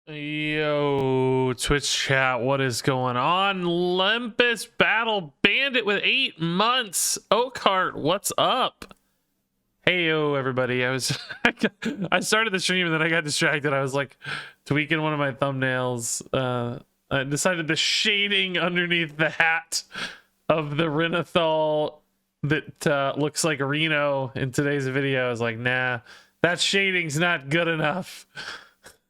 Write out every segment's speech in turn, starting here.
Yo, Twitch chat, what is going on? Lempus Battle Bandit with 8 months. Oakheart, what's up? Hey, yo, everybody. I started the stream and then I got distracted. I was like tweaking one of my thumbnails. I decided the shading underneath the hat of the Renathal that looks like Reno in today's video. I was like, nah, that shading's not good enough.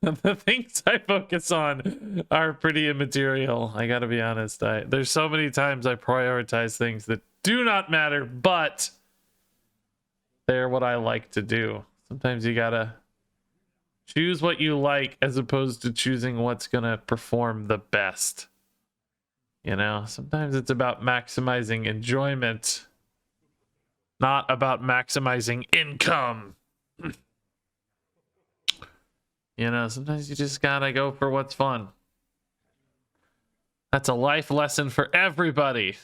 The things I focus on are pretty immaterial. I gotta be honest. There's so many times I prioritize things that do not matter, but they're what I like to do. Sometimes you gotta choose what you like as opposed to choosing what's gonna perform the best. You know, sometimes it's about maximizing enjoyment, not about maximizing income. You know, sometimes you just gotta go for what's fun. That's a life lesson for everybody.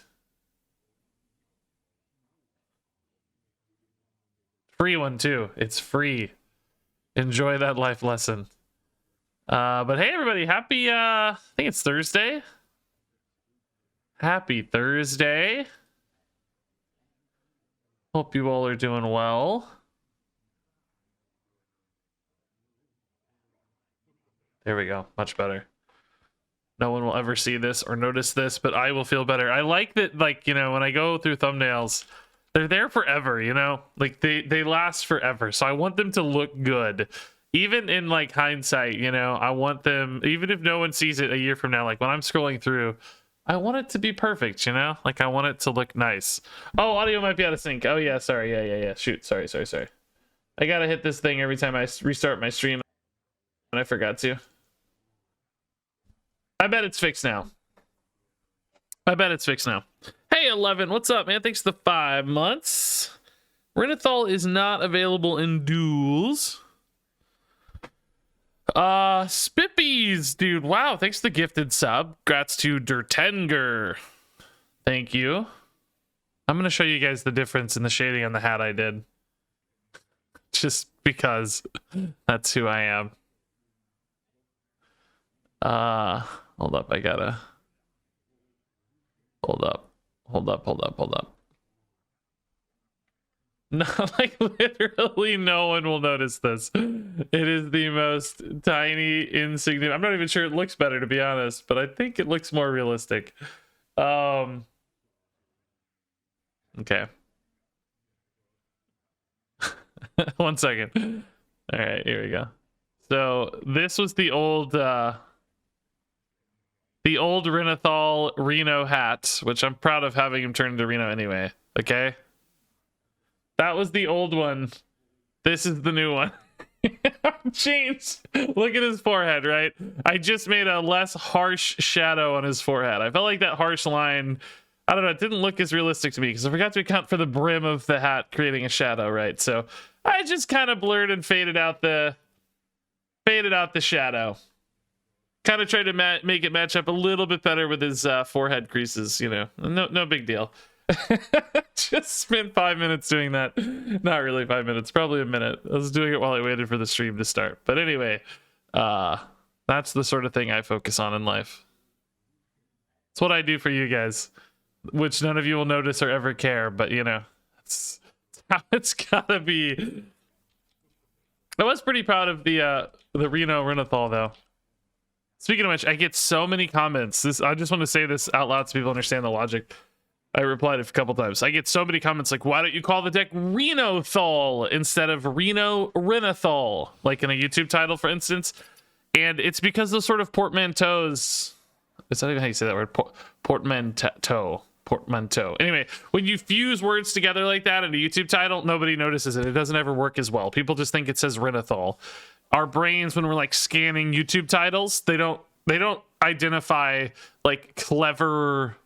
Free one too. It's free. Enjoy that life lesson. But hey everybody, happy I think it's Thursday. Happy Thursday. Hope you all are doing well. There we go. Much better. No one will ever see this or notice this, but I will feel better. I like that, like, you know, when I go through thumbnails, they're there forever, you know? Like, they last forever. So I want them to look good. Even in, like, hindsight, you know? I want them, even if no one sees it a year from now, like, when I'm scrolling through, I want it to be perfect, you know? Like, I want it to look nice. Oh, audio might be out of sync. Oh, yeah, sorry. Yeah. Shoot, sorry. I gotta hit this thing every time I restart my stream, and I forgot to. I bet it's fixed now. Hey, 11, what's up, man? Thanks for the 5 months. Renathal is not available in Duels. Spippies, dude. Wow, thanks for the gifted sub. Congrats to Dertenger. Thank you. I'm going to show you guys the difference in the shading on the hat I did. Just because that's who I am. Hold up, I gotta... Hold up. No, like, literally no one will notice this. It is the most tiny, insignificant... I'm not even sure it looks better, to be honest, but I think it looks more realistic. Okay. One second. All right, here we go. So, this was the old Renathal Reno hat, which I'm proud of having him turn into Reno anyway. Okay, that was the old one. This is the new one. Jeez, look at his forehead, right? I just made a less harsh shadow on his forehead. I felt like that harsh line, I don't know, it didn't look as realistic to me because I forgot to account for the brim of the hat creating a shadow, right? So I just kind of blurred and faded out the shadow. Kind of tried to make it match up a little bit better with his forehead creases, you know. No big deal. Just spent 5 minutes doing that. Not really 5 minutes, probably a minute. I was doing it while I waited for the stream to start. But anyway, that's the sort of thing I focus on in life. It's what I do for you guys, which none of you will notice or ever care, but you know, it's how it's gotta be. I was pretty proud of the Reno Renathal though. Speaking of which, I get so many comments. I just want to say this out loud so people understand the logic. I replied a couple times. I get so many comments like, why don't you call the deck Renathal instead of Renathal? Like in a YouTube title, for instance. And it's because those sort of portmanteaus... It's not even how you say that word. Portmanteau. Anyway, when you fuse words together like that in a YouTube title, nobody notices it. It doesn't ever work as well. People just think it says Renathal. Our brains, when we're like scanning YouTube titles, they don't identify like clever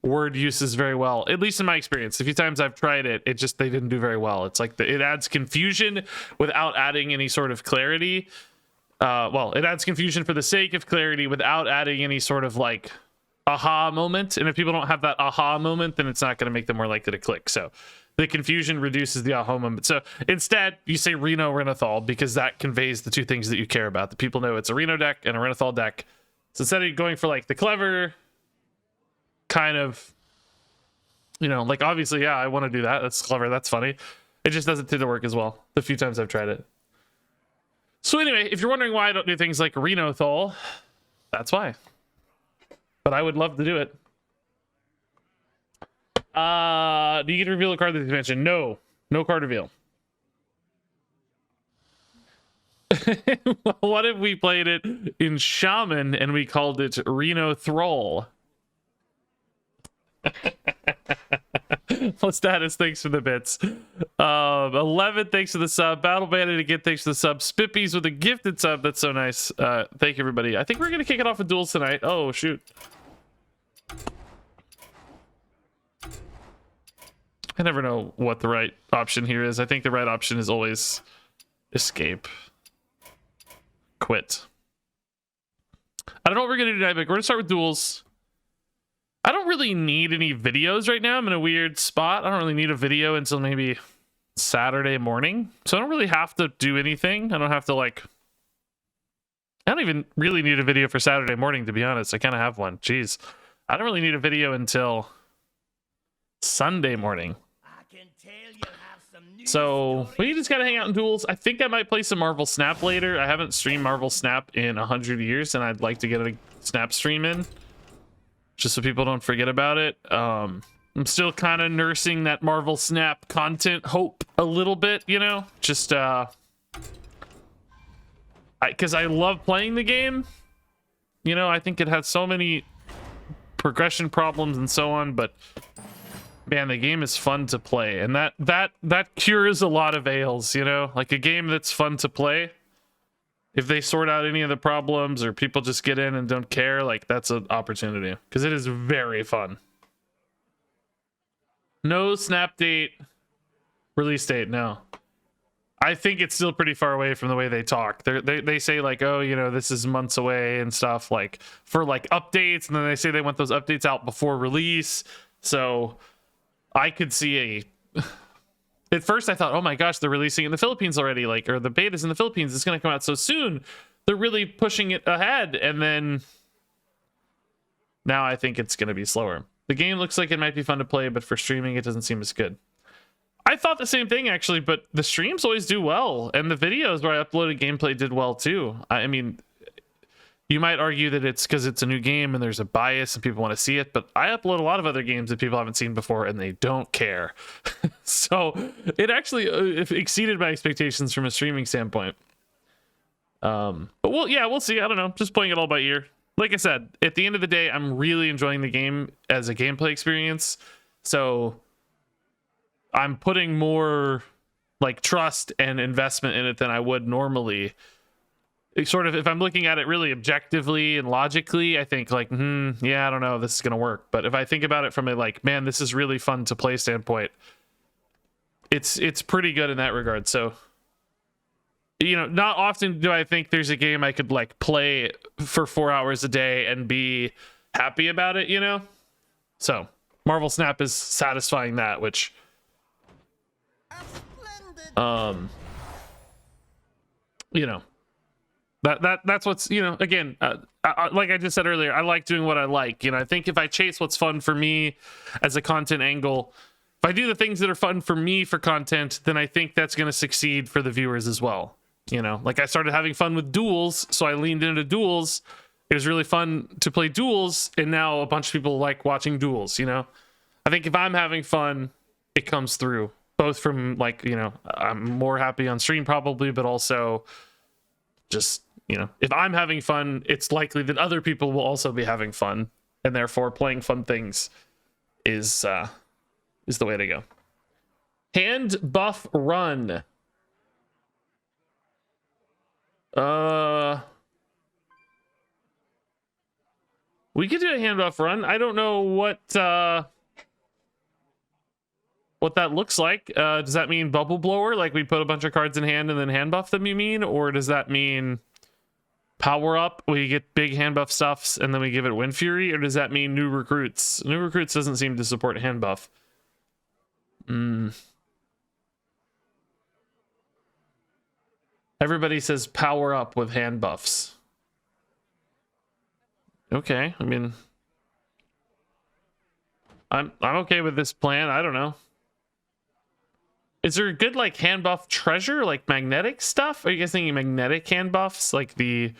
word uses very well. At least in my experience, a few times I've tried it, they didn't do very well. It's like it adds confusion without adding any sort of clarity. Well, it adds confusion for the sake of clarity without adding any sort of like aha moment. And if people don't have that aha moment, then it's not going to make them more likely to click. So the confusion reduces the aha moment. So instead, you say Reno Renathal because that conveys the two things that you care about. The people know it's a Reno deck and a Renathal deck. So instead of going for like the clever kind of, you know, like obviously, yeah, I want to do that. That's clever. That's funny. It just doesn't tend to work as well the few times I've tried it. So anyway, if you're wondering why I don't do things like Renathal, that's why. But I would love to do it. Do you get to reveal a card that you mentioned? No. No card reveal. What if we played it in Shaman and we called it Renathal? Well, status, thanks for the bits. 11, thanks for the sub. Battle Bandit again, thanks for the sub. Spippies with a gifted sub. That's so nice. Thank you, everybody. I think we're gonna kick it off with Duels tonight. Oh shoot. I never know what the right option here is. I think the right option is always escape. Quit. I don't know what we're gonna do tonight, but we're gonna start with Duels. I don't really need any videos right now. I'm in a weird spot. I don't really need a video until maybe Saturday morning. So I don't really have to do anything. I don't have to like... I don't even really need a video for Saturday morning, to be honest. I kind of have one. Jeez. I don't really need a video until Sunday morning. So we just gotta hang out in Duels. I think I might play some Marvel Snap later. I haven't streamed Marvel Snap in 100 years, and I'd like to get a Snap stream in, just so people don't forget about it. I'm still kind of nursing that Marvel Snap content hope a little bit, you know, just because I love playing the game. You know, I think it has so many progression problems and so on, but man, the game is fun to play, and that cures a lot of ails, you know, like a game that's fun to play. If they sort out any of the problems or people just get in and don't care, like that's an opportunity because it is very fun. No snap date, release date. No, I think it's still pretty far away from the way they talk. They say like, oh, you know, this is months away and stuff, like for like updates, and then they say they want those updates out before release. So I could see a... At first I thought, oh my gosh, they're releasing it in the Philippines already, like, or the beta's in the Philippines, it's going to come out so soon. They're really pushing it ahead, and then now I think it's going to be slower. The game looks like it might be fun to play, but for streaming it doesn't seem as good. I thought the same thing actually, but the streams always do well, and the videos where I uploaded gameplay did well too. I mean, you might argue that it's because it's a new game and there's a bias and people want to see it, but I upload a lot of other games that people haven't seen before and they don't care. So it actually exceeded my expectations from a streaming standpoint. But we'll see. I don't know. Just playing it all by ear. Like I said, at the end of the day, I'm really enjoying the game as a gameplay experience. So I'm putting more like trust and investment in it than I would normally. Sort of, if I'm looking at it really objectively and logically, I think like, yeah, I don't know if this is gonna work. But if I think about it from a like, man, this is really fun to play standpoint, it's pretty good in that regard. So, you know, not often do I think there's a game I could like play for 4 hours a day and be happy about it, you know? So Marvel Snap is satisfying that, which you know, that's what's, you know, again, like I just said earlier, I like doing what I like. You know, I think if I chase what's fun for me as a content angle, if I do the things that are fun for me for content, then I think that's going to succeed for the viewers as well. You know, like I started having fun with Duels, so I leaned into Duels. It was really fun to play Duels, and now a bunch of people like watching Duels, you know? I think if I'm having fun, it comes through, both from like, you know, I'm more happy on stream probably, but also just, you know, if I'm having fun, it's likely that other people will also be having fun, and therefore playing fun things is the way to go. Hand buff run. We could do a hand buff run. I don't know what that looks like. Does that mean bubble blower? Like we put a bunch of cards in hand and then hand buff them, you mean? Or does that mean power up, we get big hand buff stuffs and then we give it Wind Fury? Or does that mean new recruits? New recruits doesn't seem to support hand buff. Everybody says power up with hand buffs. Okay, I mean, I'm okay with this plan. I don't know. Is there a good like hand buff treasure, like magnetic stuff? Are you guys thinking magnetic hand buffs, like the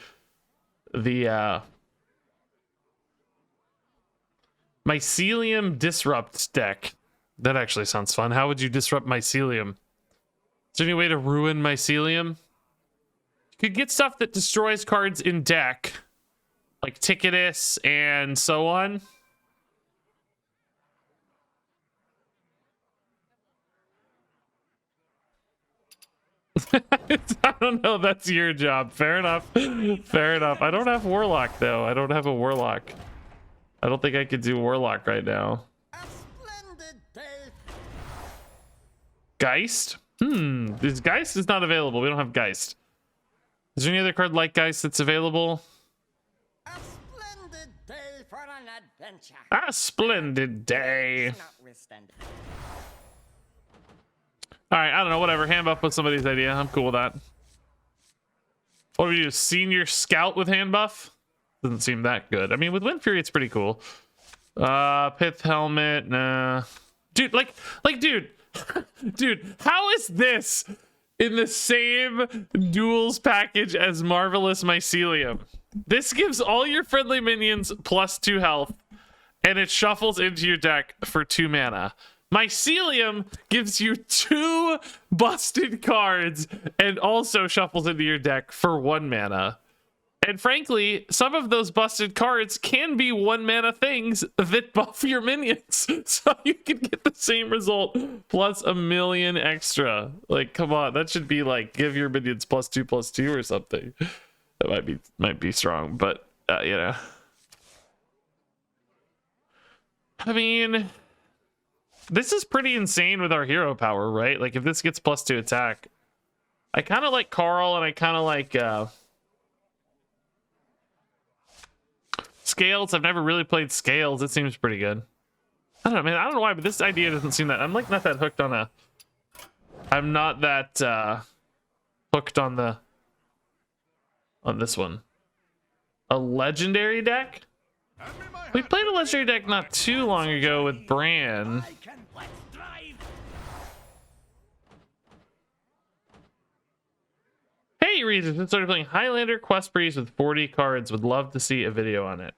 Mycelium Disrupt deck? That actually sounds fun. How would you disrupt Mycelium? Is there any way to ruin Mycelium? You could get stuff that destroys cards in deck, like Ticketus and so on. I don't know. That's your job. Fair enough. Fair enough. I don't have Warlock, though. I don't have a Warlock. I don't think I could do Warlock right now. Geist? This Geist is not available. We don't have Geist. Is there any other card like Geist that's available? A splendid day for an adventure. A splendid day. Alright, I don't know, whatever. Hand buff was somebody's idea. I'm cool with that. What do we do? Senior Scout with hand buff? Doesn't seem that good. I mean, with Wind Fury, it's pretty cool. Pith Helmet, nah. Dude, dude. Dude, how is this in the same Duels package as Marvelous Mycelium? This gives all your friendly minions +2 health, and it shuffles into your deck for 2 mana. Mycelium gives you 2 busted cards and also shuffles into your deck for 1 mana. And frankly, some of those busted cards can be 1 mana things that buff your minions. So you can get the same result plus a million extra. Like, come on, that should be like, give your minions +2/+2 or something. That might be strong, but you know. I mean, this is pretty insane with our hero power, right? Like, if this gets +2 attack, I kind of like Carl, and I kind of like Scales. I've never really played Scales. It seems pretty good. I don't know, man. I don't know why, but this idea doesn't seem that. I'm like not that hooked on I'm not that hooked on this one. A legendary deck? We played a legendary deck not too long ago with Bran. Hey, Regis, I started playing Highlander Quest Breeze with 40 cards. Would love to see a video on it.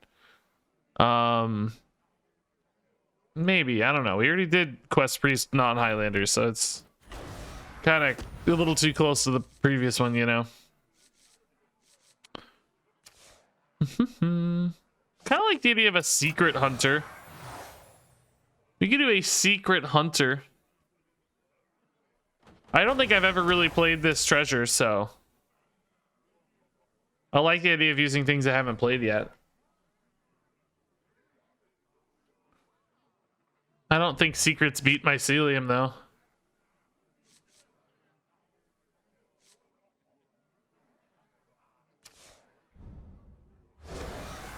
Maybe, I don't know. We already did Quest Breeze non-Highlander, so it's kind of a little too close to the previous one, you know. Kind of like the idea of a secret hunter. We could do a secret hunter. I don't think I've ever really played this treasure, so I like the idea of using things I haven't played yet. I don't think secrets beat Mycelium, though.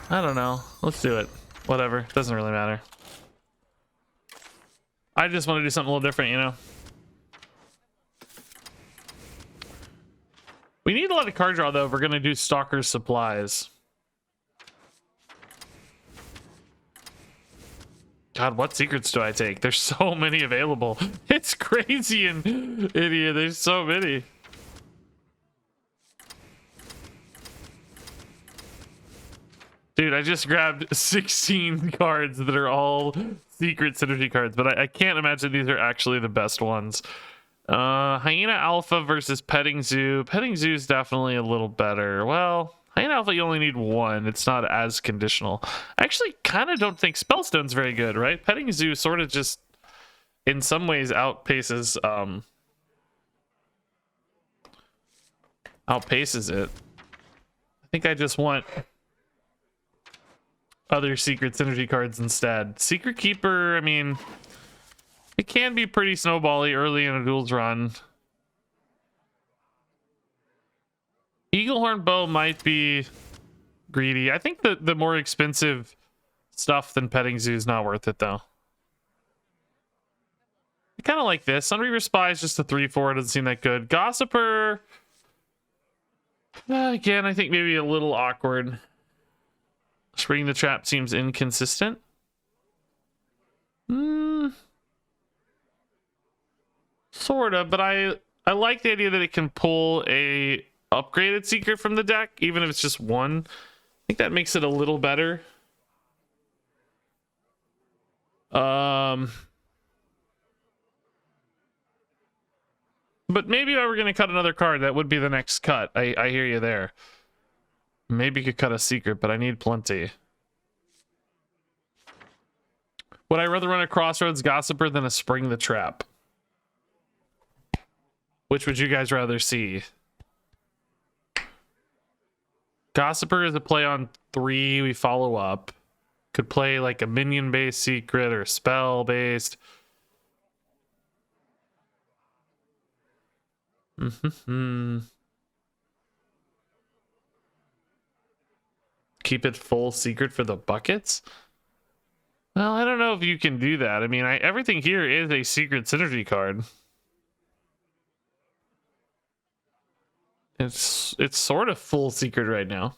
I don't know. Let's do it. Whatever. Doesn't really matter. I just want to do something a little different, you know? We need a lot of card draw, though, if we're going to do Stalker's Supplies. God, what secrets do I take? There's so many available. It's crazy in India. There's so many. Dude, I just grabbed 16 cards that are all secret synergy cards, but I can't imagine these are actually the best ones. Hyena Alpha versus Petting Zoo. Petting Zoo is definitely a little better. Well, Hyena Alpha, you only need 1. It's not as conditional. I actually kind of don't think Spellstone's very good, right? Petting Zoo sort of just, in some ways, outpaces it. I think I just want other secret synergy cards instead. Secret Keeper, I mean, it can be pretty snowbally early in a Duels run. Eaglehorn Bow might be greedy. I think the more expensive stuff than Petting Zoo is not worth it, though. I kind of like this. Sunreaver Spy is just a 3/4. Doesn't seem that good. Gossiper, Again, I think maybe a little awkward. Spring the Trap seems inconsistent. Sort of, but I like the idea that it can pull a upgraded secret from the deck, even if it's just one. I think that makes it a little better. But maybe if I were going to cut another card, that would be the next cut. I hear you there. Maybe you could cut a secret, but I need plenty. Would I rather run a Crossroads Gossiper than a Spring the Trap? Which would you guys rather see? Gossiper is a play on 3. We follow up. Could play like a minion-based secret or spell-based. Keep it full secret for the buckets? Well, I don't know if you can do that. I mean, everything here is a secret synergy card. It's sort of full secret right now.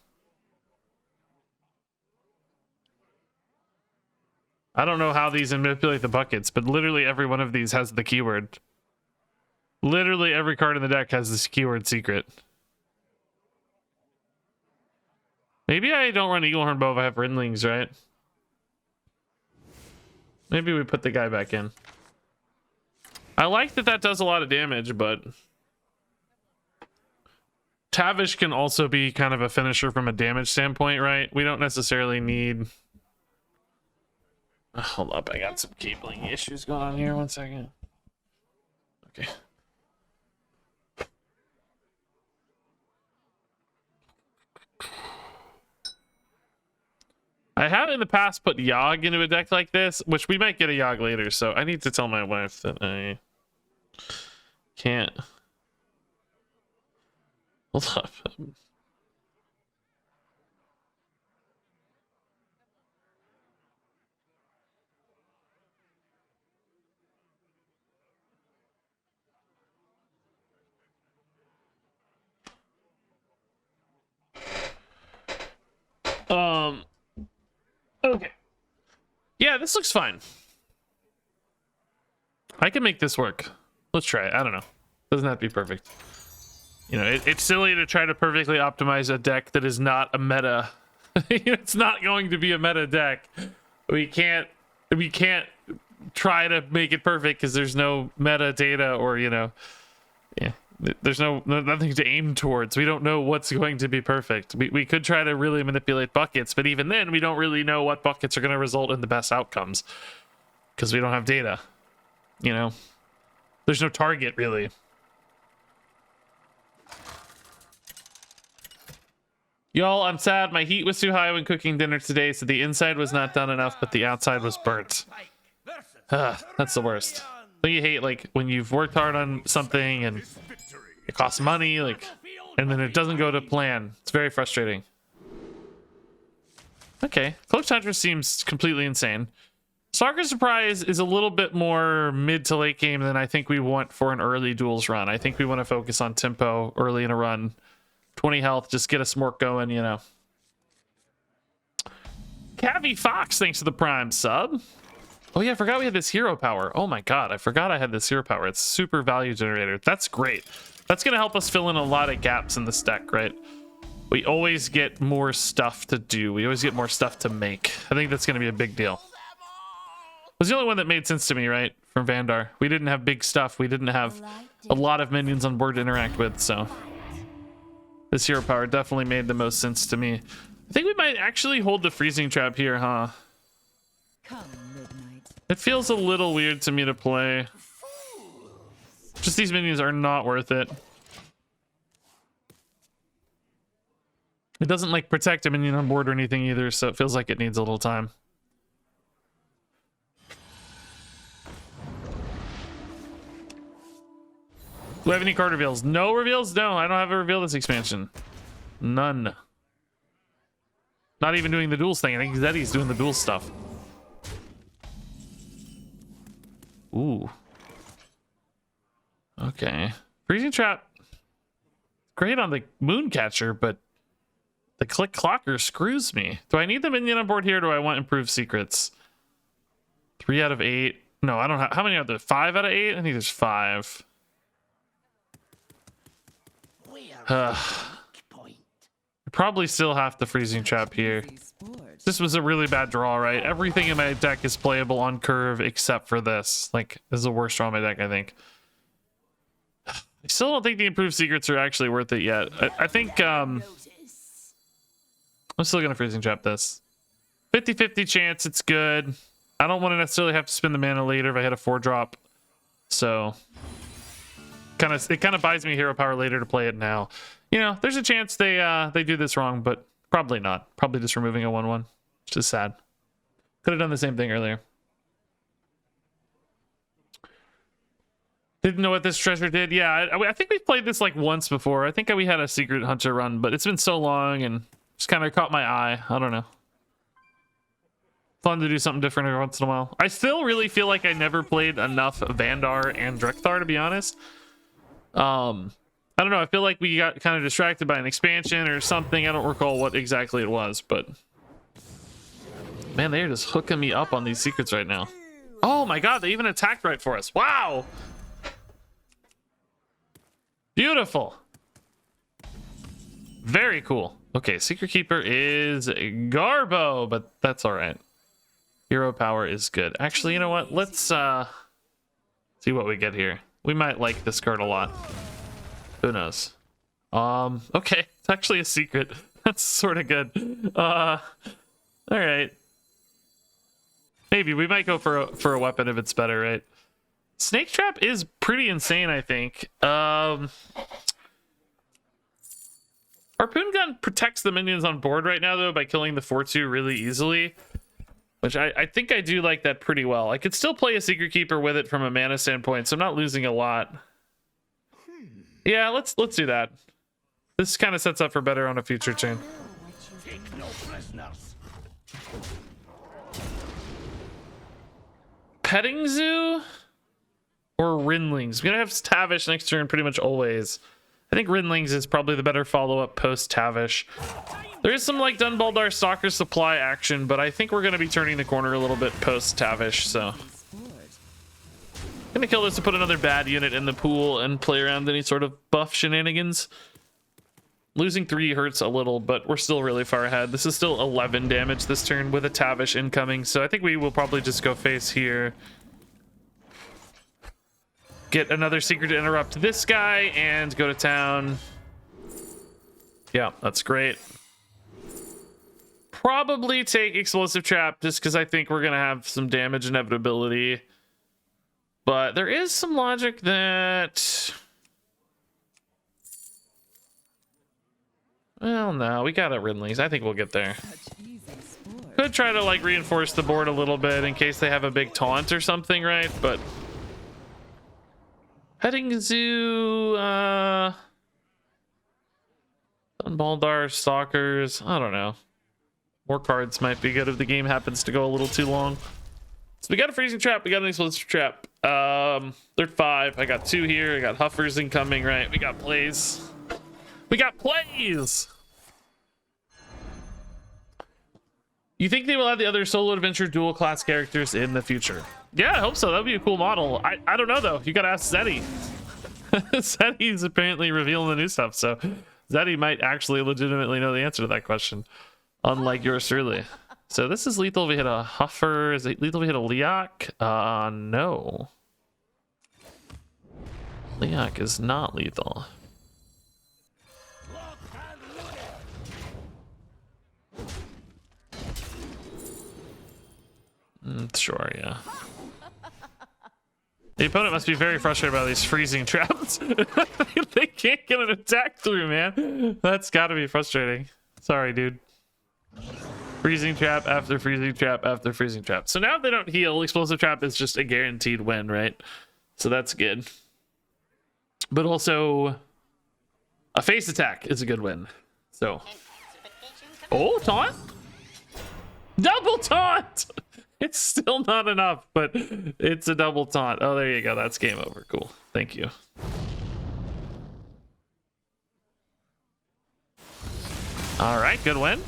I don't know how these manipulate the buckets, but literally every one of these has the keyword. Literally every card in the deck has this keyword secret. Maybe I don't run Eaglehorn Bow if I have Rindlings, right? Maybe we put the guy back in. I like that that does a lot of damage, but Tavish can also be kind of a finisher from a damage standpoint, right? We don't necessarily need... Hold up, I got some cabling issues going on here. 1 second. Okay. I have in the past put Yogg into a deck like this, which we might get a Yogg later, so I need to tell my wife that I can't. Hold up. Okay. Yeah, this looks fine. I can make this work. Let's try it. I don't know. Doesn't have to be perfect. You know, it's silly to try to perfectly optimize a deck that is not a meta. It's not going to be a meta deck. We can't try to make it perfect because there's no meta data or, you know, yeah. There's nothing to aim towards. We don't know what's going to be perfect. We could try to really manipulate buckets, but even then, we don't really know what buckets are going to result in the best outcomes because we don't have data. You know, there's no target really. Y'all, I'm sad. My heat was too high when cooking dinner today, so the inside was not done enough, but the outside was burnt. That's the worst. Don't you hate like when you've worked hard on something and it costs money, like, and then it doesn't go to plan? It's very frustrating. Okay, Cloaked Hunter seems completely insane. Stalker Surprise is a little bit more mid to late game than I think we want for an early Duels run. I think we want to focus on tempo early in a run. 20 health, just get a smork going, you know. Cavi Fox, thanks to the Prime sub. Oh yeah, I forgot we had this hero power. Oh my god, I forgot I had this hero power. It's super value generator. That's great. That's going to help us fill in a lot of gaps in this deck, right? We always get more stuff to do. We always get more stuff to make. I think that's going to be a big deal. It was the only one that made sense to me, right? From Vandar. We didn't have big stuff. We didn't have a lot of minions on board to interact with, so this hero power definitely made the most sense to me. I think we might actually hold the freezing trap here, huh? It feels a little weird to me to play. Just these minions are not worth it. It doesn't like protect a minion on board or anything either, so it feels like it needs a little time. Do I have any card reveals? No reveals? No, I don't have a reveal this expansion. None. Not even doing the duels thing. I think Zeddy's doing the duel stuff. Ooh. Okay. Freezing Trap. great on the Mooncatcher, but the Click Clocker screws me. Do I need the minion on board here, or do I want improved secrets? 3 out of 8. No, I don't have. How many are there? 5 out of 8? I think there's 5. Probably still have the freezing trap here. This was a really bad draw, right? Everything in my deck is playable on curve except for this. Like, this is the worst draw in my deck, I think. I still don't think the improved secrets are actually worth it yet. I think I'm still gonna freezing trap this. 50-50 chance, it's good. I don't want to necessarily have to spend the mana later if I hit a 4-drop. So it kind of buys me hero power later to play it now. You know, there's a chance they do this wrong, but probably not. Probably just removing a 1/1, which is sad. Could have done the same thing earlier. Didn't know what this treasure did. Yeah, I think we've played this like once before. I think we had a secret hunter run, but it's been so long and just kind of caught my eye. I don't know. Fun to do something different every once in a while. I still really feel like I never played enough Vandar and Drekthar, to be honest. I don't know. I feel like we got kind of distracted by an expansion or something. I don't recall what exactly it was, but man, they're just hooking me up on these secrets right now. Oh my god, they even attacked right for us. Wow. Beautiful. Very cool. Okay, Secret Keeper is Garbo, but that's all right. Hero power is good. Actually, you know what? Let's see what we get here. We might like this card a lot. Who knows? Okay, it's actually a secret. That's sort of good. All right. Maybe we might go for a weapon if it's better, right? Snake Trap is pretty insane, I think. Harpoon Gun protects the minions on board right now, though, by killing the 4/2 really easily. Which I think I do like that pretty well. I could still play a Secret Keeper with it from a mana standpoint, so I'm not losing a lot. Yeah, let's do that. This kind of sets up for better on a future turn. Petting Zoo or Rinlings? We're gonna have Tavish next turn pretty much always. I think Rinlings is probably the better follow-up post Tavish. There is some like Dunbaldar Stalker supply action, but I think we're gonna be turning the corner a little bit post Tavish, so gonna kill this to put another bad unit in the pool and play around any sort of buff shenanigans. Losing 3 hurts a little, but we're still really far ahead. This is still 11 damage this turn with a Tavish incoming, so I think we will probably just go face here. Get another secret to interrupt this guy and go to town. Yeah, that's great. Probably take Explosive Trap just because I think we're gonna have some damage inevitability. But there is some logic that... Well, no, we got it, Ridley's. I think we'll get there. Could try to like reinforce the board a little bit in case they have a big taunt or something, right? But Petting Zoo, Dunbaldar, Stalkers, I don't know. More cards might be good if the game happens to go a little too long. So we got a Freezing Trap, we got an Explosive Trap. They're 5. I got 2 here. I got Huffers incoming, right? We got plays. We got plays! You think they will have the other solo adventure dual class characters in the future? Yeah, I hope so. That would be a cool model. I don't know, though. You gotta ask Zeddy. Zeddy's apparently revealing the new stuff, so Zeddy might actually legitimately know the answer to that question. Unlike yours truly. So this is lethal if we hit a Huffer. Is it lethal if we hit a Leok? No. Leok is not lethal. Sure, yeah. The opponent must be very frustrated by these freezing traps. They can't get an attack through, man. That's gotta be frustrating. Sorry, dude. Freezing trap after freezing trap after freezing trap. So now if they don't heal, Explosive Trap is just a guaranteed win, right? So that's good. But also, a face attack is a good win. So, oh, taunt? Double taunt! It's still not enough, but it's a double taunt. Oh, there you go. That's game over. Cool. Thank you. All right, good win.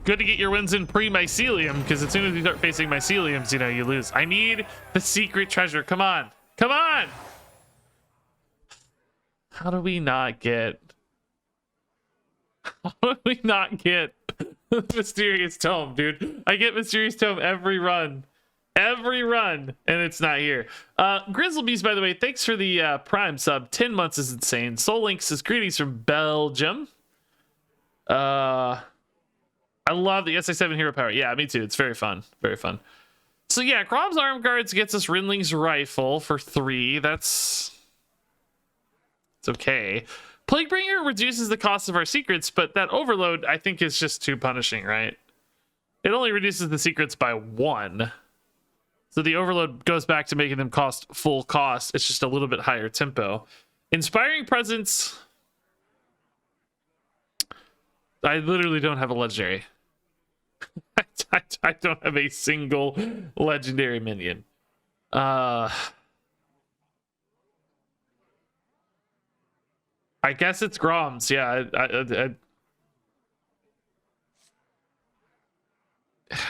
Good to get your wins in pre-mycelium, because as soon as you start facing myceliums, you know, you lose. I need the secret treasure. Come on. Come on. How do we not get... How do we not get Mysterious Tome, dude? I get Mysterious Tome every run. Every run, and it's not here. Grizzlebees, by the way, thanks for the Prime sub. 10 months is insane. Soul Link says greetings from Belgium. I love the SI7 hero power. Yeah, me too. It's very fun. Very fun. So yeah, Crom's Arm Guards gets us Rinling's Rifle for 3. It's okay. Plaguebringer reduces the cost of our secrets, but that overload, I think, is just too punishing, right? It only reduces the secrets by 1. So the overload goes back to making them cost full cost. It's just a little bit higher tempo. Inspiring Presence. I literally don't have a legendary. I don't have a single legendary minion. I guess it's Grom's. Yeah,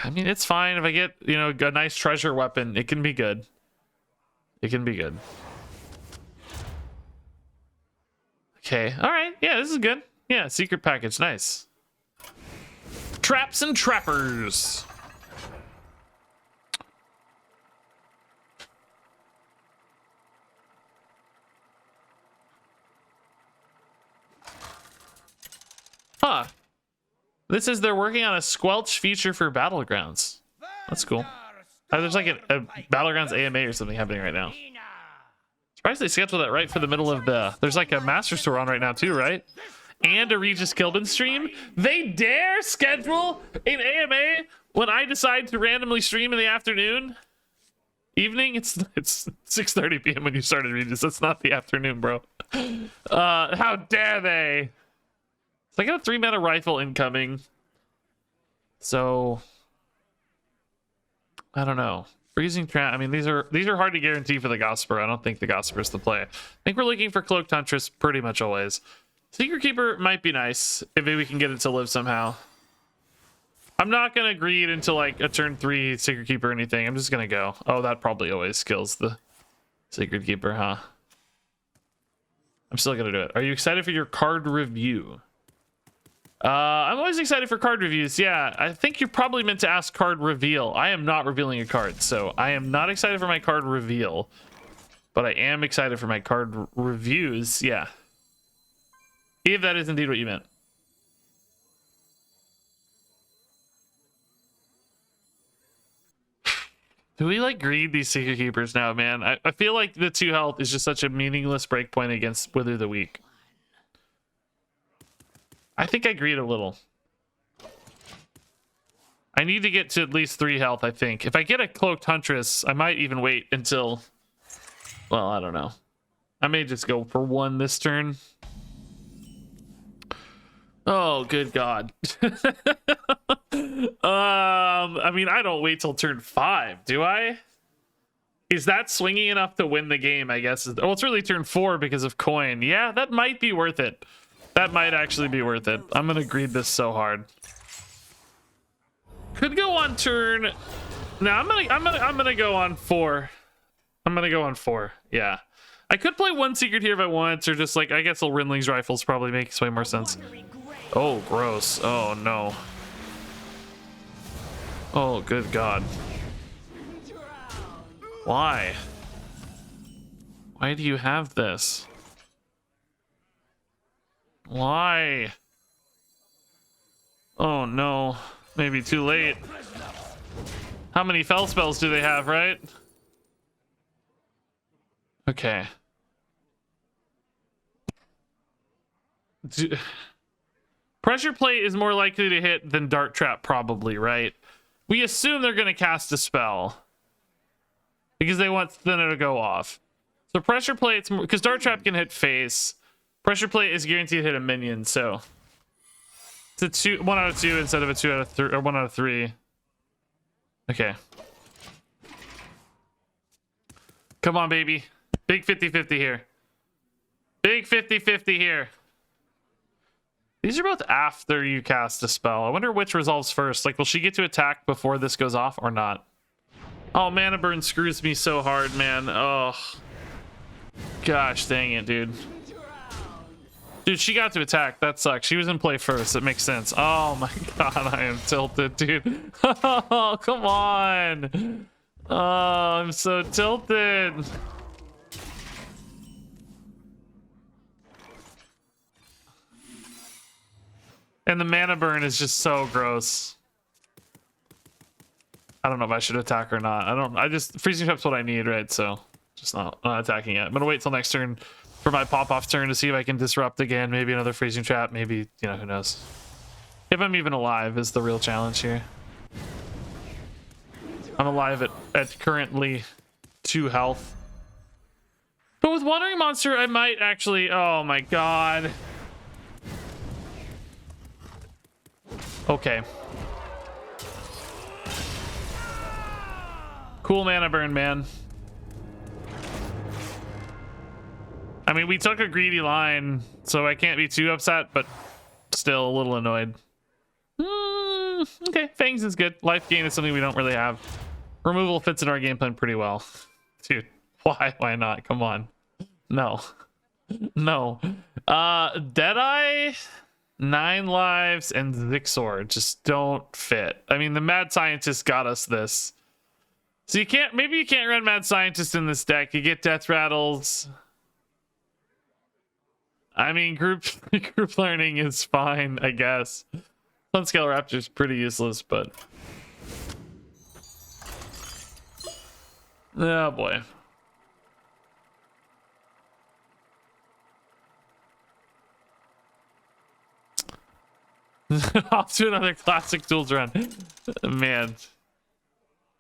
I mean, it's fine if I get, you know, a nice treasure weapon. It can be good. It can be good. Okay. All right. Yeah, this is good. Yeah, secret package. Nice. Traps and Trappers. Huh. This is they're working on a squelch feature for Battlegrounds. That's cool. There's like a Battlegrounds AMA or something happening right now. Surprised they scheduled that right for the middle of the... There's like a Master Store on right now too, right? And a RegisKillbin stream. They dare schedule an AMA when I decide to randomly stream in the afternoon? Evening? It's 6:30 p.m. when you started Regis. That's not the afternoon, bro. How dare they? So I got a 3-mana rifle incoming. So I don't know. Freezing trap. I mean, these are hard to guarantee for the Gosper. I don't think the Gosper is the play. I think we're looking for Cloaked Huntress pretty much always. Secret Keeper might be nice if maybe we can get it to live somehow. I'm not gonna greed into like a turn 3 Secret Keeper or anything. I'm just gonna go. Oh, that probably always kills the Secret Keeper, huh? I'm still gonna do it. Are you excited for your card review? I'm always excited for card reviews. Yeah, I think you're probably meant to ask card reveal. I am not revealing a card, so I am not excited for my card reveal, but I am excited for my card reviews. Yeah. If that is indeed what you meant. Do we like greed these Secret Keepers now, man? I feel like the 2 health is just such a meaningless breakpoint against Wither the Weak. I think I greed a little. I need to get to at least 3 health, I think. If I get a Cloaked Huntress, I might even wait until... Well, I don't know. I may just go for 1 this turn. Oh, good God. I mean, I don't wait till turn 5, do I? Is that swingy enough to win the game, I guess? Well, it's really turn 4 because of coin. Yeah, that might be worth it. That might actually be worth it. I'm gonna greed this so hard. Could go on turn... No, I'm gonna go on 4. I'm gonna go on 4. Yeah. I could play 1 secret here if I want, or just like, I guess Rinling's Rifles probably makes way more sense. Oh, gross. Oh, no. Oh, good God. Why? Why do you have this? Why? Oh, no. Maybe too late. How many Fel spells do they have, right? Okay. Pressure Plate is more likely to hit than Dart Trap, probably, right? We assume they're going to cast a spell because they want Thinner to go off. So Pressure Plate's more, because Dart Trap can hit face. Pressure Plate is guaranteed to hit a minion, so it's a 1 out of 2 instead of a 2 out of 3 or 1 out of 3. Okay. Come on, baby. Big 50-50 here. Big 50-50 here. These are both after you cast a spell. I wonder which resolves first. Like, will she get to attack before this goes off or not? Oh, mana burn screws me so hard, man. Oh, gosh dang it, dude. Dude, she got to attack. That sucks. She was in play first. It makes sense. Oh my god, I am tilted, dude. Oh, come on. Oh, I'm so tilted. And the mana burn is just so gross. I don't know if I should attack or not. I just freezing trap's what I need, right? So just not attacking yet. I'm gonna wait till next turn for my pop-off turn to see if I can disrupt again. Maybe another freezing trap. Maybe, you know, who knows. If I'm even alive is the real challenge here. I'm alive at currently 2 health. But with Wandering Monster, I might actually... Oh my god. Okay. Cool mana burn, man. I mean, we took a greedy line, so I can't be too upset, but still a little annoyed. Okay, Fangs is good. Life gain is something we don't really have. Removal fits in our game plan pretty well. Dude, why not? Come on. No. No. Deadeye, 9 lives, and Zixor just don't fit. I mean, the Mad Scientist got us this. So you can't, maybe you can't run Mad Scientist in this deck. You get Death Rattles. I mean, group learning is fine, I guess. Sunscale Raptor's pretty useless, but... Oh boy. Off to another classic Duels run. Man.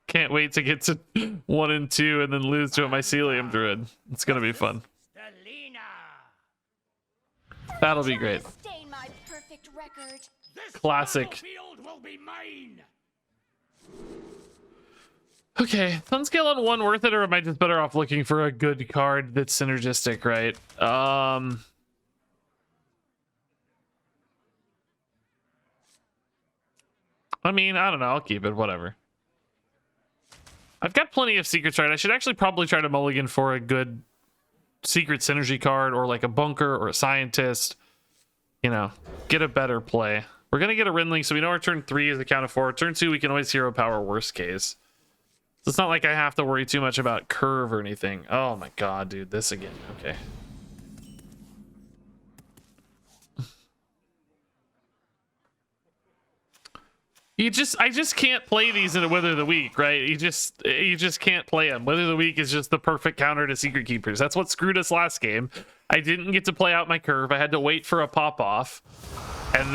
Can't wait to get to 1 and 2 and then lose to a Mycelium Druid. It's gonna be fun. That'll be great. Classic. Okay, Sunscale on 1 worth it, or am I just better off looking for a good card that's synergistic, right? I mean, I don't know. I'll keep it. Whatever. I've got plenty of secrets, right? I should actually probably try to mulligan for a good secret synergy card, or like a bunker or a scientist. You know, get a better play. We're going to get a Rinling, so we know our turn 3 is a count of 4. Turn 2, we can always hero power worst case. So it's not like I have to worry too much about curve or anything. Oh my god, dude. This again. Okay. I just can't play these in a Wither of the Week, right? You just can't play them. Wither of the Week is just the perfect counter to Secret Keepers. That's what screwed us last game. I didn't get to play out my curve. I had to wait for a pop-off. And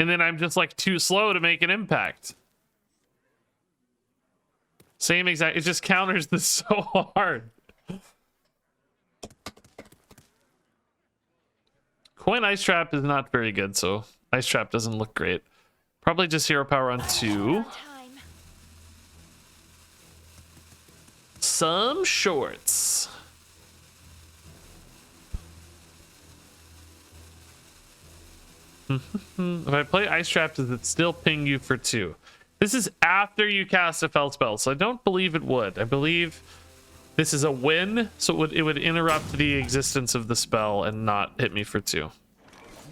then I'm just like too slow to make an impact. Same exact, it just counters this so hard. Coin Ice Trap is not very good, so Ice Trap doesn't look great. Probably just hero power on 2. Some shorts. If I play Ice Trap, does it still ping you for 2? This is after you cast a Fel spell, so I don't believe it would. I believe this is a win, so it would interrupt the existence of the spell and not hit me for 2.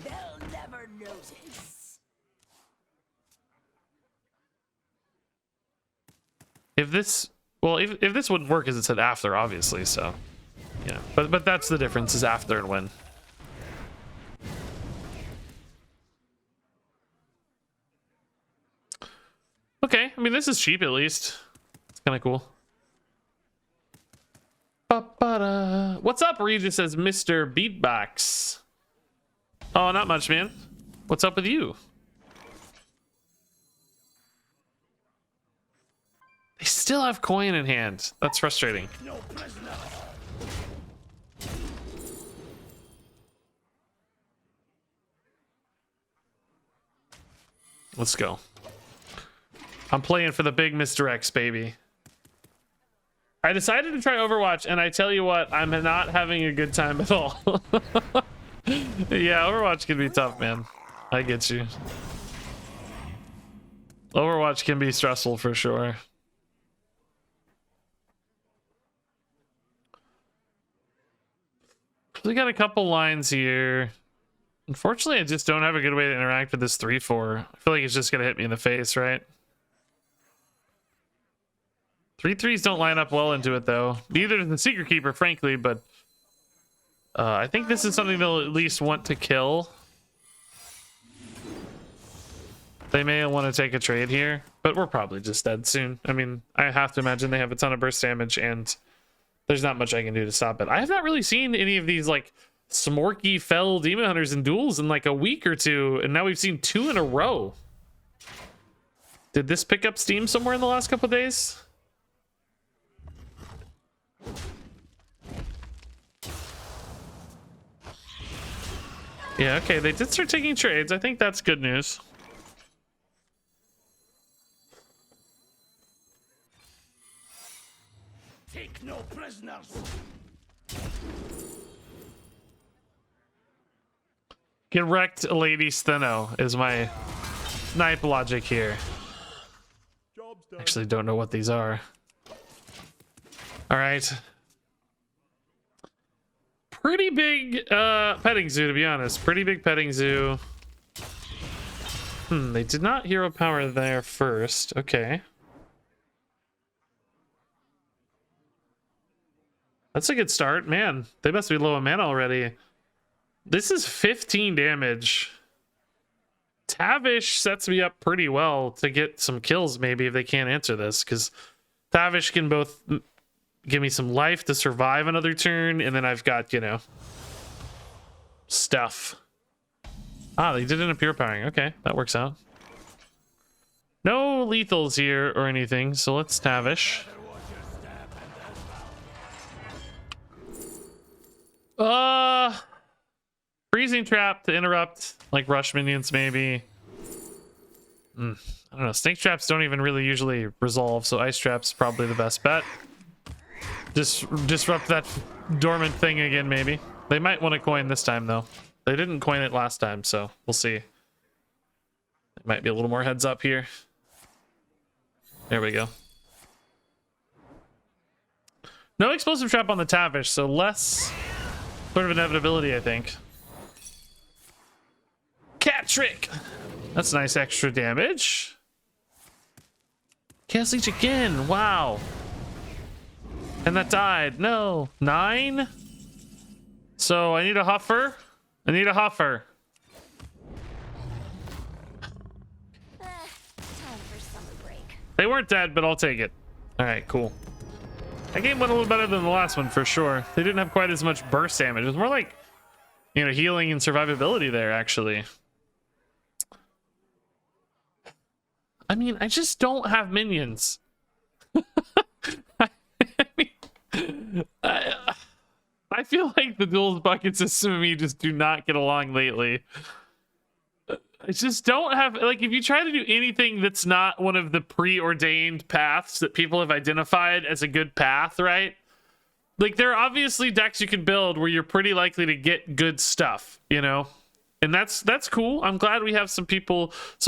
They'll never notice. If this, well, if this wouldn't work as it said after, obviously, so yeah. But that's the difference, is after and win. Okay, I mean, this is cheap at least. It's kind of cool. Ba-ba-da. What's up, Regis says Mr. Beatbox. Oh, not much, man. What's up with you? They still have coin in hand. That's frustrating. Let's go. I'm playing for the big Mr. X, baby. I decided to try Overwatch, and I tell you what, I'm not having a good time at all. Yeah, Overwatch can be tough, man. I get you. Overwatch can be stressful for sure. We got a couple lines here. Unfortunately, I just don't have a good way to interact with this 3-4. I feel like it's just gonna hit me in the face, right? 3-3s don't line up well into it, though. Neither does the Secret Keeper, frankly, but I think this is something they'll at least want to kill. They may want to take a trade here, but we're probably just dead soon. I mean, I have to imagine they have a ton of burst damage, and there's not much I can do to stop it. I have not really seen any of these, like, smorky fell demon hunters in duels in like a week or two, and now we've seen 2 in a row. Did this pick up steam somewhere in the last couple of days? Yeah, okay, they did start taking trades. I think that's good news. Take no prisoners. Get wrecked, Lady Steno, is my snipe logic here. Actually, don't know what these are. All right. Pretty big petting zoo, to be honest. Pretty big petting zoo. They did not hero power there first. Okay. That's a good start. Man, they must be low on mana already. This is 15 damage. Tavish sets me up pretty well to get some kills, maybe, if they can't answer this, because Tavish can both give me some life to survive another turn, and then I've got, you know, stuff. Ah, they did end up hero powering. Okay, that works out. No lethals here or anything, so let's Tavish. Freezing trap to interrupt, like rush minions, maybe. I don't know. Snake traps don't even really usually resolve, so ice traps probably the best bet. Just disrupt that dormant thing again, maybe. They might want to coin this time, though. They didn't coin it last time, so we'll see. It might be a little more heads up here. There we go. No explosive trap on the Tavish, so less sort of inevitability, I think. Cat trick! That's nice extra damage. Chaos Leech again, wow. And that died, no. 9? So I need a huffer. I need a huffer. Time for summer break. They weren't dead, but I'll take it. All right, cool. That game went a little better than the last one for sure. They didn't have quite as much burst damage. It was more like, you know, healing and survivability there, actually. I mean, I just don't have minions. I feel like the duels bucket system and me just do not get along lately. I just don't have, like, if you try to do anything that's not one of the preordained paths that people have identified as a good path, right? Like, there are obviously decks you can build where you're pretty likely to get good stuff, you know? And that's cool. I'm glad we have some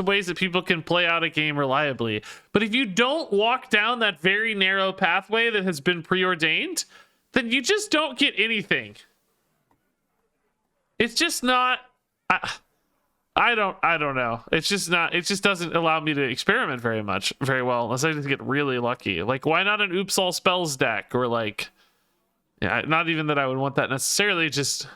ways that people can play out a game reliably. But if you don't walk down that very narrow pathway that has been preordained, then you just don't get anything. It's just not, I don't know. It's just not, it just doesn't allow me to experiment very well, unless I just get really lucky. Like, why not an Oops All Spells deck? Or like, yeah, not even that I would want that necessarily, just...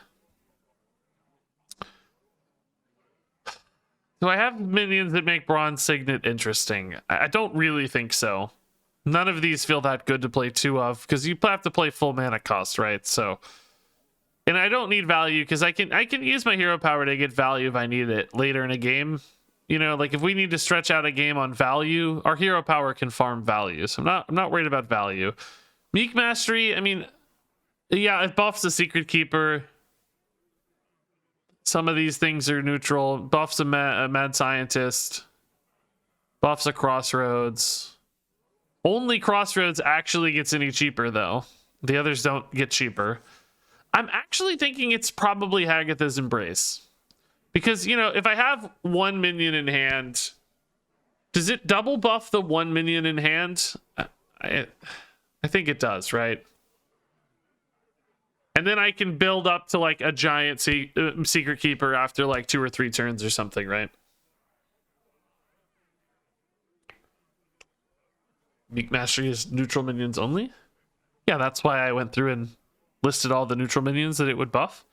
Do I have minions that make Bronze Signet interesting? I don't really think so. None of these feel that good to play 2 of, because you have to play full mana cost, right? So, and I don't need value, because I can use my hero power to get value if I need it later in a game. You know, like if we need to stretch out a game on value, our hero power can farm value. So I'm not worried about value. Meek Mastery, I mean, yeah, it buffs the Secret Keeper. Some of these things are neutral. Buffs a mad scientist. Buffs a crossroads. Only Crossroads actually gets any cheaper, though. The others don't get cheaper. I'm actually thinking it's probably Hagatha's Embrace. Because, you know, if I have one minion in hand, does it double buff the one minion in hand? I think it does, right? And then I can build up to like a giant Secret Keeper after like 2 or 3 turns or something, right? Meek Mastery is neutral minions only? Yeah, that's why I went through and listed all the neutral minions that it would buff.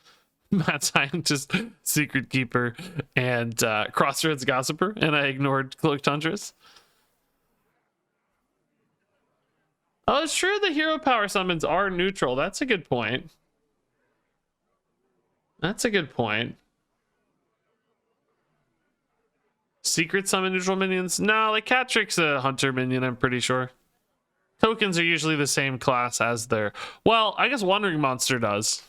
Mad Scientist, Secret Keeper, and Crossroads Gossiper, and I ignored Cloak Tundras. Oh, it's true the hero power summons are neutral. That's a good point. That's a good point. Secret summon neutral minions? No, like Catric's a hunter minion, I'm pretty sure. Tokens are usually the same class as their... Well, I guess Wandering Monster does.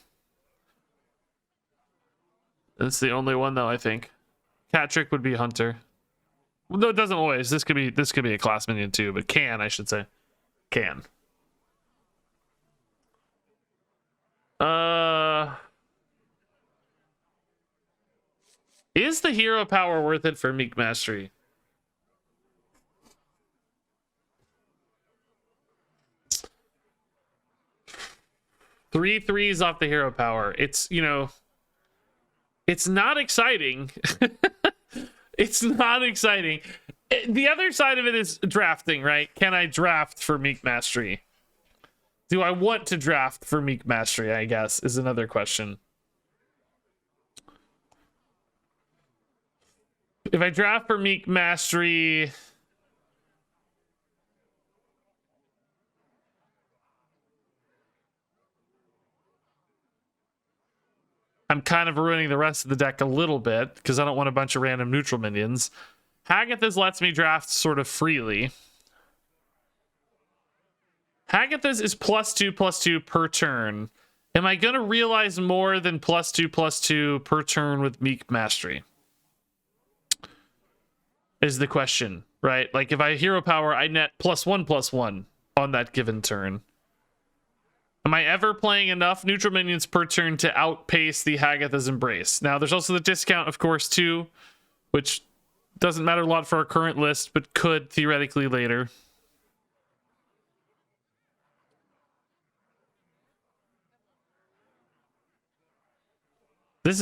That's the only one, though, I think. Catric would be hunter. No, it doesn't always. This could be a class minion too, but can, I should say. Can. Is the hero power worth it for Meek Mastery? Three threes off the hero power. It's, you know, it's not exciting. It's not exciting. The other side of it is drafting, right? Can I draft for Meek Mastery? Do I want to draft for Meek Mastery, I guess, is another question. If I draft for Meek Mastery... I'm kind of ruining the rest of the deck a little bit because I don't want a bunch of random neutral minions. Hagatha's lets me draft sort of freely. Hagatha's is +2/+2 per turn. Am I going to realize more than +2/+2 per turn with Meek Mastery? Is the question, right? Like if I hero power, I net +1/+1 on that given turn. Am I ever playing enough neutral minions per turn to outpace the Hagatha's Embrace? Now, there's also the discount, of course, too, which doesn't matter a lot for our current list, but could theoretically later. This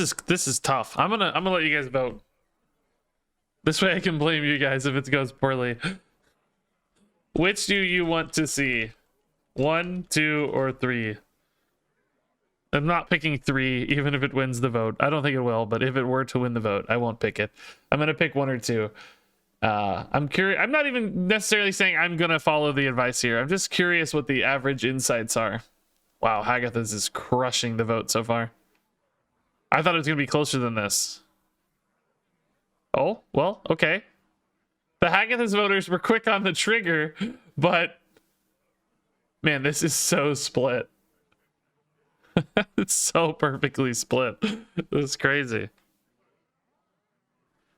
is tough. I'm gonna let you guys vote. This way I can blame you guys if it goes poorly. Which do you want to see? 1, 2, or 3? I'm not picking 3, even if it wins the vote. I don't think it will, but if it were to win the vote, I won't pick it. I'm gonna pick 1 or 2. I'm curious. I'm not even necessarily saying I'm gonna follow the advice here. I'm just curious what the average insights are. Wow, Hagatha's is crushing the vote so far. I thought it was gonna be closer than this. Oh, well, okay. The Hagatha's voters were quick on the trigger, but man, this is so split. It's so perfectly split. It's crazy.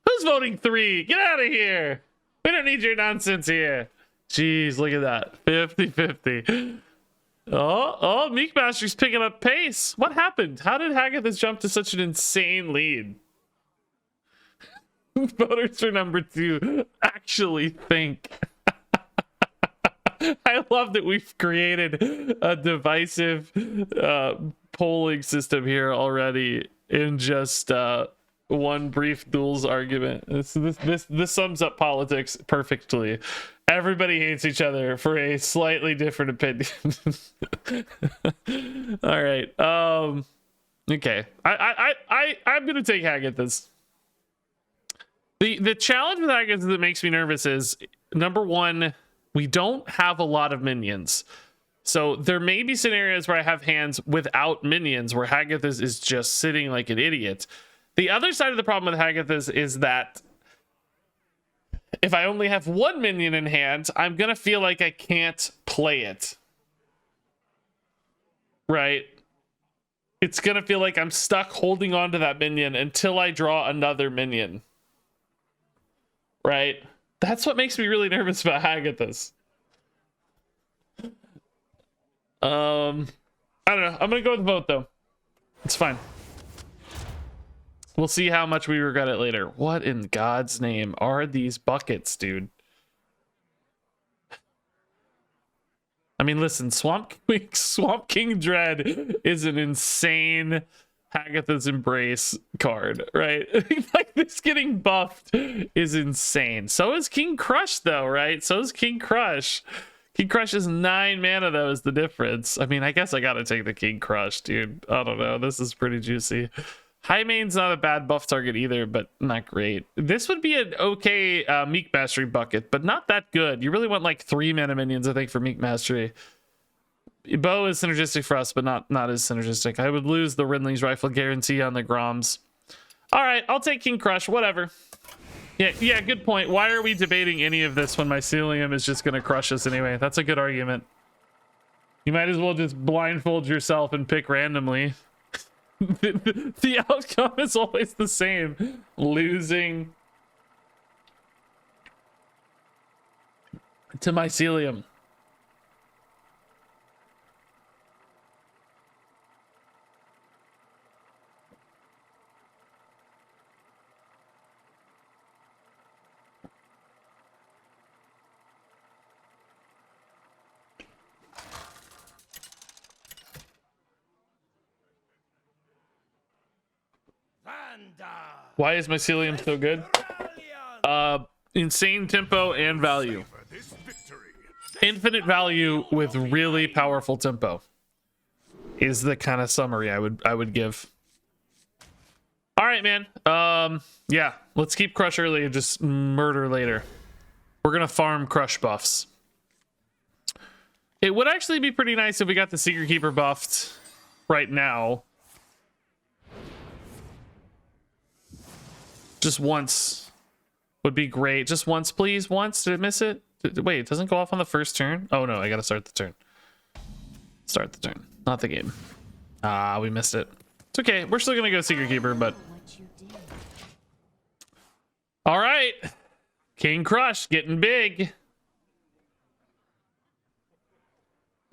Who's voting 3? Get out of here. We don't need your nonsense here. Jeez, look at that. 50-50. Oh, Meek Mastery's picking up pace. What happened? How did Hagatha's jump to such an insane lead? Voters for number 2 actually think. I love that we've created a divisive polling system here already in just one brief duels argument. This sums up politics perfectly. Everybody hates each other for a slightly different opinion. All right. Okay. I'm gonna take Hagatha's. The challenge with Hagatha that makes me nervous is, number 1, we don't have a lot of minions. So there may be scenarios where I have hands without minions, where Hagatha's is just sitting like an idiot. The other side of the problem with Hagatha's is that if I only have 1 minion in hand, I'm going to feel like I can't play it. Right? It's going to feel like I'm stuck holding on to that minion until I draw another minion. Right? That's what makes me really nervous about Hagatha's. I don't know. I'm gonna go with vote though. It's fine. We'll see how much we regret it later. What in God's name are these buckets, dude? I mean, listen, Swamp King Dread is an insane Hagatha's Embrace card, right? Like, this getting buffed is insane. So is King Crush, though, right? So is King Crush. King Crush is 9 mana, though, is the difference. I mean, I guess I gotta take the King Crush, dude. I don't know. This is pretty juicy. High Main's not a bad buff target either, but not great. This would be an okay Meek Mastery bucket, but not that good. You really want like 3 mana minions, I think, for Meek Mastery. Bow is synergistic for us, but not as synergistic. I would lose the Rinley's Rifle guarantee on the Groms. All right, I'll take King Crush, whatever. Yeah, good point. Why are we debating any of this when Mycelium is just going to crush us anyway? That's a good argument. You might as well just blindfold yourself and pick randomly. The outcome is always the same. Losing to Mycelium. Why is Mycelium so good? Insane tempo and value. Infinite value with really powerful tempo is the kind of summary I would give. All right, man. Yeah, let's keep Crush early and just murder later. We're gonna farm Crush buffs. It would actually be pretty nice if we got the Secret Keeper buffed right now. Just once would be great. Just once, please. Once. Did I miss it? Wait, it doesn't go off on the first turn? Oh, no. I got to start the turn. Start the turn. Not the game. Ah, we missed it. It's okay. We're still going to go Secret Keeper, but... All right. King Crush getting big.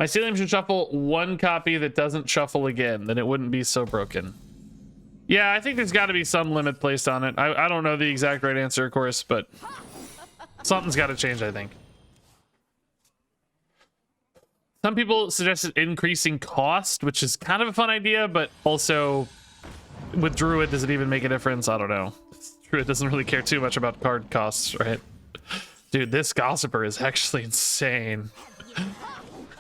Mycelium should shuffle 1 copy that doesn't shuffle again. Then it wouldn't be so broken. Yeah, I think there's got to be some limit placed on it. I don't know the exact right answer, of course, but something's got to change, I think. Some people suggested increasing cost, which is kind of a fun idea, but also with Druid, does it even make a difference? I don't know. Druid doesn't really care too much about card costs, right? Dude, this Gossiper is actually insane.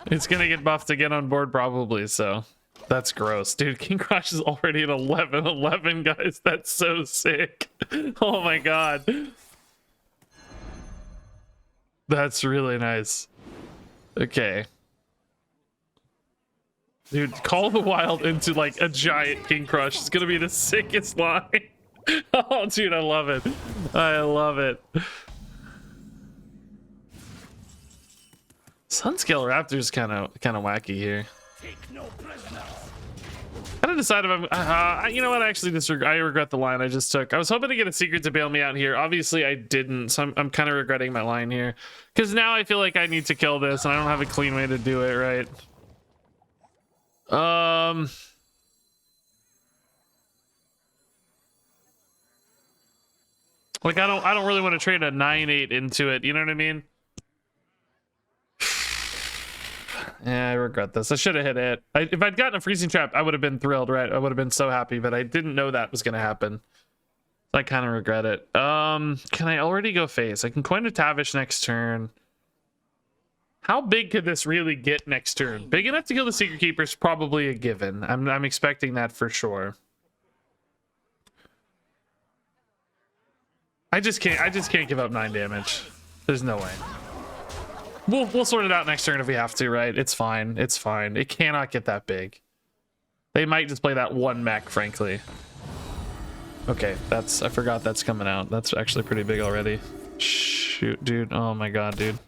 It's going to get buffed again on board probably, so... That's gross. Dude, King Crush is already at 11-11, guys. That's so sick. Oh my god. That's really nice. Okay. Dude, Call the Wild into like a giant King Crush. It's gonna be the sickest line. Oh, dude, I love it. I love it. Sunscale Raptor's kind of wacky here. I gotta decide if I'm you know what, I actually I regret the line I just took. I was hoping to get a secret to bail me out here. Obviously I didn't, so I'm kind of regretting my line here, because now I feel like I need to kill this and I don't have a clean way to do it, right? Like I don't really want to trade a 9/8 into it, you know what I mean? Yeah, I regret this. I should have hit it. If I'd gotten a freezing trap, I would have been thrilled, right? I would have been so happy, but I didn't know that was going to happen. So I kind of regret it. Can I already go face? I can coin a Tavish next turn. How big could this really get next turn? Big enough to kill the Secret Keeper is probably a given. I'm expecting that for sure. I just can't give up 9 damage. There's no way. We'll sort it out next turn if we have to, right? It's fine. It's fine. It cannot get that big. They might just play that 1 mech, frankly. Okay, I forgot that's coming out. That's actually pretty big already. Shoot, dude. Oh my god, dude.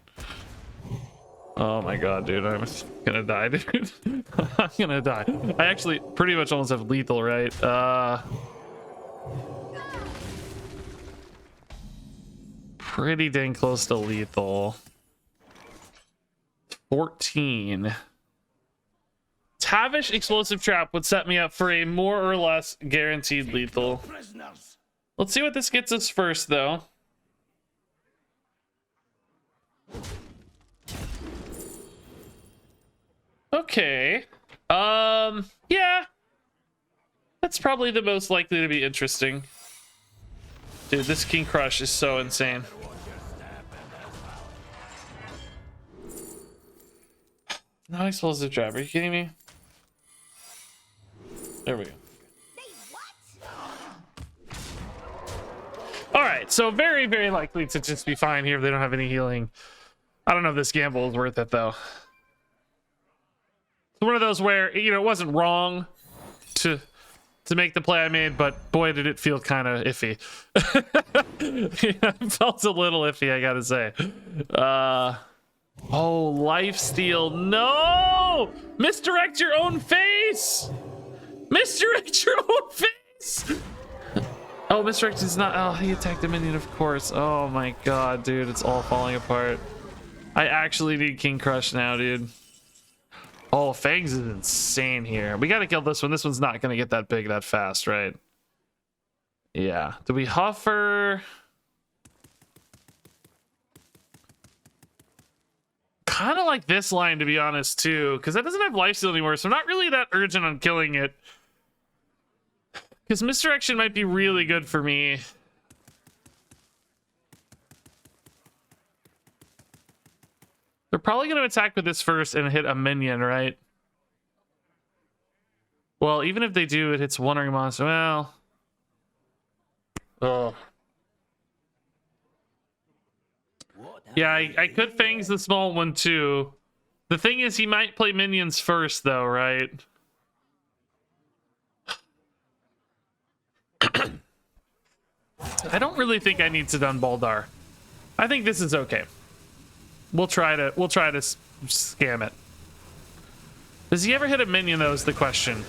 Oh my god, dude. I'm gonna die, dude. I'm gonna die. I actually pretty much almost have lethal, right? Pretty dang close to lethal. 14. Tavish Explosive Trap would set me up for a more or less guaranteed lethal. Prisoners. Let's see what this gets us first, though. Okay. Yeah. That's probably the most likely to be interesting. Dude, this King Crush is so insane. No explosive trap. Are you kidding me? There we go. All right, so very, very likely to just be fine here if they don't have any healing. I don't know if this gamble is worth it, though. It's one of those where, you know, it wasn't wrong to make the play I made, but boy, did it feel kind of iffy. Yeah, it felt a little iffy, I gotta say. Oh, lifesteal. No! Misdirect your own face! Misdirect your own face! Oh, misdirect is not. Oh, he attacked a minion, of course. Oh my god, dude, it's all falling apart. I actually need King Crush now, dude. Oh, Fangs is insane here. We gotta kill this one. This one's not gonna get that big that fast, right? Yeah. Do we Huffer? Kind of like this line, to be honest, too, because that doesn't have lifesteal anymore, so I'm not really that urgent on killing it. Because misdirection might be really good for me. They're probably going to attack with this first and hit a minion, right? Well, even if they do, it hits Wandering Monster. Well. Oh. Yeah, I could Fangs the small one, too. The thing is, he might play minions first, though, right? I don't really think I need to done Baldar. I think this is okay. We'll try to scam it. Does he ever hit a minion, though, is the question.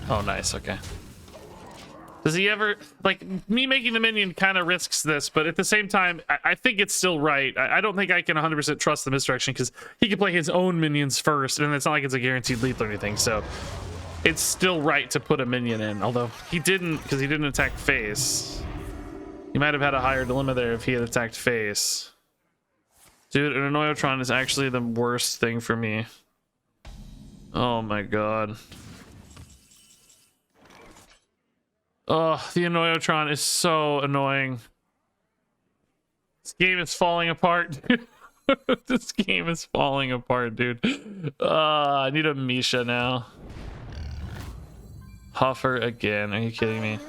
Oh, nice, okay. Does he ever, like, me making the minion kind of risks this, but at the same time, I think it's still right. I don't think I can 100% trust the misdirection, because he can play his own minions first, and it's not like it's a guaranteed lethal or anything, so it's still right to put a minion in, although he didn't, because he didn't attack face. He might have had a higher dilemma there if he had attacked face. Dude, an Annoyotron is actually the worst thing for me. Oh my god. Oh, the Annoyotron is so annoying. This game is falling apart. This game is falling apart, dude. I need a Misha now. Huffer again. Are you kidding me?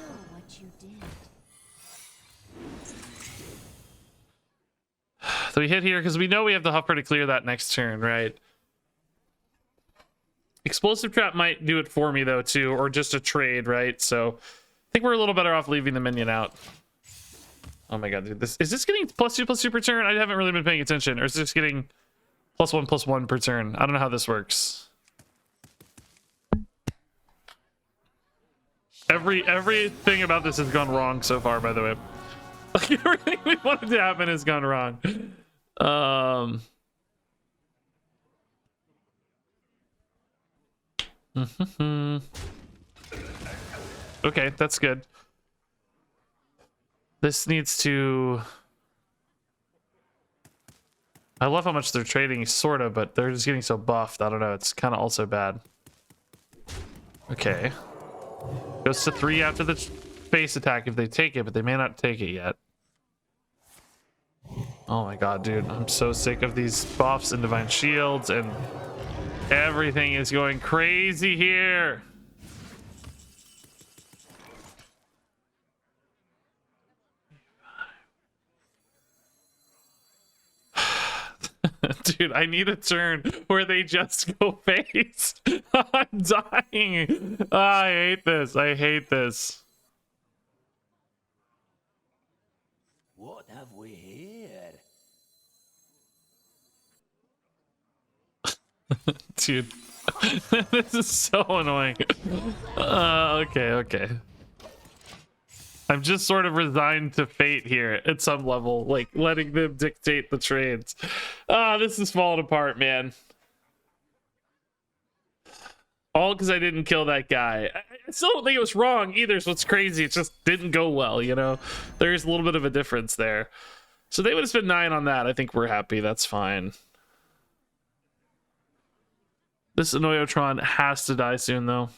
So we hit here because we know we have the Huffer to clear that next turn, right? Explosive Trap might do it for me, though, too, or just a trade, right? So I think we're a little better off leaving the minion out. Oh my god, dude. Is this getting +2/+2 per turn? I haven't really been paying attention. Or is this getting +1/+1 per turn? I don't know how this works. Everything about this has gone wrong so far, by the way. Like, everything we wanted to happen has gone wrong. Okay, that's good. This needs to... I love how much they're trading, sort of, but they're just getting so buffed. I don't know, it's kind of also bad. Okay. Goes to 3 after the face attack if they take it, but they may not take it yet. Oh my god, dude. I'm so sick of these buffs and divine shields, and everything is going crazy here. Dude, I need a turn where they just go face. I'm dying. I hate this. I hate this. What have we here? Dude, this is so annoying. Okay. I'm just sort of resigned to fate here at some level, like letting them dictate the trades. This is falling apart, man. All because I didn't kill that guy. I still don't think it was wrong either, so it's crazy. It just didn't go well, you know? There's a little bit of a difference there. So they would have spent 9 on that. I think we're happy. That's fine. This Annoyotron has to die soon, though.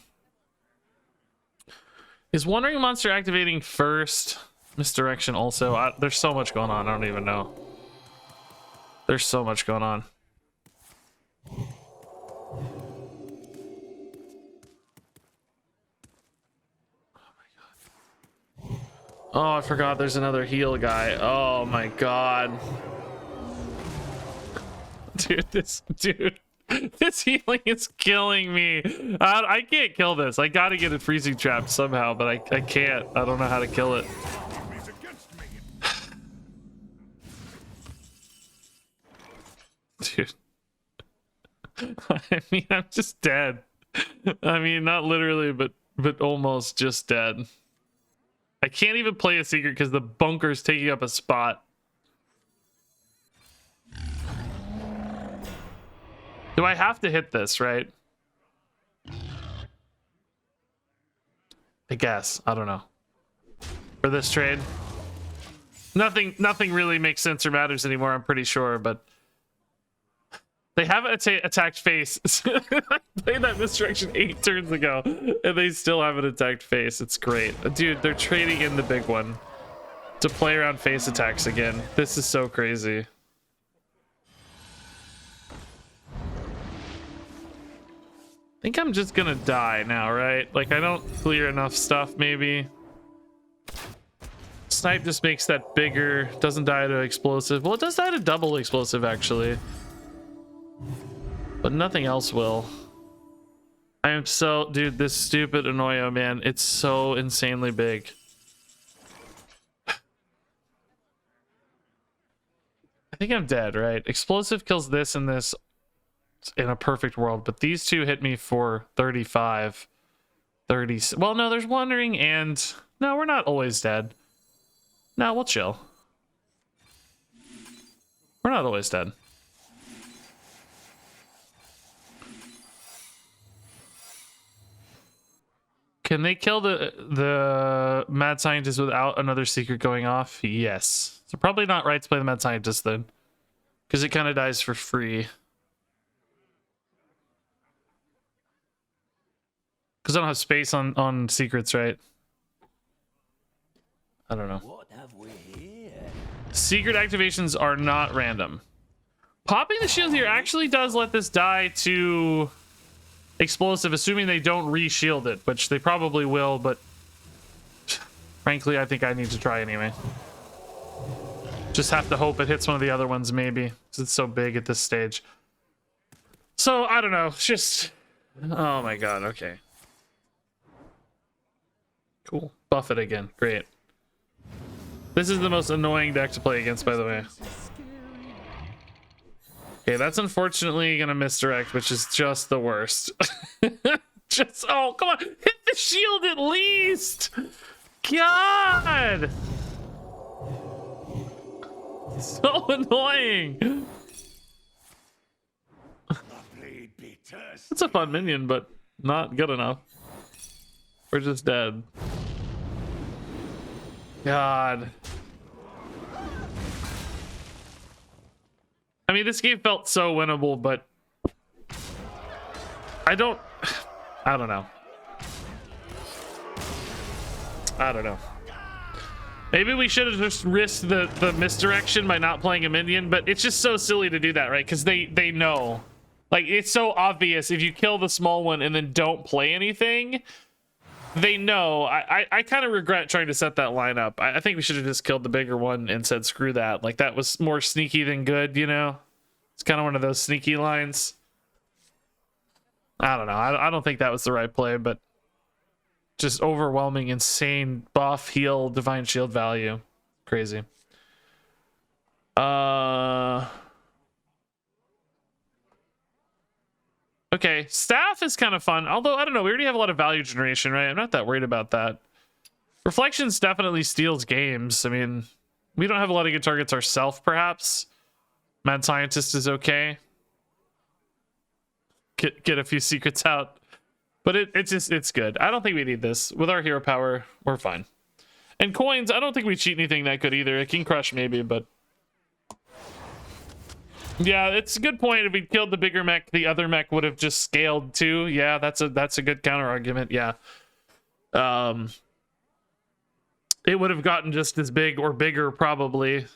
Is Wandering Monster activating first? Misdirection also. There's so much going on. I don't even know. There's so much going on. Oh, I forgot there's another heal guy. Oh my god. Dude, this healing is killing me. I can't kill this. I gotta get it freezing trapped somehow, but I can't. I don't know how to kill it. Dude. I mean, I'm just dead. I mean, not literally, but almost just dead. I can't even play a secret because the bunker's taking up a spot. Do I have to hit this, right? I guess. I don't know. For this trade. Nothing really makes sense or matters anymore, I'm pretty sure, but they haven't attacked face. I played that misdirection 8 turns ago, and they still haven't attacked face. It's great. Dude, they're trading in the big one to play around face attacks again. This is so crazy. I think I'm just gonna die now, right? Like, I don't clear enough stuff, maybe. Snipe just makes that bigger. Doesn't die to explosive. Well, it does die to double explosive, actually. But nothing else will. I am so... Dude, this stupid Annoyo, man. It's so insanely big. I think I'm dead, right? Explosive kills this and this in a perfect world. But these two hit me for 35. 30... Well, no, there's Wandering and... No, we're not always dead. No, we'll chill. We're not always dead. Can they kill the mad scientist without another secret going off? Yes. So probably not right to play the mad scientist then, because it kind of dies for free. Because I don't have space on secrets, right? I don't know. What have we here? Secret activations are not random. Popping the shield here actually does let this die to explosive, assuming they don't re-shield it, which they probably will, but frankly, I think I need to try anyway. Just have to hope it hits one of the other ones, maybe, because it's so big at this stage. So, I don't know. It's just... Oh my god, okay. Cool. Buff it again. Great. This is the most annoying deck to play against, by the way. Okay, that's unfortunately gonna misdirect, which is just the worst. Just, oh, come on, hit the shield at least! God! So annoying! It's a fun minion, but not good enough. We're just dead. God. I mean, this game felt so winnable, but I don't know. I don't know. Maybe we should have just risked the misdirection by not playing a minion, but it's just so silly to do that, right? Because they know. Like, it's so obvious if you kill the small one and then don't play anything, they know. I kind of regret trying to set that line up. I think we should have just killed the bigger one and said screw that. Like, that was more sneaky than good, you know? It's kind of one of those sneaky lines. I don't know. I don't think that was the right play, but just overwhelming, insane buff, heal, divine shield value. Crazy. Okay, staff is kind of fun. Although, I don't know, we already have a lot of value generation, right? I'm not that worried about that. Reflections definitely steals games. I mean, we don't have a lot of good targets ourselves, perhaps. Mad Scientist is okay. Get a few secrets out. But it's good. I don't think we need this. With our hero power, we're fine. And coins, I don't think we cheat anything that good either. A King Crush maybe, but yeah, it's a good point. If we killed the bigger mech, the other mech would have just scaled too. Yeah, that's a good counter argument. Yeah. It would have gotten just as big or bigger probably.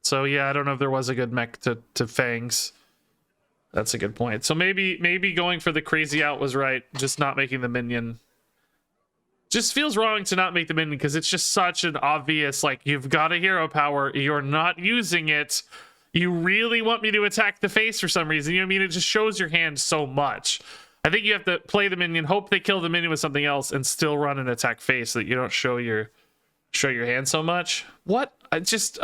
So yeah, I don't know if there was a good mech to Fangs. That's a good point. So maybe going for the crazy out was right. Just not making the minion. Just feels wrong to not make the minion because it's just such an obvious, like, you've got a hero power, you're not using it. You really want me to attack the face for some reason. You know what I mean? It just shows your hand so much. I think you have to play the minion, hope they kill the minion with something else, and still run an attack face so that you don't show your hand so much. What? I just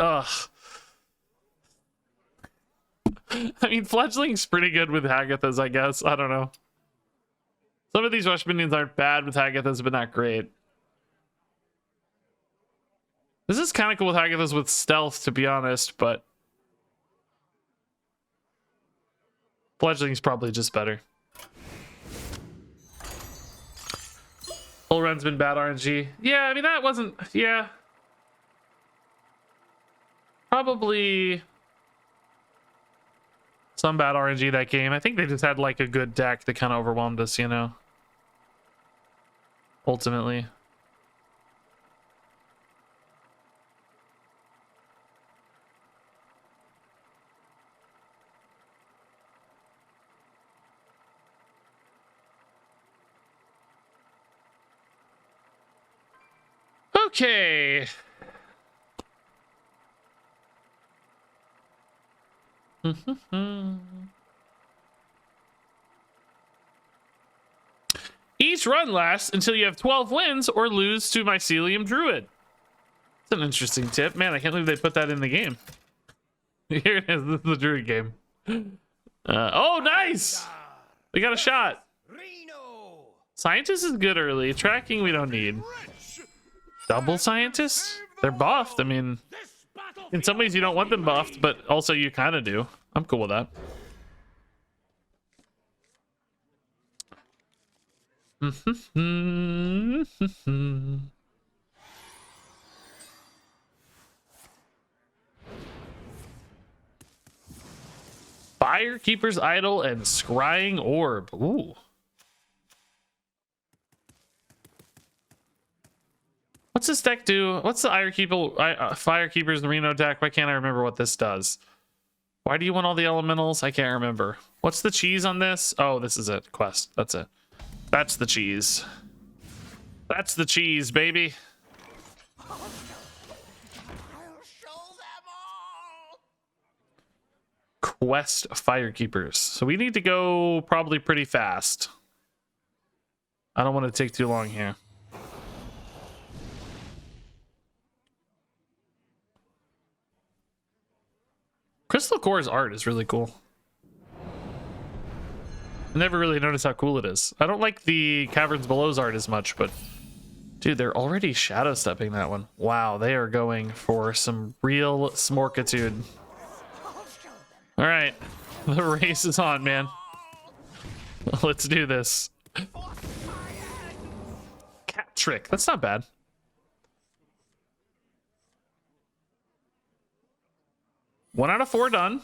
I mean, Fledgling's pretty good with Hagathas, I guess. I don't know. Some of these rush minions aren't bad with Hagathas, but not great. This is kind of cool with Hagathas with stealth, to be honest, but Fledgling's probably just better. Full run's been bad RNG. Yeah, I mean, that wasn't... Yeah. Probably some bad RNG that game. I think they just had, like, a good deck that kind of overwhelmed us, you know? Ultimately. Okay. Each run lasts until you have 12 wins or lose to Mycelium Druid. It's an interesting tip. Man, I can't believe they put that in the game. Here it is. This is the Druid game. Oh, nice! We got a shot. Scientist is good early. Tracking we don't need. Double Scientist? They're buffed. I mean, in some ways you don't want them buffed, but also you kind of do. I'm cool with that. Firekeeper's Idol and Scrying Orb. Ooh. What's this deck do? What's the Firekeeper's Reno deck? Why can't I remember what this does? Why do you want all the elementals? I can't remember. What's the cheese on this? Oh, this is it. Quest. That's it. That's the cheese. That's the cheese, baby. I'll show them all. Quest Firekeepers. So we need to go probably pretty fast. I don't want to take too long here. Crystal Core's art is really cool. I never really noticed how cool it is. I don't like the Caverns Below's art as much, but dude, they're already shadow stepping that one. Wow, they are going for some real smorkitude. All right, the race is on, man. Let's do this. Cat trick. That's not bad. One out of 4 done.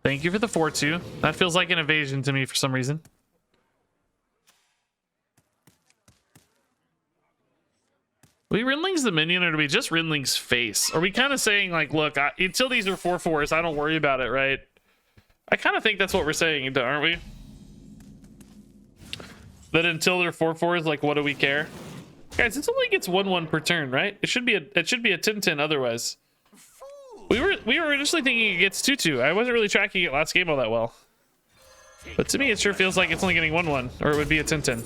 Thank you for the 4-2. That feels like an evasion to me for some reason. Are we Rinling's the minion, or do we just Rinling's face? Are we kind of saying, like, look, until these are 4/4s, I don't worry about it, right? I kind of think that's what we're saying, aren't we? That until they're 4/4s, like, what do we care? Guys, this only gets 1/1 per turn, right? It should be a 10/10 otherwise. We were initially thinking it gets 2/2. I wasn't really tracking it last game all that well. But to me, it sure feels like it's only getting 1/1, or it would be a 10/10.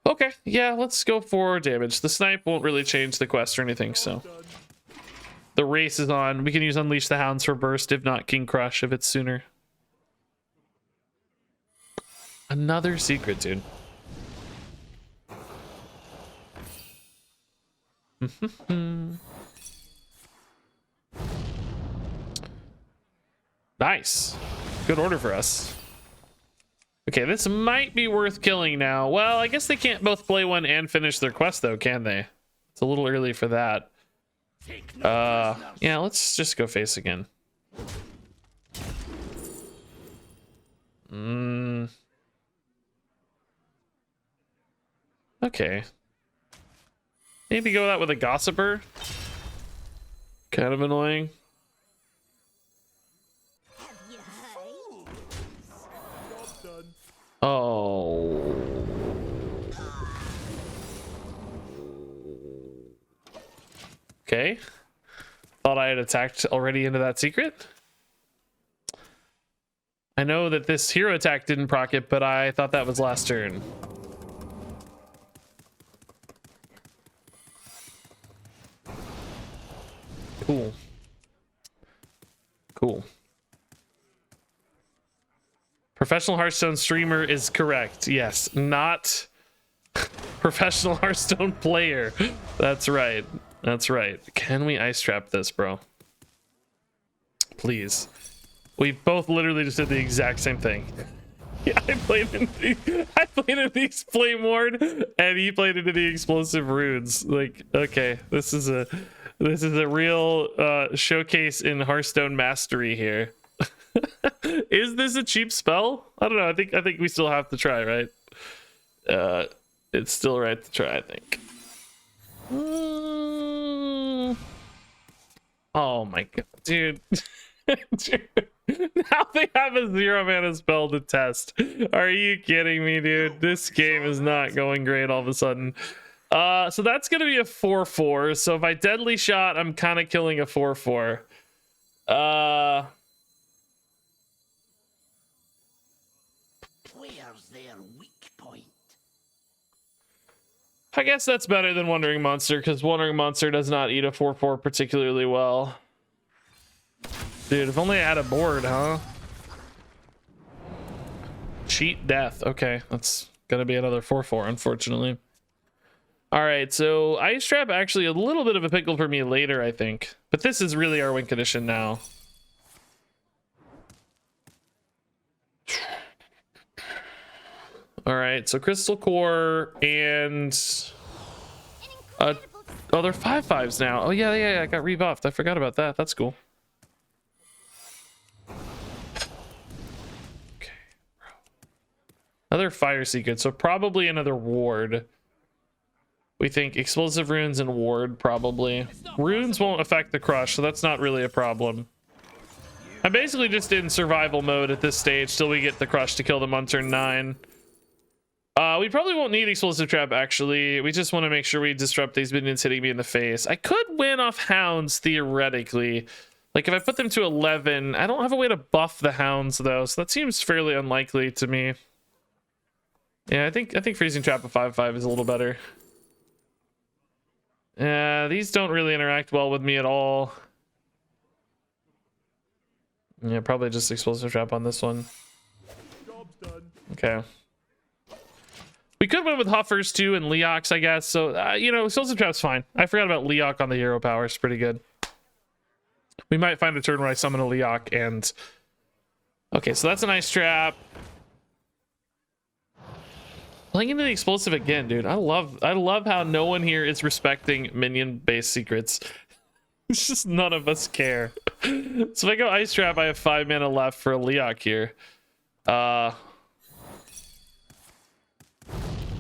Okay, yeah, let's go for damage. The snipe won't really change the quest or anything, so. The race is on. We can use Unleash the Hounds for burst, if not King Crush, if it's sooner. Another secret, dude. Nice. Good order for us. Okay, this might be worth killing now. Well, I guess they can't both play one and finish their quest though, can they? It's a little early for that. Yeah, let's just go face again. Okay. Maybe go that with a gossiper. Kind of annoying. Oh. Okay. Thought I had attacked already into that secret. I know that this hero attack didn't proc it, but I thought that was last turn. Cool. Cool. Professional Hearthstone streamer is correct. Yes, not professional Hearthstone player. That's right. That's right. Can we ice trap this, bro? Please. We both literally just did the exact same thing. Yeah, I played in the Flame Ward, and he played into the explosive runes. Like, okay, this is a real showcase in Hearthstone mastery here. Is this a cheap spell? I don't know. I think we still have to try, right? It's still right to try, I think. Oh my god, dude. Dude. Now they have a 0 mana spell to test. Are you kidding me, dude? This game is not going great all of a sudden. So that's gonna be a 4/4. So if I deadly shot, I'm kind of killing a 4/4. Where's their weak point? I guess that's better than Wandering Monster, because Wandering Monster does not eat a 4/4 particularly well. Dude, if only I had a board, huh? Cheat death. Okay, that's gonna be another 4/4, unfortunately. All right, so Ice Trap actually a little bit of a pickle for me later, I think. But this is really our win condition now. All right, so Crystal Core and oh, they're 5/5s now. Oh yeah, I got rebuffed. I forgot about that. That's cool. Okay, bro. Another Fire Secret, so probably another ward. We think explosive runes and ward probably. Runes won't affect the crush, so that's not really a problem. I'm basically just in survival mode at this stage till we get the crush to kill them on turn 9. We probably won't need explosive trap actually. We just want to make sure we disrupt these minions hitting me in the face. I could win off hounds theoretically. Like if I put them to 11, I don't have a way to buff the hounds though, so that seems fairly unlikely to me. Yeah, I think freezing trap of 5/5 is a little better. These don't really interact well with me at all. Yeah, probably just explosive trap on this one. Job's done. Okay. We could win with Huffers too and Leox, I guess. So, you know, explosive trap's fine. I forgot about Leoc on the hero power. It's pretty good. We might find a turn where I summon a Leoc and... Okay, so that's a nice trap. Playing into the explosive again, dude. I love how no one here is respecting minion-based secrets. It's just none of us care. So if I go Ice Trap, I have 5 mana left for a Leoc here.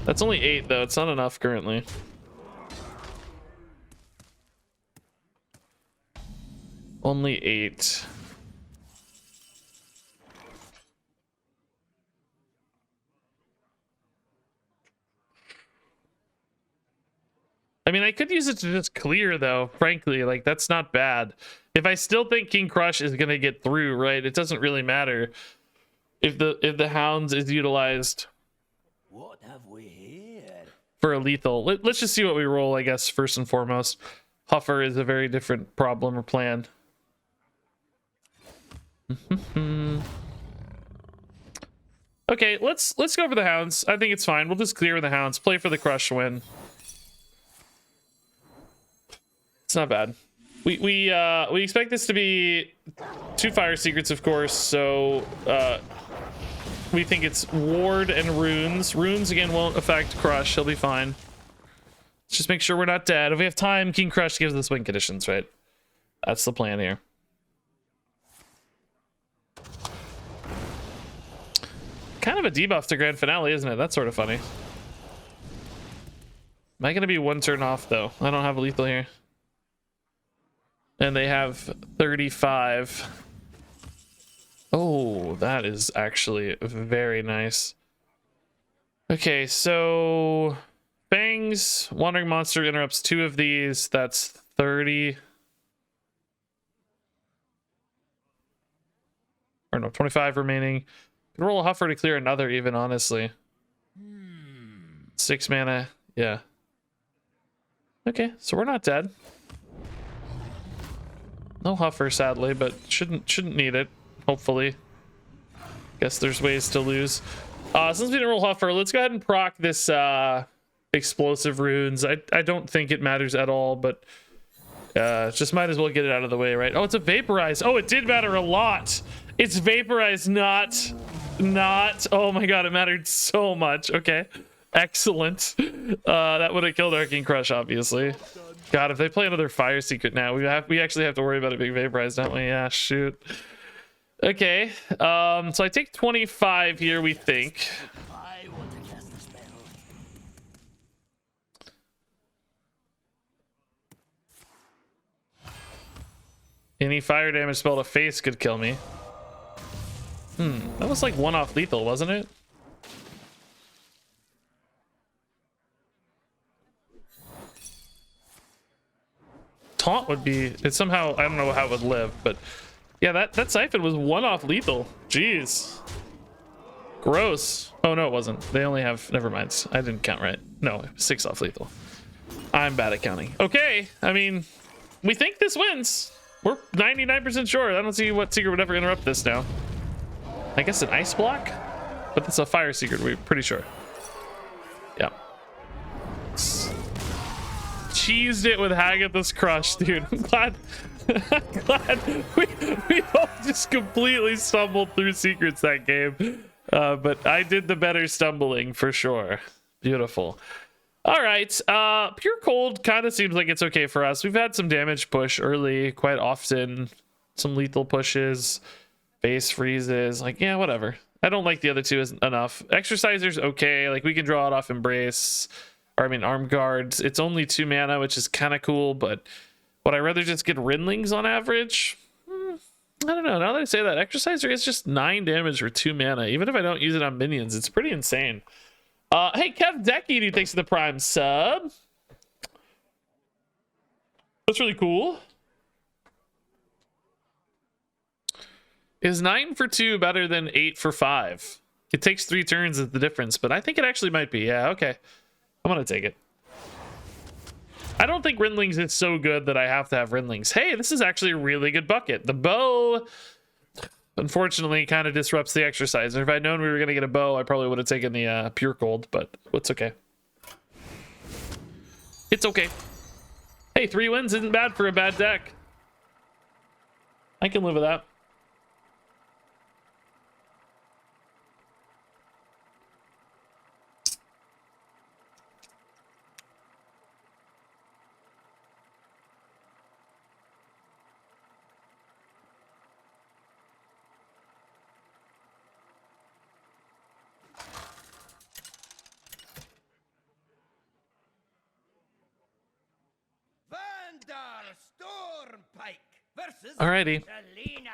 That's only 8 though. It's not enough currently. Only 8. I mean, I could use it to just clear though, frankly. Like, that's not bad. If I still think King Crush is gonna get through, right? It doesn't really matter if the Hounds is utilized. What have we here? For a lethal. Let's just see what we roll, I guess, first and foremost. Huffer is a very different problem or plan. Okay, let's go for the Hounds. I think it's fine. We'll just clear with the Hounds. Play for the crush win. It's not bad. We expect this to be 2 fire secrets, of course. So We think it's ward and runes. Runes again won't affect crush. He'll be fine. Let's just make sure we're not dead. If we have time, King Crush gives us win conditions, right? That's the plan here. Kind of a debuff to Grand Finale, isn't it? That's sort of funny. Am I going to be one turn off, though? I don't have a lethal here. And they have 35. Oh, that is actually very nice. Okay, so... Fangs, Wandering Monster interrupts 2 of these. That's 30. Or no, 25 remaining. Can roll a Huffer to clear another even, honestly. 6 mana, yeah. Okay, so we're not dead. No Huffer, sadly, but shouldn't need it, hopefully. Guess there's ways to lose. Since we didn't roll Huffer, let's go ahead and proc this explosive runes. I don't think it matters at all, but just might as well get it out of the way, right? Oh, it's a vaporize. Oh, it did matter a lot. It's vaporized, not. Oh my god, it mattered so much. Okay, excellent. That would have killed our King Crush, obviously. God, if they play another Fire Secret now, we actually have to worry about it being vaporized, don't we? Yeah, shoot. Okay, so I take 25 here, we think. I want to cast a spell. Any fire damage spell to face could kill me. That was like one off lethal, wasn't it? Taunt would be, it's somehow, I don't know how it would live, but yeah, that siphon was one off lethal. Jeez. Gross. Oh no, it wasn't. They only have, never mind. I didn't count right. No, 6 off lethal. I'm bad at counting. Okay, I mean, we think this wins. We're 99% sure. I don't see what secret would ever interrupt this now. I guess an ice block? But that's a fire secret, we're pretty sure. Yeah. Cheesed it with Hagatha's Crush, dude. I'm glad we both just completely stumbled through secrets that game. But I did the better stumbling for sure. Beautiful. All right, Pure Cold kind of seems like it's okay for us. We've had some damage push early quite often. Some lethal pushes. Base freezes, like, yeah, whatever. I don't like the other two enough. Exerciser's okay, like we can draw it off Embrace, or I mean Arm Guards. It's only 2 mana, which is kind of cool, but would I rather just get Rinlings on average? I don't know. Now that I say that, Exerciser is just 9 damage for 2 mana. Even if I don't use it on minions, it's pretty insane. Hey, Kev Decky, thanks for the Prime sub. That's really cool. Is 9 for 2 better than 8 for 5? It takes 3 turns is the difference, but I think it actually might be. Yeah, okay. I'm gonna take it. I don't think Rinlings is so good that I have to have Rinlings. Hey, this is actually a really good bucket. The bow, unfortunately, kind of disrupts the Exerciser. If I'd known we were gonna get a bow, I probably would have taken the Pure Cold, but it's okay. It's okay. Hey, 3 wins isn't bad for a bad deck. I can live with that. Stormpike versus Alrighty. Selena.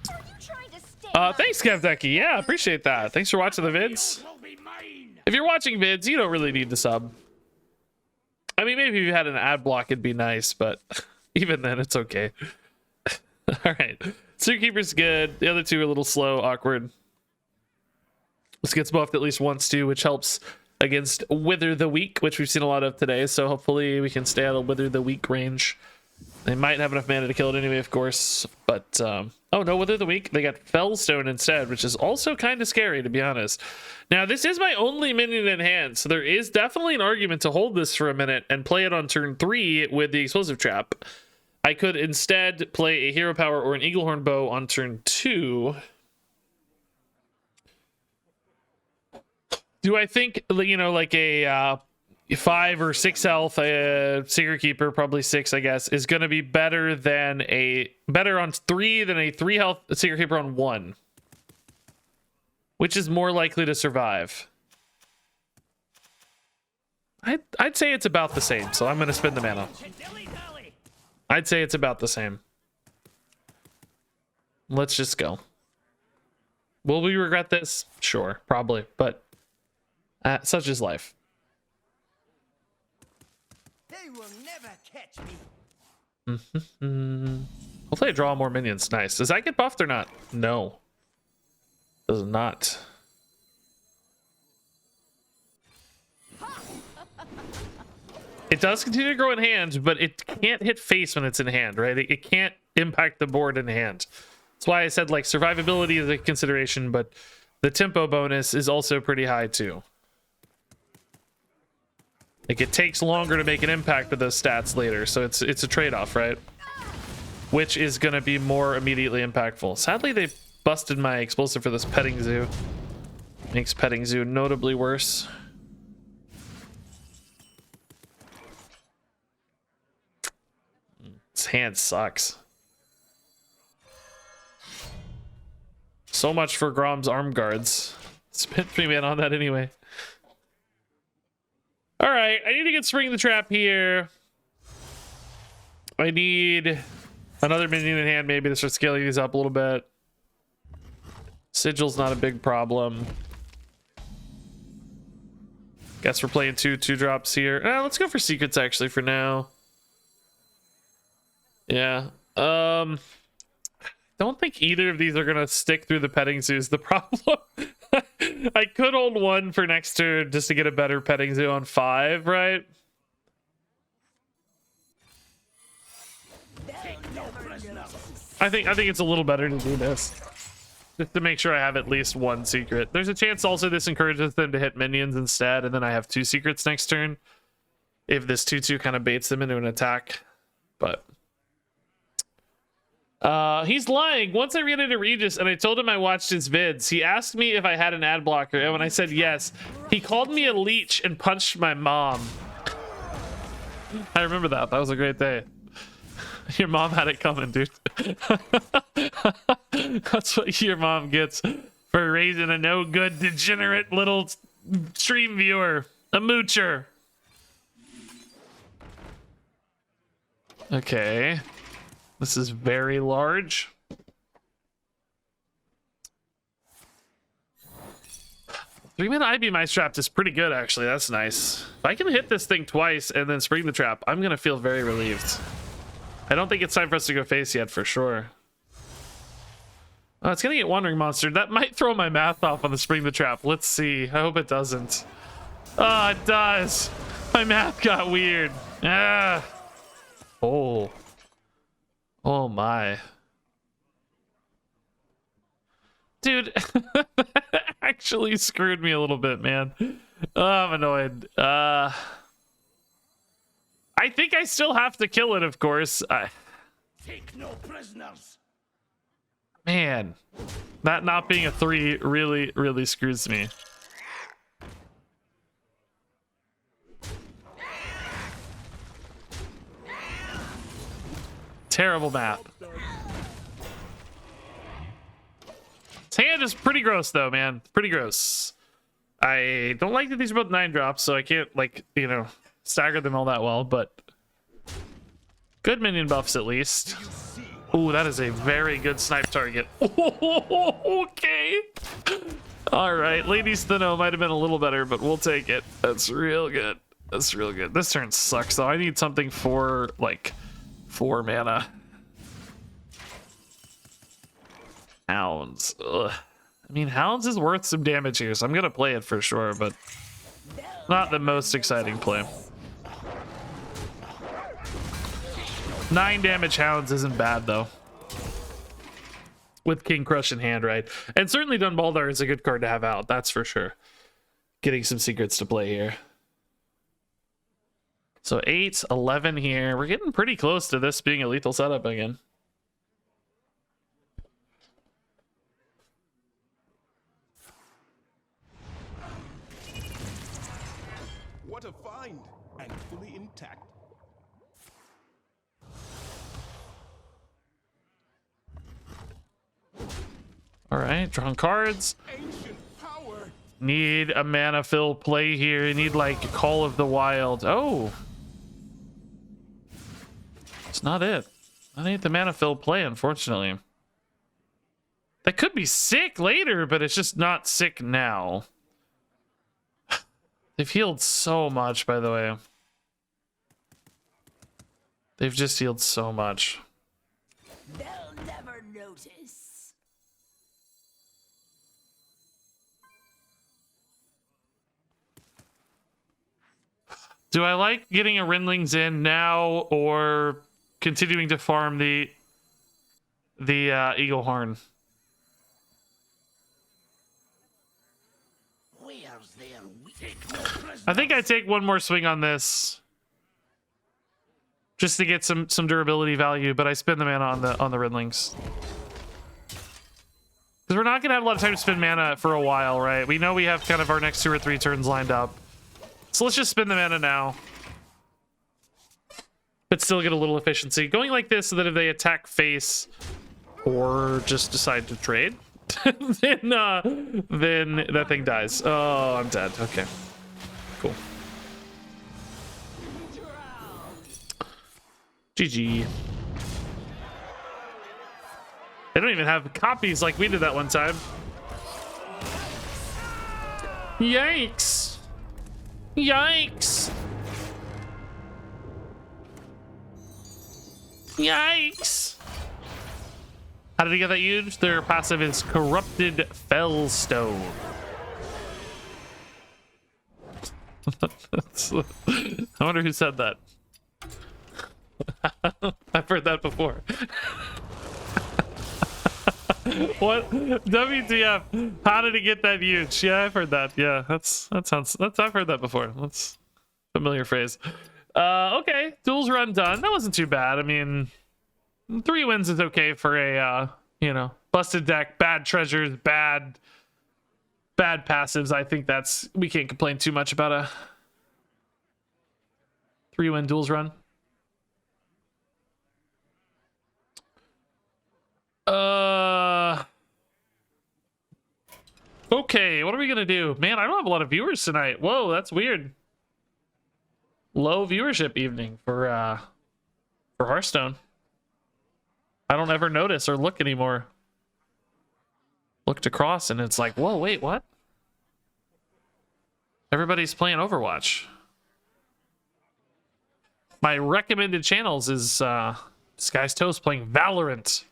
Are you trying to stay Thanks, Kevdeki. Yeah, appreciate that. Thanks for watching the vids. Will be mine. If you're watching vids, you don't really need to sub. I mean, maybe if you had an ad block, it'd be nice, but even then, it's okay. All right. Suitkeeper's good. The other two are a little slow, awkward. This gets buffed at least once, too, which helps against Wither the Weak, which we've seen a lot of today, so hopefully we can stay out of Wither the Weak range. They might have enough mana to kill it anyway, of course, but oh no, Wither the Weak, they got Fellstone instead, which is also kind of scary, to be honest. Now, this is my only minion in hand, so there is definitely an argument to hold this for a minute and play it on turn 3 with the Explosive Trap. I could instead play a Hero Power or an Eaglehorn Bow on turn 2. Do I think, you know, like a 5 or 6 health Secret Keeper, probably 6, I guess, is going to be better on 3 than a 3 health Secret Keeper on 1? Which is more likely to survive? I'd say it's about the same, so I'm going to spend the mana. I'd say it's about the same. Let's just go. Will we regret this? Sure, probably, but such is life. They will never catch me. Hopefully I draw more minions. Nice. Does that get buffed or not? No. Does not. It does continue to grow in hand, but it can't hit face when it's in hand, right? It can't impact the board in hand. That's why I said, like, survivability is a consideration, but the tempo bonus is also pretty high too. Like, it takes longer to make an impact with those stats later, so it's a trade-off, right? Which is going to be more immediately impactful. Sadly, they busted my explosive for this petting zoo. Makes petting zoo notably worse. This hand sucks. So much for Grom's arm guards. Spent 3 mana on that anyway. All right, I need to get Spring the Trap here. I need another minion in hand maybe to start scaling these up a little bit. Sigil's not a big problem. Guess we're playing 2/2 here. Let's go for secrets actually for now. Yeah. Don't think either of these are gonna stick through the petting zoo is the problem. I could hold 1 for next turn just to get a better petting zoo on 5, right? I think it's a little better to do this. Just to make sure I have at least 1 secret. There's a chance also this encourages them to hit minions instead, and then I have 2 secrets next turn. If this 2/2 kind of baits them into an attack. But he's lying. Once I ran into Regis and I told him I watched his vids, he asked me if I had an ad blocker, and when I said yes, he called me a leech and punched my mom. I remember that. That was a great day. Your mom had it coming, dude. That's what your mom gets for raising a no good, degenerate little stream viewer. A moocher. Okay. This is very large. Three mana IB Mice Trapped is pretty good, actually. That's nice. If I can hit this thing twice and then Spring the Trap, I'm going to feel very relieved. I don't think it's time for us to go face yet, for sure. Oh, it's going to get Wandering Monster. That might throw my math off on the Spring the Trap. Let's see. I hope it doesn't. Oh, it does. My math got weird. Ah. Oh. Oh, my. Dude, that actually screwed me a little bit, man. Oh, I'm annoyed. I think I still have to kill it, of course. Take no prisoners. Man, that not being a 3 really, really screws me. Terrible math. This hand is pretty gross, though, man. Pretty gross. I don't like that these are both 9 drops, so I can't, like, you know, stagger them all that well, but good minion buffs at least. Ooh, that is a very good snipe target. Okay. All right, Ladies Thinno might have been a little better, but we'll take it. That's real good. That's real good. This turn sucks, though. I need something for, like, 4 mana. Hounds. Ugh. I mean, Hounds is worth some damage here, so I'm going to play it for sure, but not the most exciting play. 9 damage Hounds isn't bad, though. With King Crush in hand, right? And certainly Dunbaldar is a good card to have out, that's for sure. Getting some secrets to play here. So 8, 11 here. We're getting pretty close to this being a lethal setup again. thankfully intact. All right, drawing cards. Ancient power. Need a mana fill play here. You need like Call of the Wild. Oh, it's not it. I need the mana fill play, unfortunately. That could be sick later, but it's just not sick now. They've healed so much, by the way. They've just healed so much. They'll never notice. Do I like getting a Rindlings in now or continuing to farm the Eagle Horn? Where's their I think I take one more swing on this just to get some durability value, but I spend the mana on the Rindlings. Because we're not going to have a lot of time to spend mana for a while, right? We know we have kind of our next 2 or 3 turns lined up. So let's just spend the mana now. But still get a little efficiency. Going like this so that if they attack face or just decide to trade, then that thing dies. Oh, I'm dead. Okay. Cool. GG. They don't even have copies like we did that one time. Yikes. Yikes. Yikes. How did he get that huge? Their passive is Corrupted Fellstone. I wonder who said that. I've heard that before. What? WTF? How did he get that huge? Yeah, I've heard that. Yeah, I've heard that before. That's a familiar phrase. Okay, duels run done. That wasn't too bad. I mean, 3 wins is okay for a busted deck, bad treasures, bad passives. I think we can't complain too much about a 3-win duels run. Okay, what are we gonna do? Man, I don't have a lot of viewers tonight. Whoa, that's weird. Low viewership evening for Hearthstone. I don't ever notice or look anymore. Looked across and it's like, whoa, wait, what? Everybody's playing Overwatch. My recommended channels is Sky's Toast playing Valorant,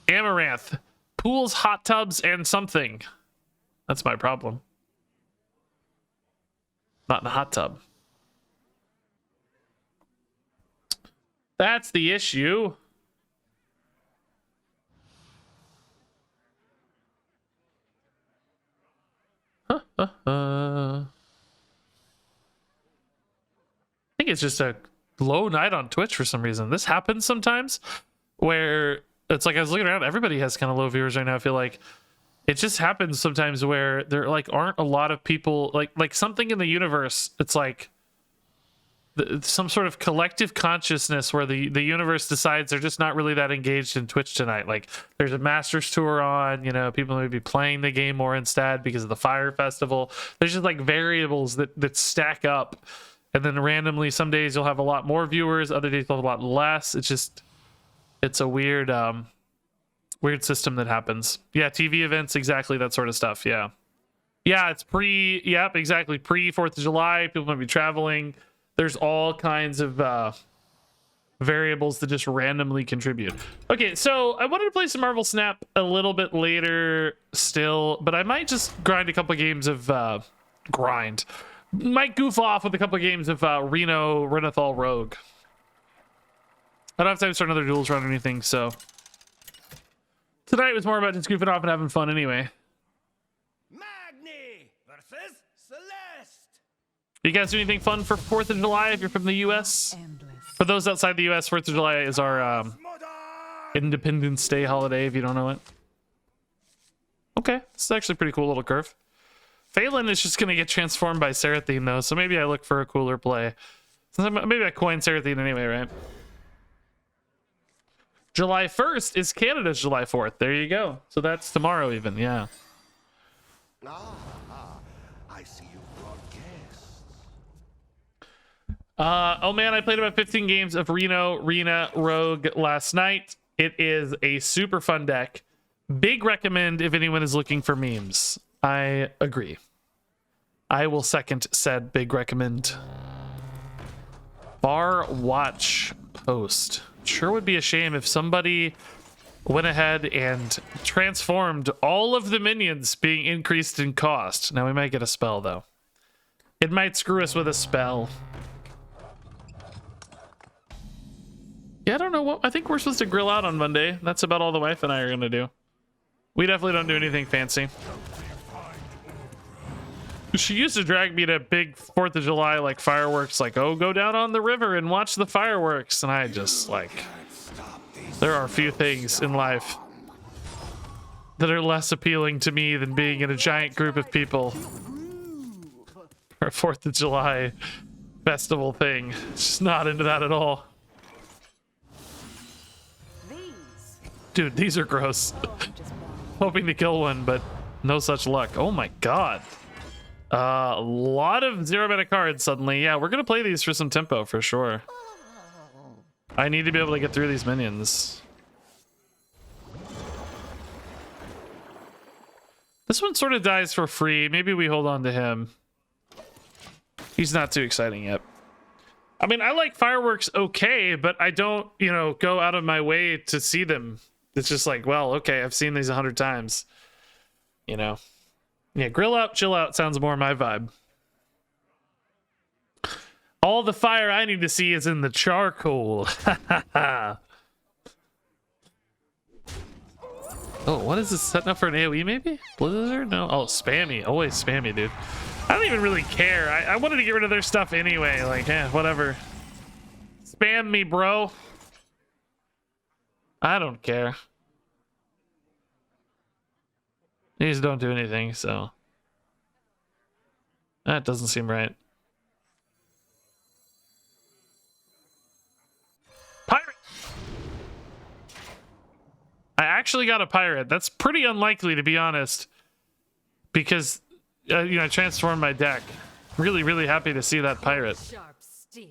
Amaranth, pools, hot tubs, and something. That's my problem. Not in a hot tub. That's the issue. I think it's just a low night on Twitch for some reason. This happens sometimes where it's like I was looking around, everybody has kind of low viewers right now. I feel like it just happens sometimes where there like aren't a lot of people, like something in the universe. It's like some sort of collective consciousness where the universe decides they're just not really that engaged in Twitch tonight. Like there's a Masters tour on, people may be playing the game more instead because of the Fire Festival. There's just like variables that stack up, and then randomly some days you'll have a lot more viewers, other days you'll have a lot less. It's a weird system that happens. Yeah, TV events, exactly that sort of stuff. Yeah, it's exactly pre 4th of July. People might be traveling. There's all kinds of variables that just randomly contribute. Okay, so I wanted to play some Marvel Snap a little bit later still, but I might just grind a couple games of might goof off with a couple of games of Renathal Rogue. I don't have time to start another duels run or anything, so tonight was more about just goofing off and having fun anyway. Magni versus Celeste. You guys do anything fun for 4th of July if you're from the US? For those outside the US, 4th of July is our Independence Day holiday, if you don't know it. Okay, this is actually a pretty cool little curve. Phelan is just gonna get transformed by Seraphine though, so maybe I look for a cooler play. Maybe I coin Seraphine anyway, right? July 1st is Canada's July 4th. There you go. So that's tomorrow even, yeah. I see you brought guests. Oh man, I played about 15 games of Renathal Rogue last night. It is a super fun deck. Big recommend if anyone is looking for memes. I agree. I will second said big recommend. Bar watch post. Sure would be a shame if somebody went ahead and transformed all of the minions being increased in cost. Now we might get a spell though. It might screw us with a spell. Yeah, I don't know what. I think we're supposed to grill out on Monday. That's about all the wife and I are gonna do. We definitely don't do anything fancy. She used to drag me to big 4th of July like fireworks, like, oh, go down on the river and watch the fireworks. And I just like, there are a few things in life that are less appealing to me than being in a giant group of people for a 4th of July festival thing. Just not into that at all. Dude, these are gross. Hoping to kill one, but no such luck. Oh my god. A lot of 0-mana cards suddenly. Yeah, we're gonna play these for some tempo for sure. I need to be able to get through these minions. This one sort of dies for free. Maybe we hold on to him. He's not too exciting yet. I mean, I like fireworks okay, but I don't, you know, go out of my way to see them. It's just like, well, okay, I've seen these 100 times. You know? Yeah, grill out, chill out sounds more my vibe. All the fire I need to see is in the charcoal. Oh, what is this setting up for an AoE maybe? Blizzard? No. Oh, spammy. Always spammy, dude. I don't even really care. I wanted to get rid of their stuff anyway. Like, whatever. Spam me, bro. I don't care. These don't do anything, so that doesn't seem right. Pirate! I actually got a pirate. That's pretty unlikely, to be honest, because you know, I transformed my deck. Really, really happy to see that pirate. Sharp steel.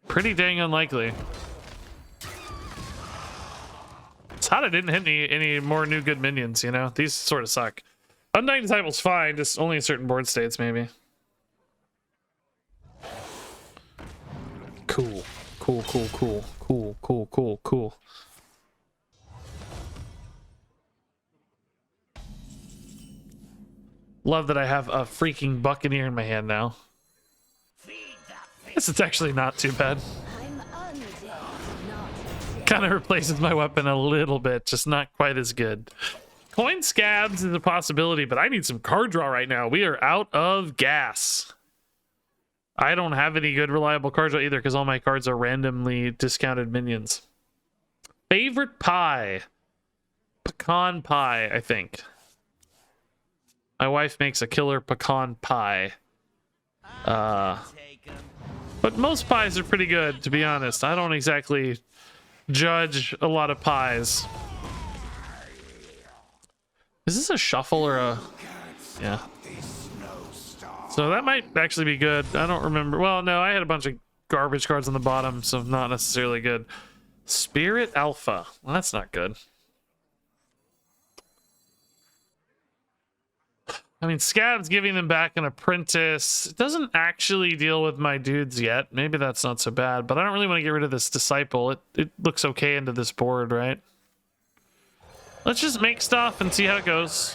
Pretty dang unlikely. It's hot I didn't hit any more new good minions, you know? These sort of suck. Undying Disciple's fine, just only in certain board states, maybe. Cool. Cool, cool, cool. Cool, cool, cool, cool. Love that I have a freaking Buccaneer in my hand now. Guess it's actually not too bad. Kind of replaces my weapon a little bit, just not quite as good. Coin scabs is a possibility, but I need some card draw right now. We are out of gas. I don't have any good reliable card draw either because all my cards are randomly discounted minions. Favorite pie? Pecan pie, I think. My wife makes a killer pecan pie. But most pies are pretty good, to be honest. I don't exactly judge a lot of pies. Is this a shuffle or a... Yeah. So that might actually be good. I don't remember. Well, no, I had a bunch of garbage cards on the bottom, so not necessarily good. Spirit Alpha. Well, that's not good. I mean, Scab's giving them back an apprentice. It doesn't actually deal with my dudes yet. Maybe that's not so bad, but I don't really want to get rid of this Disciple. It looks okay into this board, right? Let's just make stuff and see how it goes.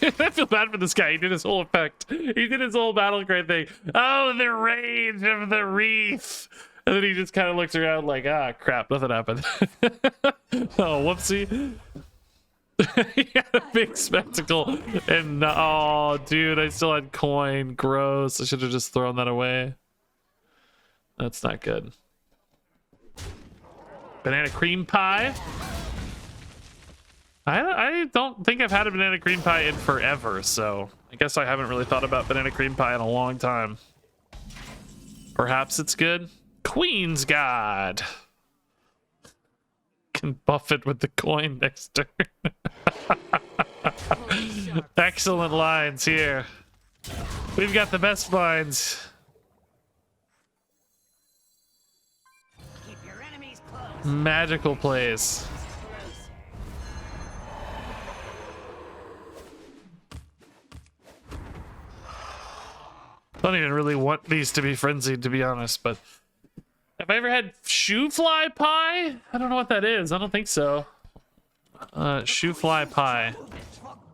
I feel bad for this guy. He did his whole effect. He did his whole battle cry thing. Oh, the rage of the wreath. And then he just kind of looks around like, ah, crap, nothing happened. Oh, whoopsie. He had a big spectacle. And, oh, dude, I still had coin. Gross. I should have just thrown that away. That's not good. Banana cream pie. I don't think I've had a banana cream pie in forever, so I guess I haven't really thought about banana cream pie in a long time. Perhaps it's good. Queen's God. Can buff it with the coin next turn. Excellent lines here. We've got the best lines. Keep your enemies close. Magical plays. Don't even really want these to be frenzied, to be honest, but have I ever had shoe fly pie? I don't know what that is. I don't think so. Shoe fly pie.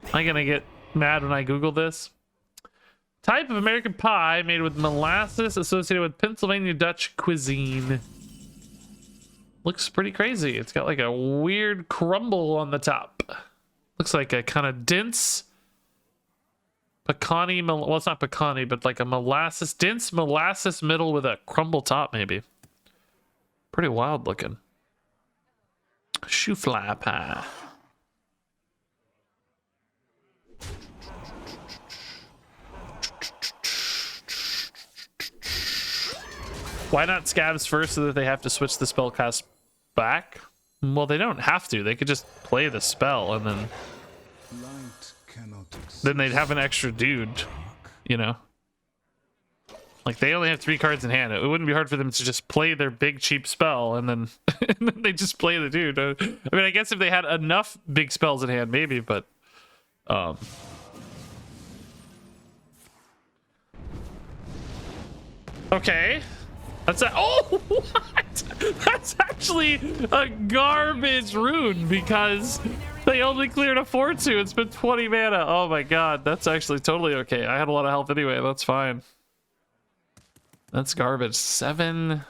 Am I gonna get mad when I Google this? Type of American pie made with molasses associated with Pennsylvania Dutch cuisine. Looks pretty crazy. It's got like a weird crumble on the top. Looks like a kind of dense pecani, well, it's not pecani, but like a molasses, dense molasses middle with a crumble top, maybe. Pretty wild looking. Shoe fly pie. Why not scabs first so that they have to switch the spell cast back? Well, they don't have to. They could just play the spell and then they'd have an extra dude, you know? Like, they only have 3 cards in hand. It wouldn't be hard for them to just play their big, cheap spell and then, and then they just play the dude. I mean, I guess if they had enough big spells in hand, maybe, but... Okay. That's a... Oh, what? That's actually a garbage rune because they only cleared a 4/2. It's been 20 mana. Oh my god. That's actually totally okay. I had a lot of health anyway. That's fine. That's garbage. 7,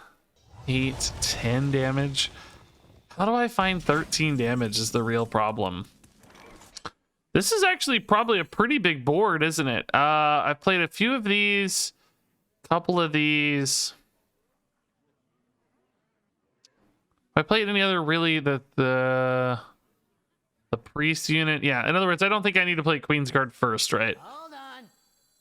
8, 10 damage. How do I find 13 damage is the real problem. This is actually probably a pretty big board, isn't it? I've played a few of these. Couple of these. Have I played any other really the priest unit? Yeah, in other words, I don't think I need to play Queen's Guard first, right? Hold on.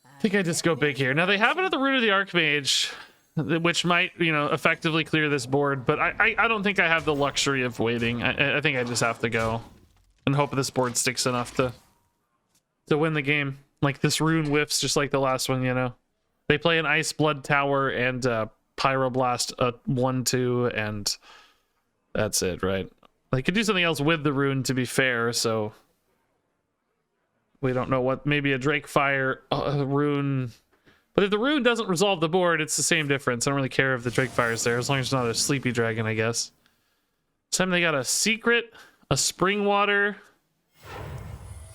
I think I just go big here. Now they have another Root of the Archmage, which might, you know, effectively clear this board, but I don't think I have the luxury of waiting. I think I just have to go and hope this board sticks enough to win the game. Like this rune whiffs just like the last one, you know. They play an Ice Blood Tower and Pyroblast 1/2, and that's it, right? They could do something else with the rune, to be fair, so we don't know what. Maybe a Drake Fire rune. But if the rune doesn't resolve the board, it's the same difference. I don't really care if the Drake Fire's there, as long as it's not a Sleepy Dragon, I guess. This time they got a Secret, a Spring Water,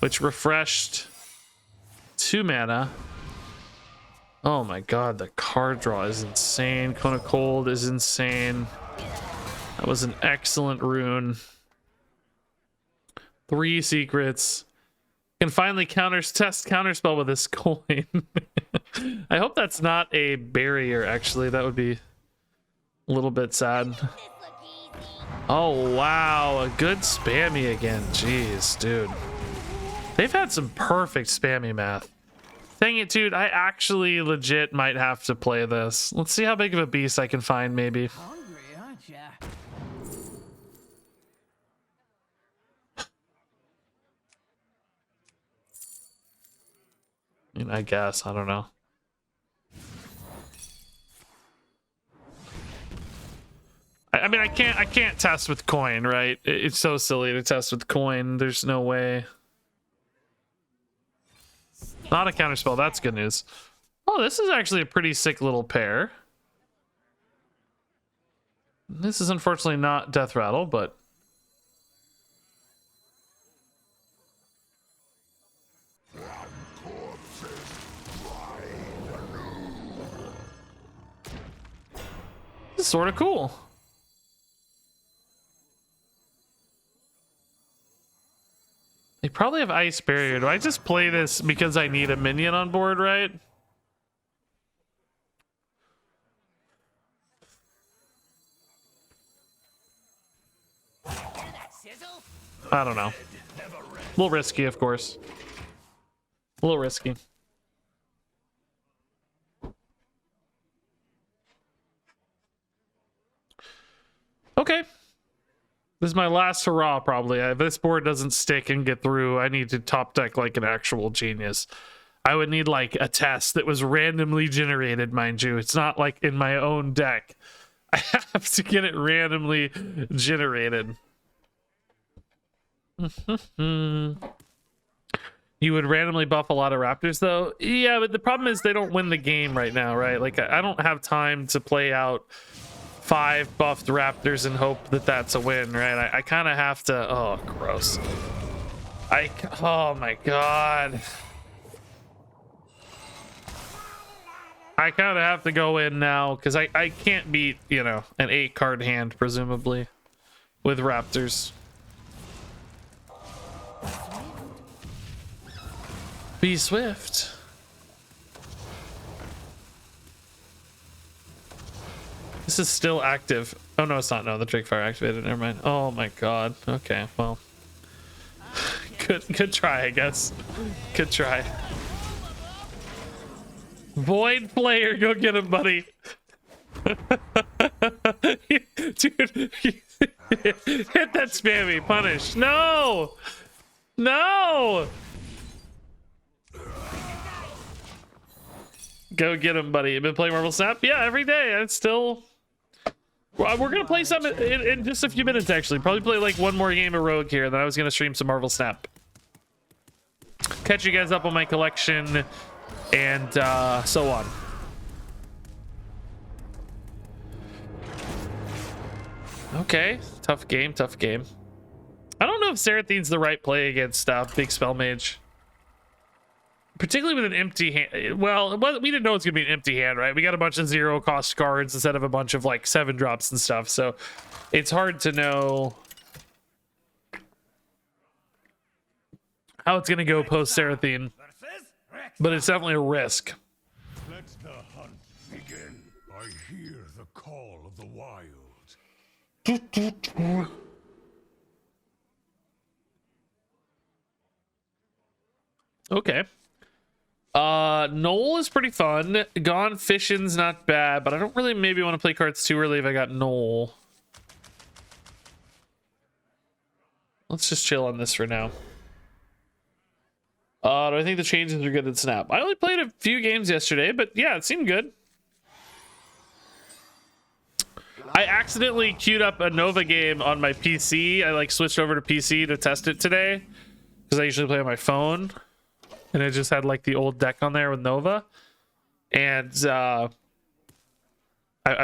which refreshed 2 mana. Oh my god, the card draw is insane. Cone of Cold is insane. That was an excellent rune. 3 secrets. Can finally test counterspell with this coin. I hope that's not a barrier, actually. That would be a little bit sad. Oh, wow. A good spammy again. Jeez, dude. They've had some perfect spammy math. Dang it, dude. I actually legit might have to play this. Let's see how big of a beast I can find, maybe. Hungry, aren't ya? I mean, I guess. I don't know. I mean, I can't test with coin, right? It's so silly to test with coin. There's no way. Not a counterspell. That's good news. Oh, this is actually a pretty sick little pair. This is unfortunately not Death Rattle, but... This is sort of cool. They probably have Ice Barrier. Do I just play this because I need a minion on board, right? I don't know. A little risky, of course. A little risky. Okay. This is my last hurrah, probably. If this board doesn't stick and get through, I need to top deck like an actual genius. I would need like a test that was randomly generated, mind you. It's not like in my own deck. I have to get it randomly generated. You would randomly buff a lot of raptors though? Yeah, but the problem is they don't win the game right now, right? Like I don't have time to play out 5 buffed raptors and hope that that's a win, right? I kind of have to. Oh, gross. Oh my god. I kind of have to go in now because I can't beat, you know, an 8-card hand presumably with raptors. Be swift. This is still active. Oh no, it's not. No, the Drake Fire activated. Never mind. Oh my god. Okay, well. Good try, I guess. Good try. Void player, go get him, buddy. Dude, hit that spammy. Punish. No! No! Go get him, buddy. You been playing Marvel Snap? Yeah, every day. It's still... Well, we're gonna play some in just a few minutes, actually. Probably play like one more game of Rogue here, then I was gonna stream some Marvel Snap. Catch you guys up on my collection and so on. Okay, tough game, tough game. I don't know if Sarathine's the right play against big spell mage, particularly with an empty hand. Well, we didn't know it's gonna be an empty hand, right? We got a bunch of 0-cost cards instead of a bunch of like 7-drops and stuff, so it's hard to know how it's gonna go post Sarathine, but it's definitely a risk. Let the hunt begin. I hear the call of the wild. Okay. Knoll is pretty fun. Gone Fishing's not bad, but I don't really maybe want to play cards too early if I got Knoll. Let's just chill on this for now. Do I think the changes are good in Snap? I only played a few games yesterday, but yeah, it seemed good. I accidentally queued up a Nova game on my PC. I like switched over to PC to test it today because I usually play on my phone, and it just had like the old deck on there with Nova. And I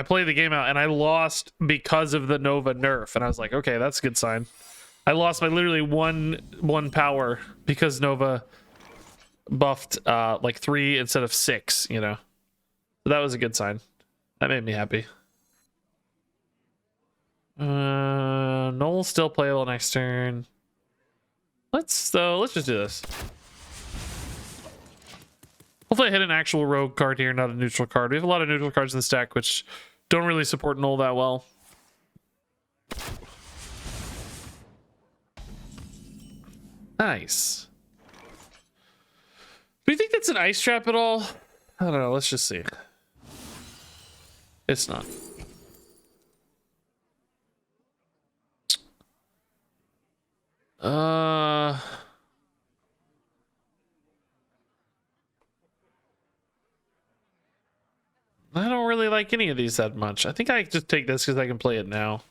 played the game out and I lost because of the Nova nerf, and I was like, okay, that's a good sign. I lost by literally one power because Nova buffed like 3 instead of 6, you know. So that was a good sign. That made me happy. Null's still playable next turn. Let's just do this. Hopefully I hit an actual rogue card here, not a neutral card. We have a lot of neutral cards in the stack which don't really support Null that well. Nice. Do you think that's an ice trap at all? I don't know. Let's just see. It's not. I don't really like any of these that much. I think I just take this because I can play it now.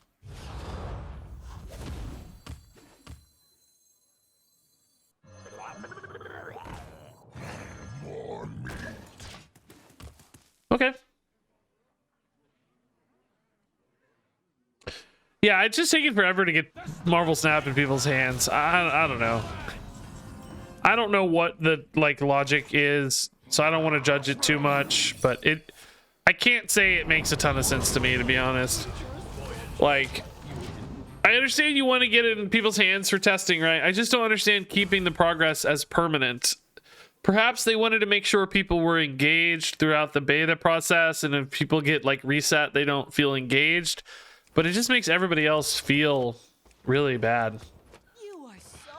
Okay. Yeah, it's just taking forever to get Marvel Snap in people's hands. I don't know. I don't know what the like logic is, so I don't want to judge it too much, but I can't say it makes a ton of sense to me, to be honest. Like, I understand you want to get it in people's hands for testing, right? I just don't understand keeping the progress as permanent. Perhaps they wanted to make sure people were engaged throughout the beta process, and if people get like reset, they don't feel engaged. But it just makes everybody else feel really bad. You are so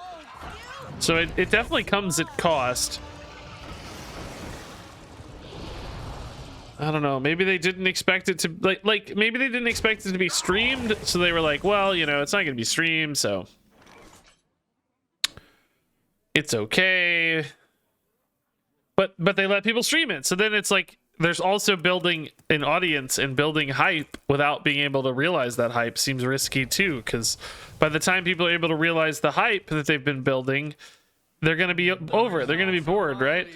cute. So it definitely comes at cost. I don't know. Maybe they didn't expect it to like maybe they didn't expect it to be streamed, so they were like, well, you know, it's not going to be streamed, so it's okay. But they let people stream it. So then it's like there's also building an audience and building hype without being able to realize that hype seems risky too, because by the time people are able to realize the hype that they've been building, they're going to be over it. They're going to be bored, right?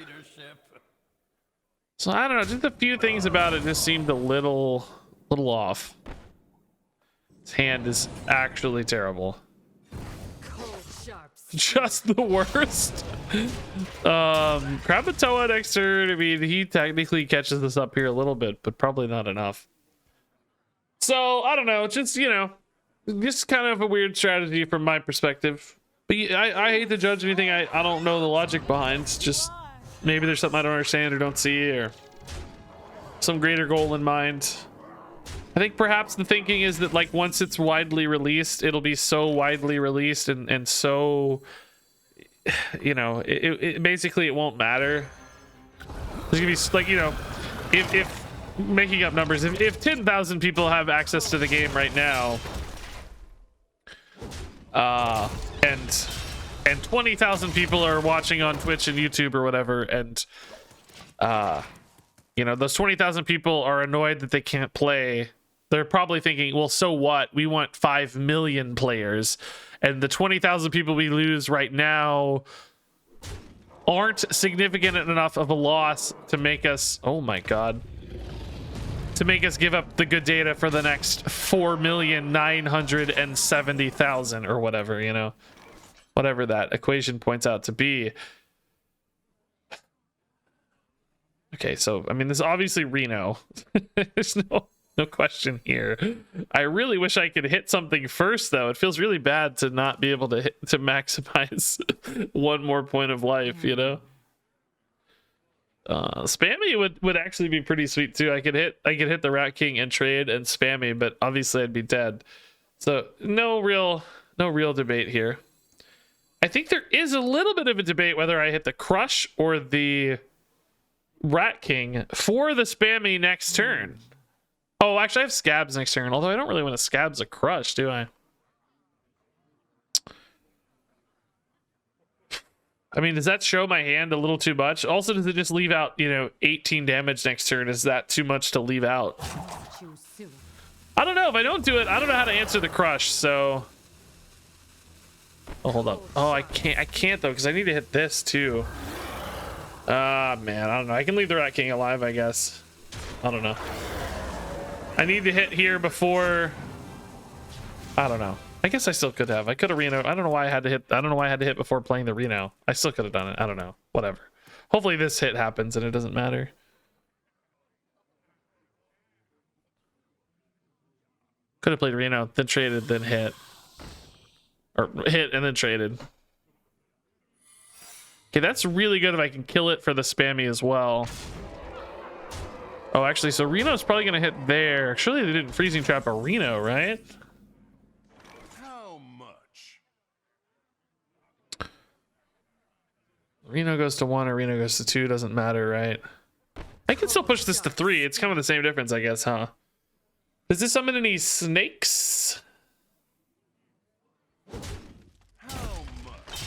So I don't know, just a few things about it just seemed a little off. His hand is actually terrible. Just the worst. Krakatoa next turn, I mean, he technically catches us up here a little bit, but probably not enough. So I don't know, just, you know, just kind of a weird strategy from my perspective. But I hate to judge anything I don't know the logic behind. It's just maybe there's something I don't understand or don't see, or some greater goal in mind. I think perhaps the thinking is that, like, once it's widely released, it'll be so widely released and so, you know, it basically it won't matter. There's gonna be, like, you know, if making up numbers, if 10,000 people have access to the game right now, and 20,000 people are watching on Twitch and YouTube or whatever, and you know, those 20,000 people are annoyed that they can't play. They're probably thinking, well, so what? We want 5 million players, and the 20,000 people we lose right now aren't significant enough of a loss to make us, oh my god, to make us give up the good data for the next 4,970,000 or whatever, you know, whatever that equation points out to be. Okay, so I mean, this is obviously Reno. There's no question here. I really wish I could hit something first, though. It feels really bad to not be able to maximize one more point of life, you know. Spammy would actually be pretty sweet too. I could hit the Rat King and trade and spammy, but obviously I'd be dead. So no real debate here. I think there is a little bit of a debate whether I hit the Crush or the Rat King for the spammy next turn. Oh, actually I have Scabs next turn, although I don't really want to Scabs a Crush, do I? I mean, does that show my hand a little too much? Also, does it just leave out, you know, 18 damage next turn? Is that too much to leave out? I don't know. If I don't do it, I don't know how to answer the Crush, so... Oh, hold up. Oh, I can't though, because I need to hit this too. Ah, man, I don't know. I can leave the Rat King alive, I guess. I don't know. I need to hit here before... I don't know. I guess I still could have. I could have Reno. I don't know why I had to hit. I don't know why I had to hit before playing the Reno. I still could have done it. I don't know. Whatever. Hopefully this hit happens and it doesn't matter. Could have played Reno, then traded, then hit. Or hit and then traded. Okay, that's really good if I can kill it for the spammy as well. Oh, actually, so Reno's probably going to hit there. Surely they didn't freezing trap a Reno, right? How much? Reno goes to 1 or Reno goes to 2, doesn't matter, right? I can still push this to 3. It's kind of the same difference, I guess, huh? Does this summon any snakes? How much?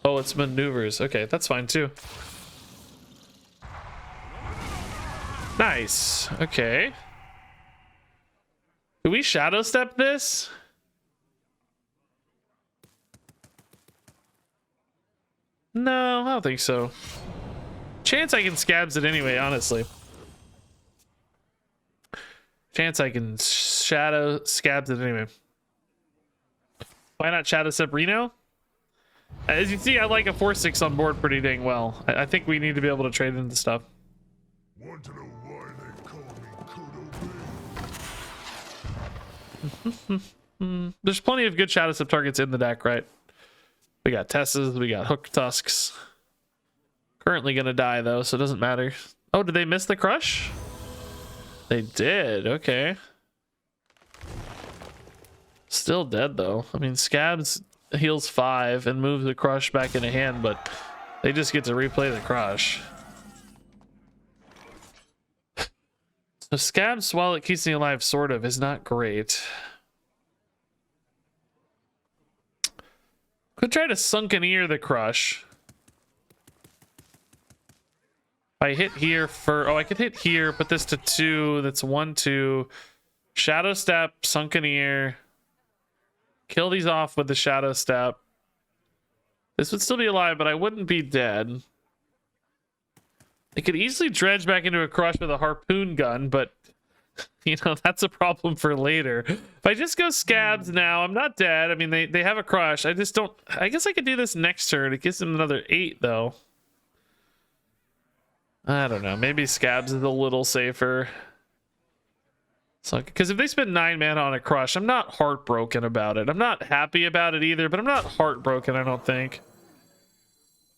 Oh, it's maneuvers. Okay, that's fine too. Nice. Okay. Do we shadow step this? No, I don't think so. Chance I can Scabs it anyway, honestly. Chance I can shadow Scabs it anyway. Why not shadow step Reno? As you see, I like a 4/6 on board pretty dang well. I think we need to be able to trade into stuff. Want to know why they call me Kodo? There's plenty of good shadow step targets in the deck, right? We got Tess's, we got Hook Tusks. Currently gonna die though, so it doesn't matter. Oh, did they miss the Crush? They did. Okay. Still dead though. I mean, Scabs heals 5 and moves the crush back into hand, but they just get to replay the crush. So Scabs, while it keeps me alive, sort of, is not great. Could try to Sunken the crush. If I hit here for... Oh, I could hit here, put this to 2. That's 1, 2. Shadow Step, Sunken. Kill these off with the Shadow Step. This would still be alive, but I wouldn't be dead. I could easily dredge back into a crush with a harpoon gun, but you know, that's a problem for later. If I just go Scabs now, I'm not dead. I mean, they have a crush. I just don't... I guess I could do this next turn. It gives them another 8, though. I don't know. Maybe Scabs is a little safer. So, because if they spend 9 mana on a crush, I'm not heartbroken about it. I'm not happy about it either, but I'm not heartbroken, I don't think.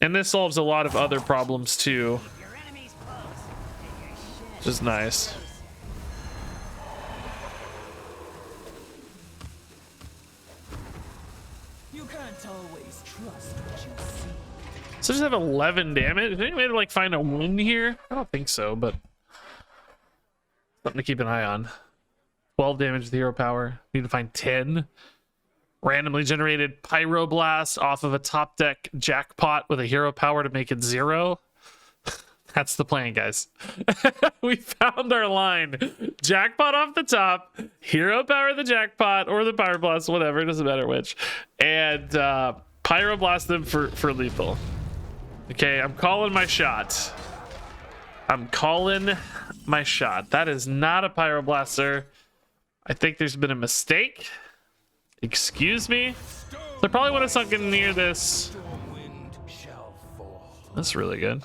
And this solves a lot of other problems, too. Which is nice. You can't always trust what you see. So just have 11 damage. Is there any way to like find a win here? I don't think so, but something to keep an eye on. 12 damage to hero power. Need to find 10. Randomly generated Pyroblast off of a top deck jackpot with a hero power to make it 0. That's the plan, guys. We found our line. Jackpot off the top, hero power the jackpot or the Pyroblast, whatever, it doesn't matter which. And Pyroblast them for lethal. Okay, I'm calling my shot. I'm calling my shot. That is not a Pyroblaster. I think there's been a mistake. Excuse me. So I probably would have sunken near this. That's really good.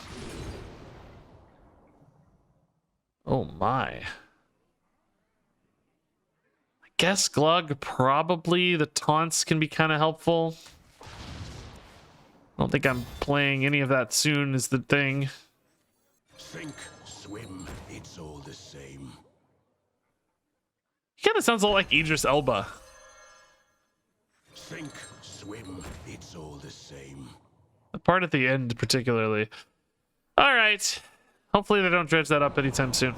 Oh my. I guess Glug, probably the taunts can be kind of helpful. I don't think I'm playing any of that soon is the thing. Sink, swim, it's all the same. He kind of sounds a lot like Idris Elba. Sink, swim, it's all the same. The part at the end particularly. All right. Hopefully they don't dredge that up anytime soon.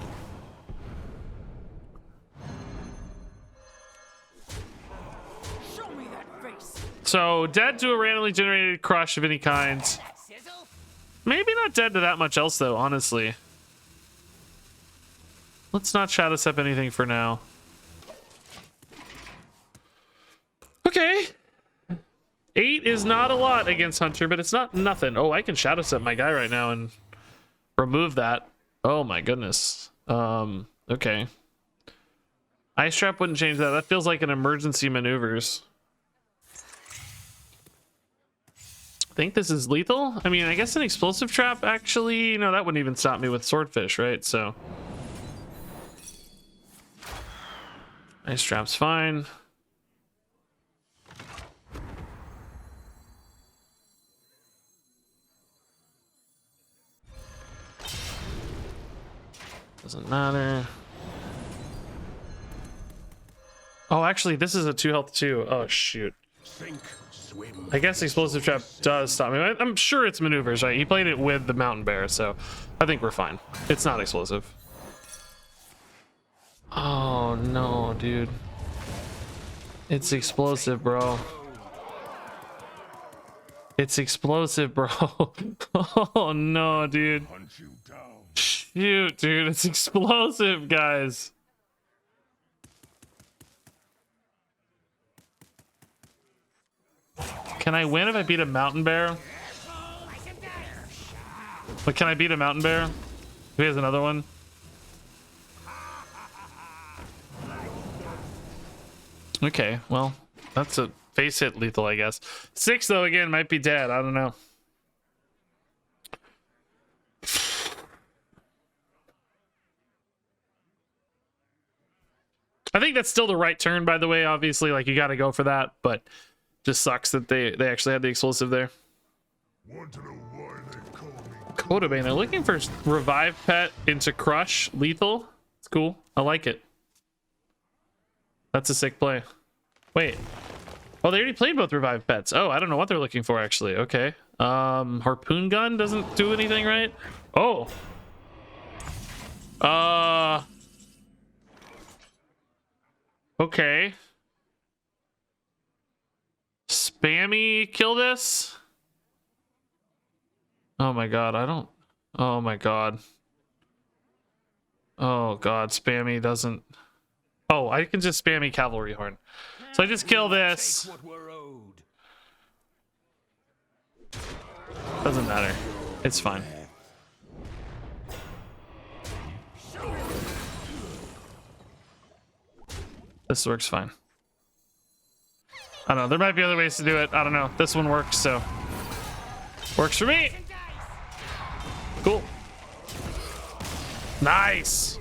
Show me that face. So dead to a randomly generated crush of any kind. Maybe not dead to that much else though, honestly. Let's not shadow step anything for now. Okay. 8 is not a lot against Hunter, but it's not nothing. Oh, I can shadow step my guy right now and remove that. Oh my goodness. Okay. Ice Trap wouldn't change that. That feels like an emergency maneuvers. I think this is lethal. I mean, I guess an explosive trap actually, no, that wouldn't even stop me with Swordfish, right? So Ice Trap's fine. Doesn't matter. Oh, actually, this is a 2 health too. Oh, shoot. Sink, swim. I guess Explosive Trap does stop me. I'm sure it's maneuvers, right? He played it with the Mountain Bear, so I think we're fine. It's not explosive. Oh, no, dude. It's explosive, bro. It's explosive, bro. Oh, no, dude. Hunt you down. Shoot, dude, it's explosive, guys. Can I win if I beat a Mountain Bear? But can I beat a Mountain Bear? Who has another one? Okay, well, that's a face hit lethal, I guess. 6, though, again, might be dead. I don't know. I think that's still the right turn, by the way. Obviously, like, you got to go for that, but just sucks that they actually had the explosive there. Want to know why they call me? Kodabane, they're looking for Revive Pet into Crush lethal. It's cool. I like it. That's a sick play. Wait. Oh, they already played both revived pets. Oh, I don't know what they're looking for, actually. Okay. Harpoon gun doesn't do anything, right? Oh. Okay. Spammy kill this? Oh my god, I don't... Oh my god. Oh god, spammy doesn't... Oh, I can just spammy cavalry horn. So I just kill this. Doesn't matter. It's fine. This works fine. I don't know. There might be other ways to do it. I don't know. This one works, so... Works for me! Cool. Nice!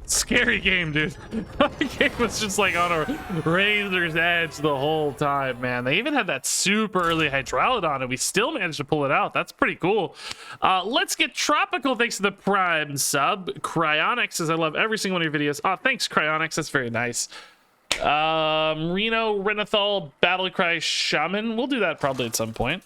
Scary game, dude. The game was just like on a razor's edge the whole time, man. They even had that super early Hydralodon, and we still managed to pull it out. That's pretty cool. Let's get tropical thanks to the Prime sub. Cryonics says, I love every single one of your videos. Oh, thanks, Cryonics. That's very nice. Renathal Battlecry Shaman. We'll do that probably at some point.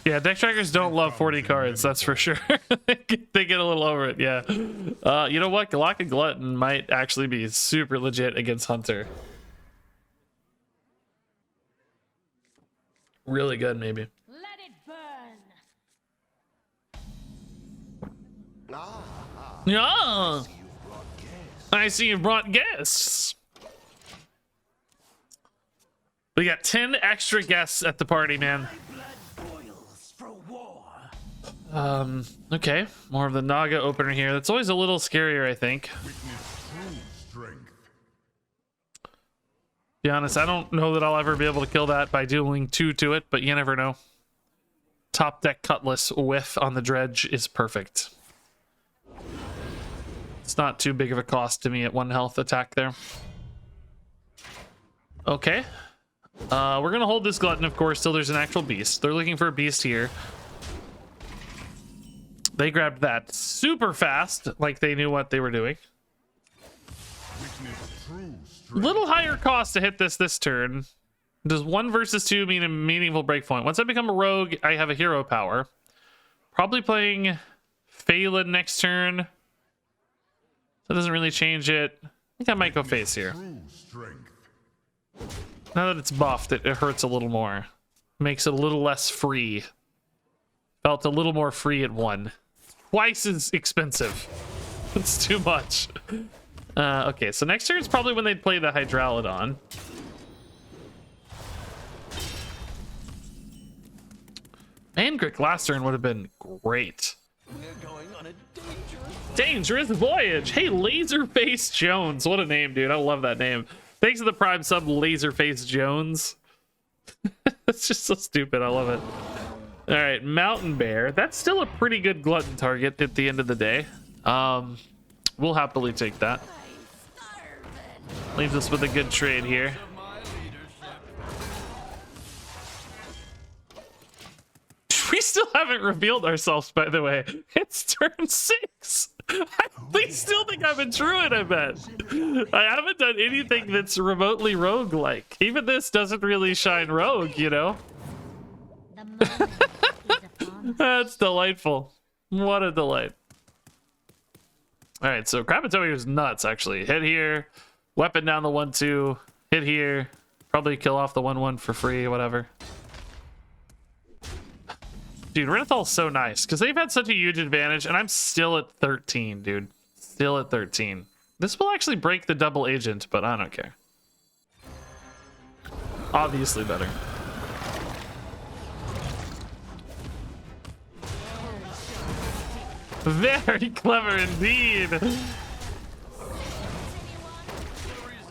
Yeah, deck trackers don't love 40 cards, that's for sure. They get a little over it, yeah. You know what? Galactic Glutton might actually be super legit against Hunter. Really good, maybe. Let it burn. Yeah. I see you brought guests. We got 10 extra guests at the party, man. Okay. More of the Naga opener here. That's always a little scarier, I think. Be honest, I don't know that I'll ever be able to kill that by dueling 2 to it, but you never know. Top deck Cutlass whiff on the dredge is perfect. It's not too big of a cost to me at 1 health attack there. Okay. We're gonna hold this Glutton, of course, till there's an actual beast. They're looking for a beast here. They grabbed that super fast, like they knew what they were doing. Little higher cost to hit this turn. Does 1 versus 2 mean a meaningful breakpoint? Once I become a rogue, I have a hero power. Probably playing Phelan next turn. That doesn't really change it. I think I might go face here. Now that it's buffed, it hurts a little more. Makes it a little less free. Felt a little more free at 1. Twice as expensive. It's too much. Okay, so next turn is probably when they'd play the Hydralodon. Mangrick last turn would have been great. We're going on a Dangerous Voyage. Hey, Laserface Jones. What a name, dude. I love that name. Thanks to the Prime sub, Laserface Jones. It's just so stupid. I love it. All right, Mountain Bear. That's still a pretty good Glutton target at the end of the day. We'll happily take that. Leaves us with a good trade here. We still haven't revealed ourselves, by the way. It's turn 6. They still think I'm a druid, I bet. I haven't done anything that's remotely rogue-like. Even this doesn't really shine rogue, you know? That's delightful. What a delight. All right, so Kramatoria is nuts, actually. Hit here, weapon down the 1-2, hit here, probably kill off the 1-1 for free, whatever. Dude, Renathal's so nice, because they've had such a huge advantage, and I'm still at 13, dude. Still at 13. This will actually break the double agent, but I don't care. Obviously better. Very clever indeed.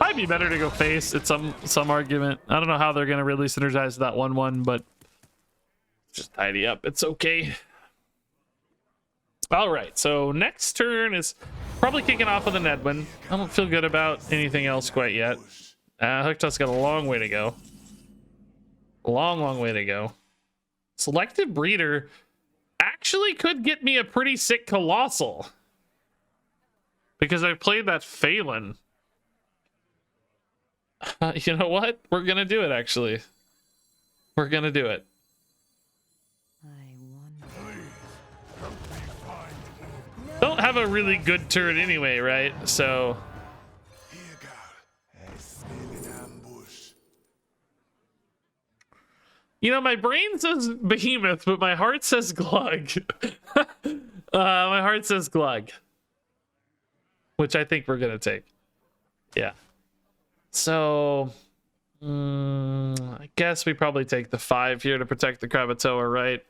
Might be better to go face at some argument. I don't know how they're gonna really synergize that 1-1, but just tidy up. It's okay. All right, so next turn is probably kicking off with an Edwin. I don't feel good about anything else quite yet. Hooktusk's got a long way to go. Long way to go. Selective Breeder actually could get me a pretty sick Colossal. Because I played that Phelan. You know what? We're gonna do it, actually. We're gonna do it. Don't have a really good turret anyway, right? So... You know, my brain says Behemoth, but my heart says Glug. My heart says Glug. Which I think we're gonna take. Yeah. So... I guess we probably take the 5 here to protect the Krakatoa, right?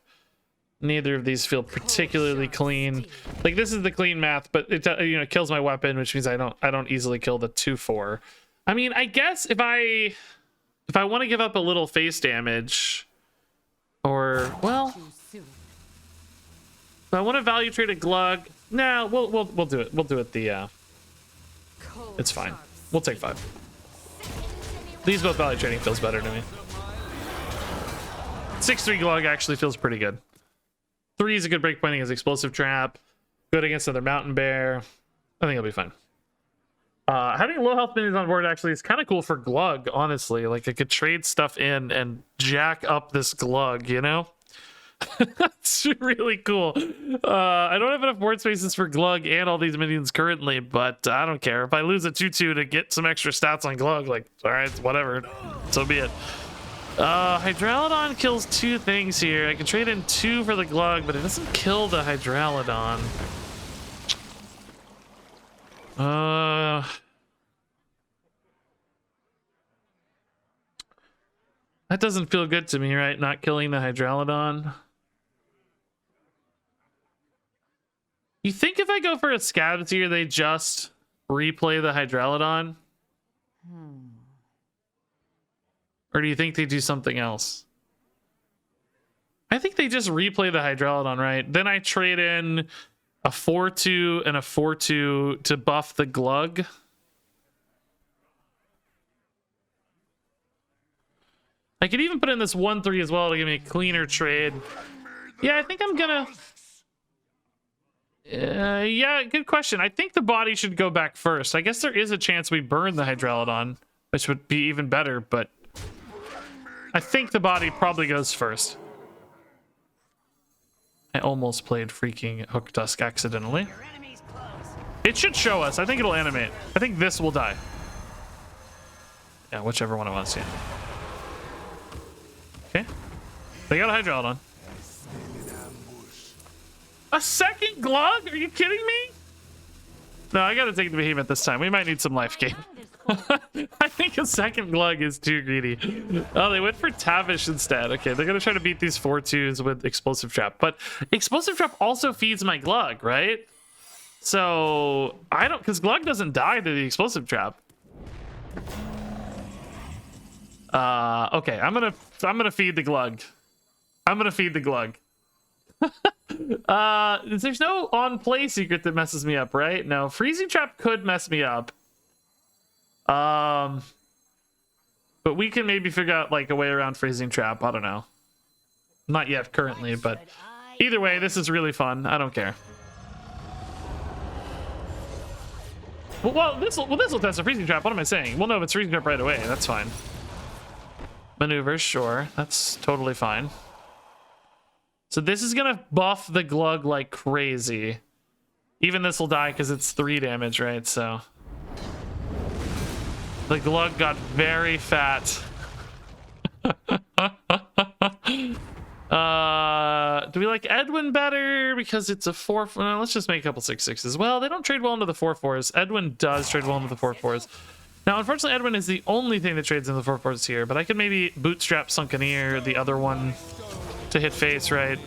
Neither of these feel particularly clean. Like, this is the clean math, but it, you know, kills my weapon, which means I don't easily kill the 2/4. I mean, I guess if I want to give up a little face damage, or well, if I want to value trade a Glug, nah, we'll do it. We'll do it. It's fine. We'll take 5. These both value trading feels better to me. 6/3 Glug actually feels pretty good. 3 is a good breakpoint against Explosive Trap. Good against another Mountain Bear. I think it'll be fine. Having low health minions on board actually is kind of cool for Glug, honestly. Like, I could trade stuff in and jack up this Glug, you know? That's really cool. I don't have enough board spaces for Glug and all these minions currently, but I don't care. If I lose a 2/2 to get some extra stats on Glug, like, alright, whatever. So be it. Hydralodon kills 2 things here. I can trade in 2 for the Glug, but it doesn't kill the Hydralodon. That doesn't feel good to me, right? Not killing the Hydralodon. You think if I go for a Scabs here, they just replay the Hydralodon? Or do you think they do something else? I think they just replay the Hydralodon, right? Then I trade in a 4/2 and a 4/2 to buff the Glug. I could even put in this 1/3 as well to give me a cleaner trade. Yeah, I think I'm gonna... yeah, good question. I think the body should go back first. I guess there is a chance we burn the Hydralodon, which would be even better, but I think the body probably goes first. I almost played freaking Hooktusk accidentally. It should show us. I think it'll animate. I think this will die. Yeah, whichever one I want to see. Okay. They got a Hydralodon. A second Glug? Are you kidding me? No, I gotta take the Behemoth this time. We might need some life gain. I think a second Glug is too greedy. Oh, they went for Tavish instead. Okay, they're gonna try to beat these 4/2s with Explosive Trap. But Explosive Trap also feeds my Glug, right? So, I don't... Because Glug doesn't die to the Explosive Trap. Okay, I'm gonna feed the Glug. I'm gonna feed the Glug. There's no on-play secret that messes me up, right? No, Freezing Trap could mess me up. But we can maybe figure out like a way around Freezing Trap. I don't know. Not yet currently, but either way, this is really fun. I don't care. Well, this will test a Freezing Trap. What am I saying? Well, no, if it's Freezing Trap right away, that's fine. Maneuvers, sure. That's totally fine. So this is gonna buff the Glug like crazy. Even this will die because it's 3 damage, right? So the Glug got very fat. Do we like Edwin better because it's a 4? No, let's just make a couple 6/6s. Well, they don't trade well into the 4/4s. Edwin does trade well into the 4/4s. Now, unfortunately, Edwin is the only thing that trades into the 4/4s here, but I could maybe bootstrap Sunken City, the other one, to hit face, right?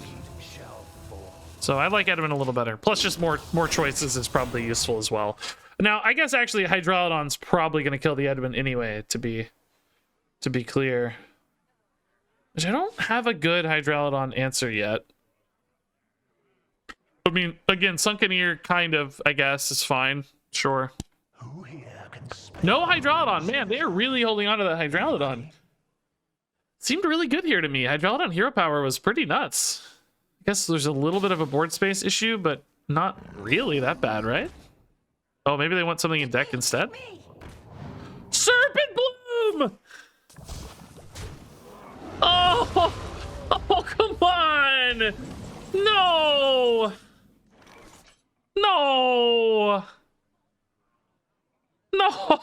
So I like Edwin a little better. Plus, just more choices is probably useful as well. Now, I guess actually Hydralodon's probably going to kill the Edwin anyway, to be clear. Which I don't have a good Hydralodon answer yet. I mean, again, Sunken City kind of, I guess, is fine. Sure. Who here can No Hydralodon. Man, they are really holding on to that Hydralodon. Seemed really good here to me. Hydralodon hero power was pretty nuts. I guess there's a little bit of a board space issue, but not really that bad, right? Oh, maybe they want something in deck instead? Serpent Bloom! Oh! Oh, come on! No! No! No!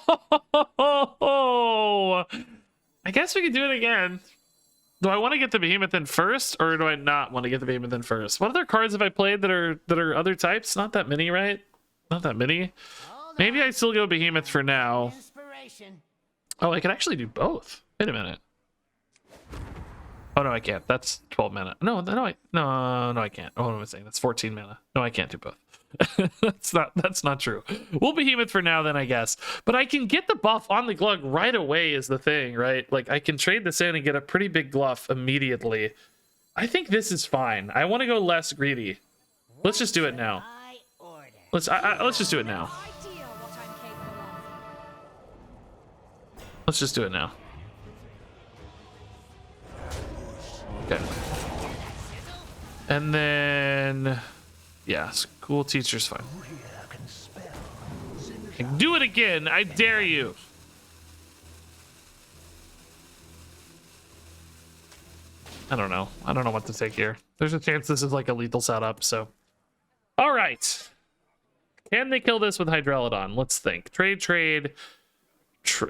I guess we could do it again. Do I want to get the Behemoth in first, or do I not want to get the Behemoth in first? What other cards have I played that are other types? Not that many, right? Not that many. Maybe I still go Behemoth for now. Inspiration. Oh, I could actually do both. Wait a minute. Oh no, I can't. That's 12 mana. No, I can't. Oh, what am I saying? That's 14 mana. No, I can't do both. that's not true. We'll Behemoth for now then, I guess. But I can get the buff on the Glug right away is the thing, right? Like I can trade this in and get a pretty big bluff immediately. I think this is fine. I want to go less greedy. Let's just do it now. Let's just do it now. Let's just do it now. Okay. And then yeah, school teacher's fine. Do it again. I dare you. I don't know. I don't know what to take here. There's a chance this is like a lethal setup, so. All right. Can they kill this with Hydralodon? Let's think. Trade.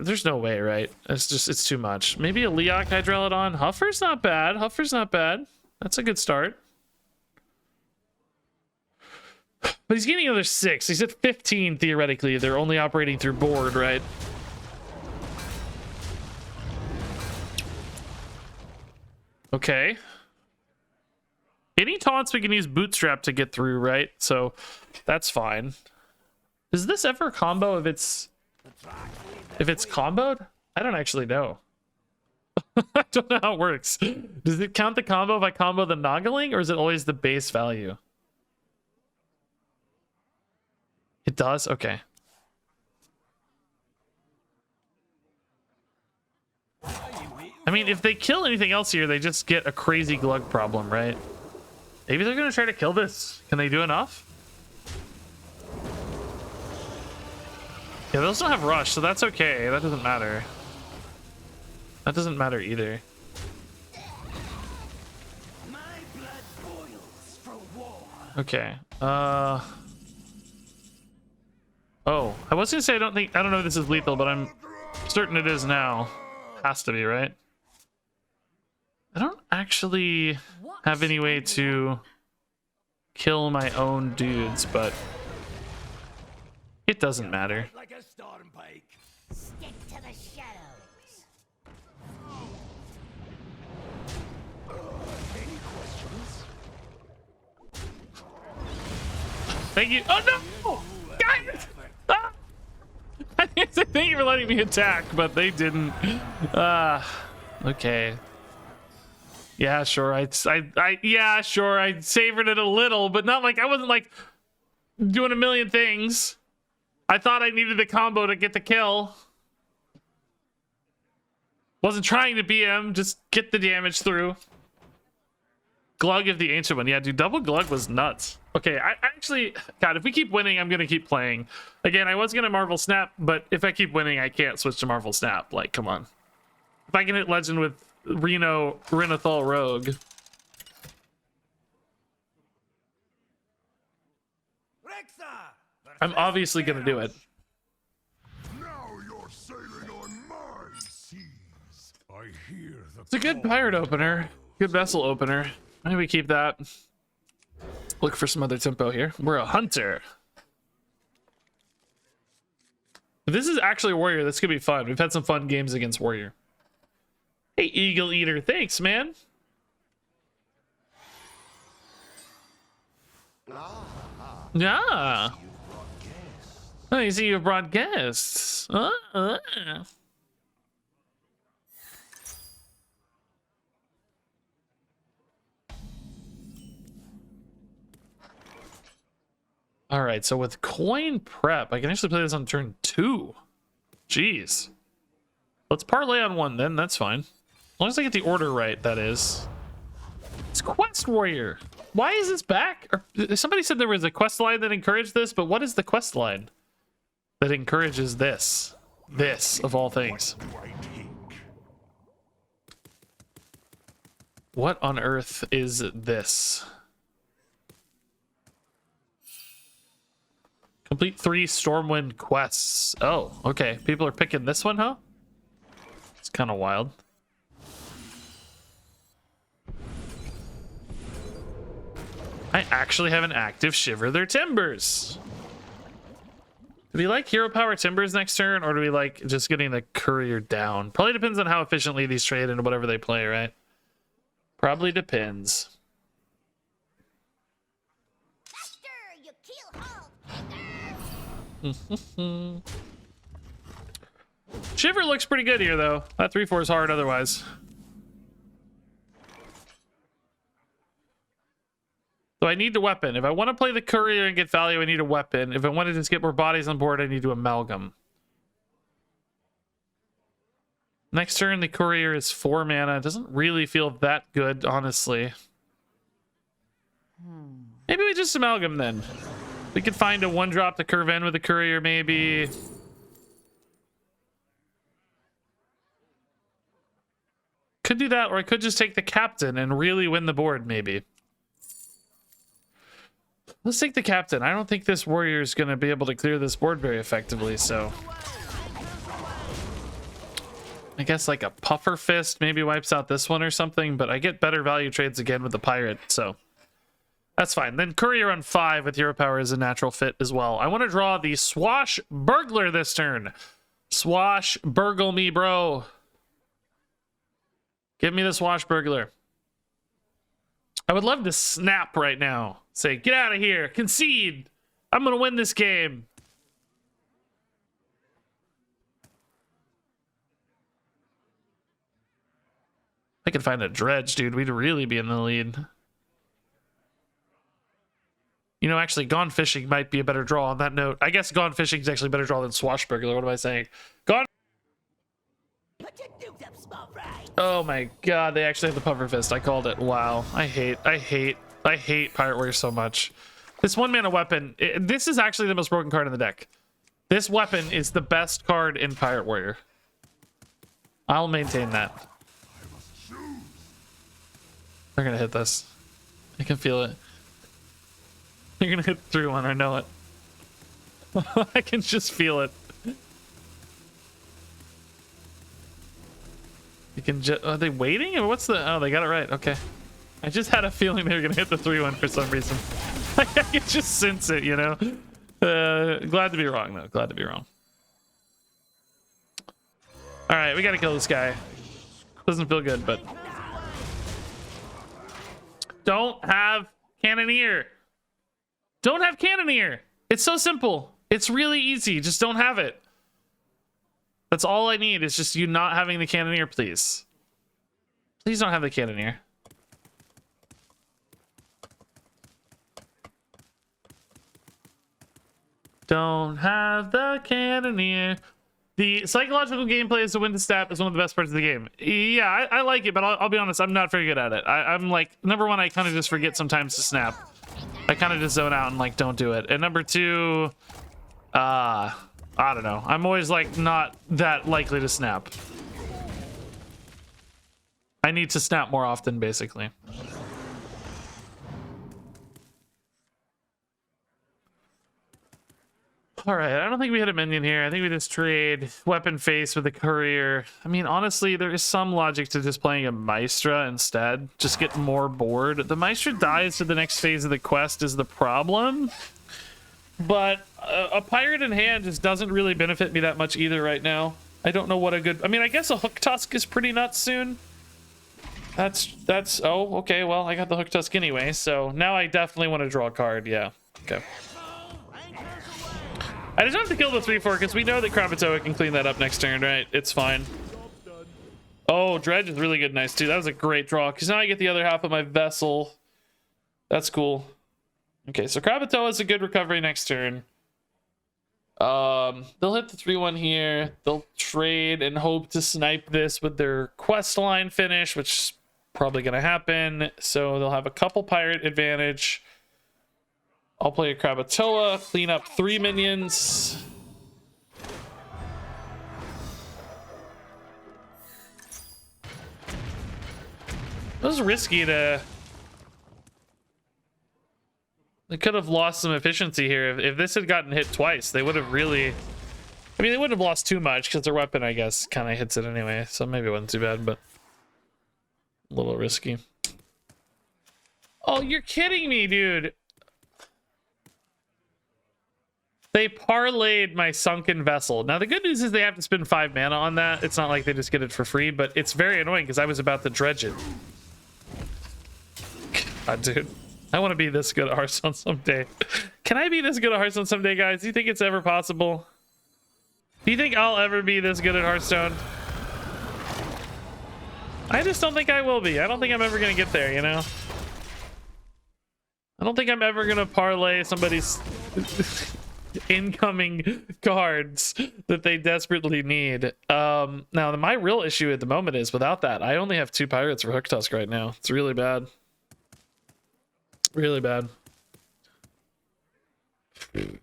There's no way, right? It's too much. Maybe a Leok Hydralodon. Huffer's not bad. That's a good start. But he's getting another 6. He's at 15 theoretically. They're only operating through board, right? Okay. Any taunts we can use Bootstrap to get through, right? So that's fine. Is this ever a combo if it's comboed? I don't actually know. I don't know how it works. Does it count the combo if I combo the Noggling, or is it always the base value? It does? Okay. I mean, if they kill anything else here, they just get a crazy Glug problem, right? Maybe they're going to try to kill this. Can they do enough? Yeah, they also have Rush, so that's okay. That doesn't matter. That doesn't matter either. Okay. Oh, I was gonna say I don't know if this is lethal, but I'm certain it is now. Has to be, right? I don't actually have any way to kill my own dudes, but it doesn't matter. Like a storm pike. Stick to the shadows. Any questions? Thank you. Oh no! Guys! Ah! I didn't say thank you for letting me attack, but they didn't. Okay. Yeah, sure. Yeah, sure. I savored it a little, but not like I wasn't like doing a million things. I thought I needed the combo to get the kill. Wasn't trying to BM, just get the damage through. Glug of the ancient one. Yeah, dude, double Glug was nuts. Okay, I actually, God, if we keep winning, I'm gonna keep playing. Again, I was gonna Marvel Snap, but if I keep winning, I can't switch to Marvel Snap. Like, come on. If I can hit Legend with Renathal Rogue. I'm obviously gonna do it. Now you're sailing on my seas. I hear the It's a good pirate opener. Good vessel opener. Maybe we keep that. Look for some other tempo here. We're a hunter. If this is actually Warrior, this could be fun. We've had some fun games against Warrior. Hey, Eagle Eater. Thanks, man. Yeah. Oh, you see you brought guests. All right, so with coin prep, I can actually play this on turn 2. Jeez. Let's parlay on one then. That's fine. As long as I get the order right, that is. It's Quest Warrior. Why is this back? Or, somebody said there was a quest line that encouraged this, but what is the quest line that encourages this? This, of all things. What on earth is this? Complete 3 Stormwind quests. Oh, okay. People are picking this one, huh? It's kind of wild. I actually have an active Shiver Their Timbers. Do we like Hero Power Timbers next turn, or do we like just getting the Courier down? Probably depends on how efficiently these trade into whatever they play, right? Probably depends. Shiver looks pretty good here, though. That 3/4 is hard otherwise. So I need a weapon. If I want to play the Courier and get value, I need a weapon. If I want to just get more bodies on board, I need to amalgam. Next turn, the Courier is 4 mana. It doesn't really feel that good, honestly. Maybe we just amalgam then. We could find a 1-drop to curve in with the Courier, maybe. Could do that, or I could just take the Captain and really win the board, maybe. Let's take the Captain. I don't think this Warrior is going to be able to clear this board very effectively, so... I guess like a Puffer Fist maybe wipes out this one or something, but I get better value trades again with the Pirate, so... That's fine. Then Courier on 5 with Hero Power is a natural fit as well. I want to draw the Swash Burglar this turn. Swash Burgle me, bro. Give me the Swash Burglar. I would love to snap right now. Say, get out of here. Concede. I'm going to win this game. I could find a Dredge, dude. We'd really be in the lead. You know, actually, Gone Fishing might be a better draw on that note. I guess Gone Fishing is actually a better draw than Swashbuckler. What am I saying? Gone... Oh my god, they actually have the Puffer Fist. I called it. Wow. I hate Pirate Warrior so much. This 1-mana weapon, this is actually the most broken card in the deck. This weapon is the best card in Pirate Warrior. I'll maintain that. They're gonna hit this. I can feel it. They're gonna hit through one, I know it. I can just feel it. You can just... Are they waiting? Or what's the... Oh, they got it right. Okay. I just had a feeling they were gonna hit the 3/1 for some reason. I can just sense it, you know? Glad to be wrong, though. Glad to be wrong. Alright, we gotta kill this guy. Doesn't feel good, but... Don't have Cannoneer. Don't have Cannoneer. It's so simple. It's really easy. Just don't have it. That's all I need. Is just you not having the Cannoneer, please. Please don't have the Cannoneer. Don't have the Cannoneer. The psychological gameplay as to when to stab is one of the best parts of the game. Yeah, I like it, but I'll be honest, I'm not very good at it. I'm like, number one, I kind of just forget sometimes to snap. I kind of just zone out and like don't do it. And number two, I don't know. I'm always like not that likely to snap. I need to snap more often, basically. All right, I don't think we hit a minion here. I think we just trade weapon face with the Courier. I mean, honestly, there is some logic to just playing a Maestra instead. Just get more bored. The Maestra dies to the next phase of the quest is the problem. But a Pirate in hand just doesn't really benefit me that much either right now. I don't know what a good... I mean, I guess a Hook Tusk is pretty nuts soon. That's... Oh, okay, well, I got the Hook Tusk anyway, so now I definitely want to draw a card, yeah. Okay. I just have to kill the 3/4 because we know that Kravatoa can clean that up next turn, right? It's fine. Oh, Dredge is really good, nice too. That was a great draw because now I get the other half of my vessel. That's cool. Okay, so Kravatoa is a good recovery next turn. They'll hit the 3-1 here. They'll trade and hope to snipe this with their quest line finish, which is probably going to happen. So they'll have a couple pirate advantage. I'll play a Krakatoa, clean up 3 minions. It was risky to... They could have lost some efficiency here. If this had gotten hit twice, they would have really... I mean, they wouldn't have lost too much because their weapon, I guess, kind of hits it anyway. So maybe it wasn't too bad, but a little risky. Oh, you're kidding me, dude. They parlayed my Sunken Vessel. Now, the good news is they have to spend 5 mana on that. It's not like they just get it for free, but it's very annoying because I was about to dredge it. God, dude. I want to be this good at Hearthstone someday. Can I be this good at Hearthstone someday, guys? Do you think it's ever possible? Do you think I'll ever be this good at Hearthstone? I just don't think I will be. I don't think I'm ever going to get there, you know? I don't think I'm ever going to parlay somebody's incoming cards that they desperately need. Now, my real issue at the moment is without that, I only have 2 pirates for Hook Tusk right now. It's really bad. Really bad. I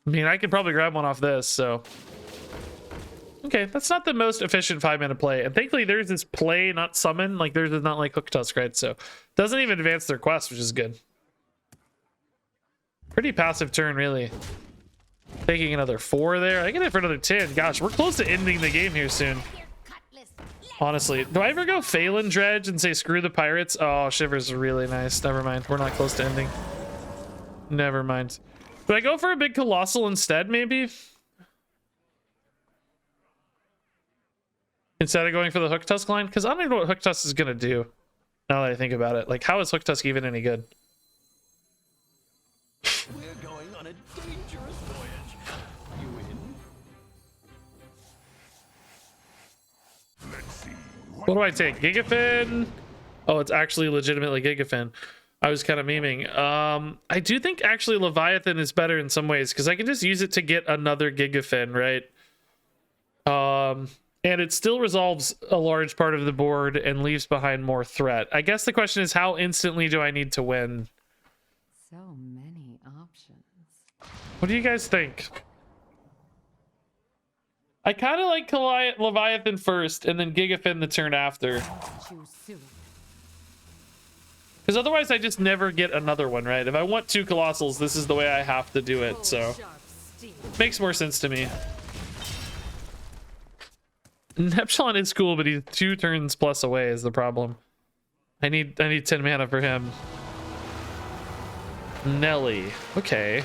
mean, I could probably grab one off this, so... Okay, that's not the most efficient 5-mana play. And thankfully, theirs is play, not summon. Like, theirs is not like Hook Tusk, right? So, doesn't even advance their quest, which is good. Pretty passive turn, really. Taking another 4 there. I get it for another 10. Gosh, we're close to ending the game here soon. Honestly, do I ever go Phelan Dredge and say screw the pirates? Oh, Shivers are really nice. Never mind. We're not close to ending. Never mind. Would I go for a big Colossal instead, maybe? Instead of going for the Hook Tusk line? Because I don't even know what Hook Tusk is going to do. Now that I think about it. Like, how is Hook Tusk even any good? We're going on a dangerous voyage. You in? Let's see. What do I take? Gigafin? Oh, it's actually legitimately Gigafin. I was kind of memeing. I do think actually Leviathan is better in some ways because I can just use it to get another Gigafin, right? And it still resolves a large part of the board and leaves behind more threat. I guess the question is, how instantly do I need to win? So many options. What do you guys think? I kind of like Leviathan first and then Gigafin the turn after. Choose soon. Because otherwise I just never get another one, right? If I want 2 Colossals, this is the way I have to do it, so... Makes more sense to me. Neptulon is cool, but he's 2 turns plus away is the problem. I need 10 mana for him. Nelly. Okay.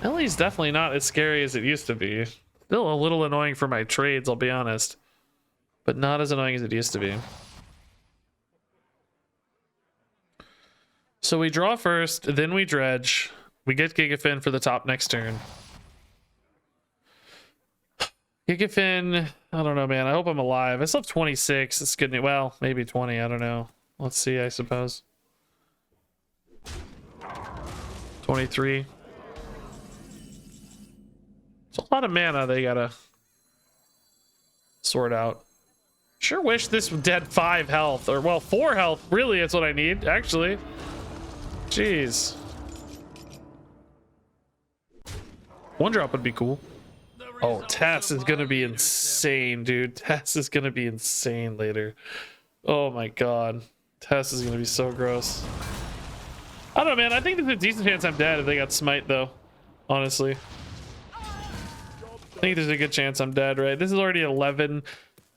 Nelly's definitely not as scary as it used to be. Still a little annoying for my trades, I'll be honest. But not as annoying as it used to be. So we draw first, then we dredge. We get Gigafin for the top next turn. Gigafin, I don't know, man. I hope I'm alive. I still have 26. It's good. Well, maybe 20. I don't know. Let's see, I suppose. 23. It's a lot of mana they gotta sort out. Sure wish this dead 5 health. Or, well, 4 health. Really, that's what I need, actually. Jeez. 1 drop would be cool. Oh, Tess is gonna be insane, dude. Tess is gonna be insane later. Oh my god. Tess is gonna be so gross. I don't know, man. I think there's a decent chance I'm dead if they got smite, though. Honestly. I think there's a good chance I'm dead, right? This is already 11.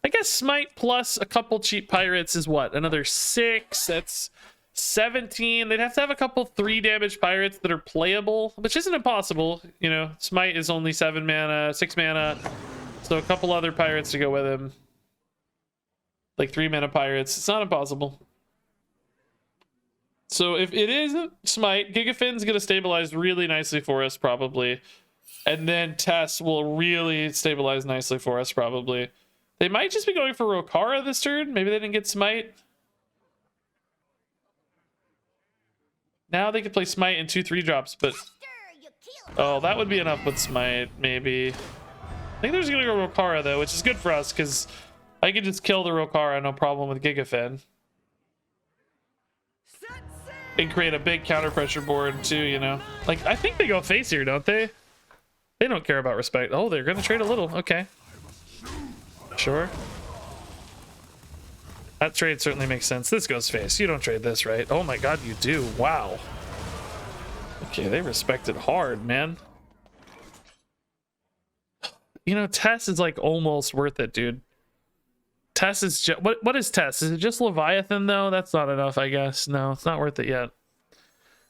I guess smite plus a couple cheap pirates is what? Another 6? That's 17. They'd have to have a couple 3 damage pirates that are playable, which isn't impossible. You know, smite is only 7 mana, 6 mana. So a couple other pirates to go with him. Like 3 mana pirates. It's not impossible. So if it isn't smite, Gigafin's going to stabilize really nicely for us, probably. And then Tess will really stabilize nicely for us, probably. They might just be going for Rokara this turn. Maybe they didn't get smite. Now they can play smite in 2/3 drops, but Oh, that would be enough with Smite, maybe. I think there's gonna go Rokara though, which is good for us because I could just kill the Rokara, no problem with Gigafin. And create a big counter pressure board too, you know. Like, I think they go face here, don't they? They don't care about respect. Oh, they're gonna trade a little. Okay. Sure. That trade certainly makes sense. This goes face. You don't trade this, right? Oh my god, you do. Wow. Okay, they respect it hard, man. You know, Tess is like almost worth it, dude. Tess is just... What is Tess? Is it just Leviathan, though? That's not enough, I guess. No, it's not worth it yet.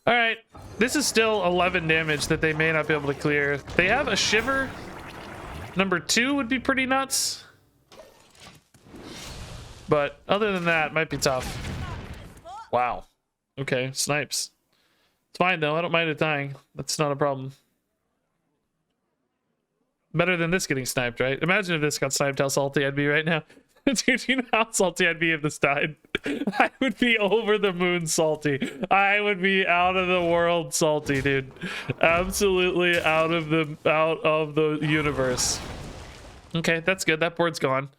All right. This is still 11 damage that they may not be able to clear. They have a Shiver. Number 2 would be pretty nuts. But other than that, might be tough. Wow. Okay, snipes. It's fine, though. I don't mind it dying. That's not a problem. Better than this getting sniped, right? Imagine if this got sniped, how salty I'd be right now. Dude, you know how salty I'd be if this died? I would be over the moon salty. I would be out of the world salty, dude. Absolutely out of the universe. Okay, that's good. That board's gone.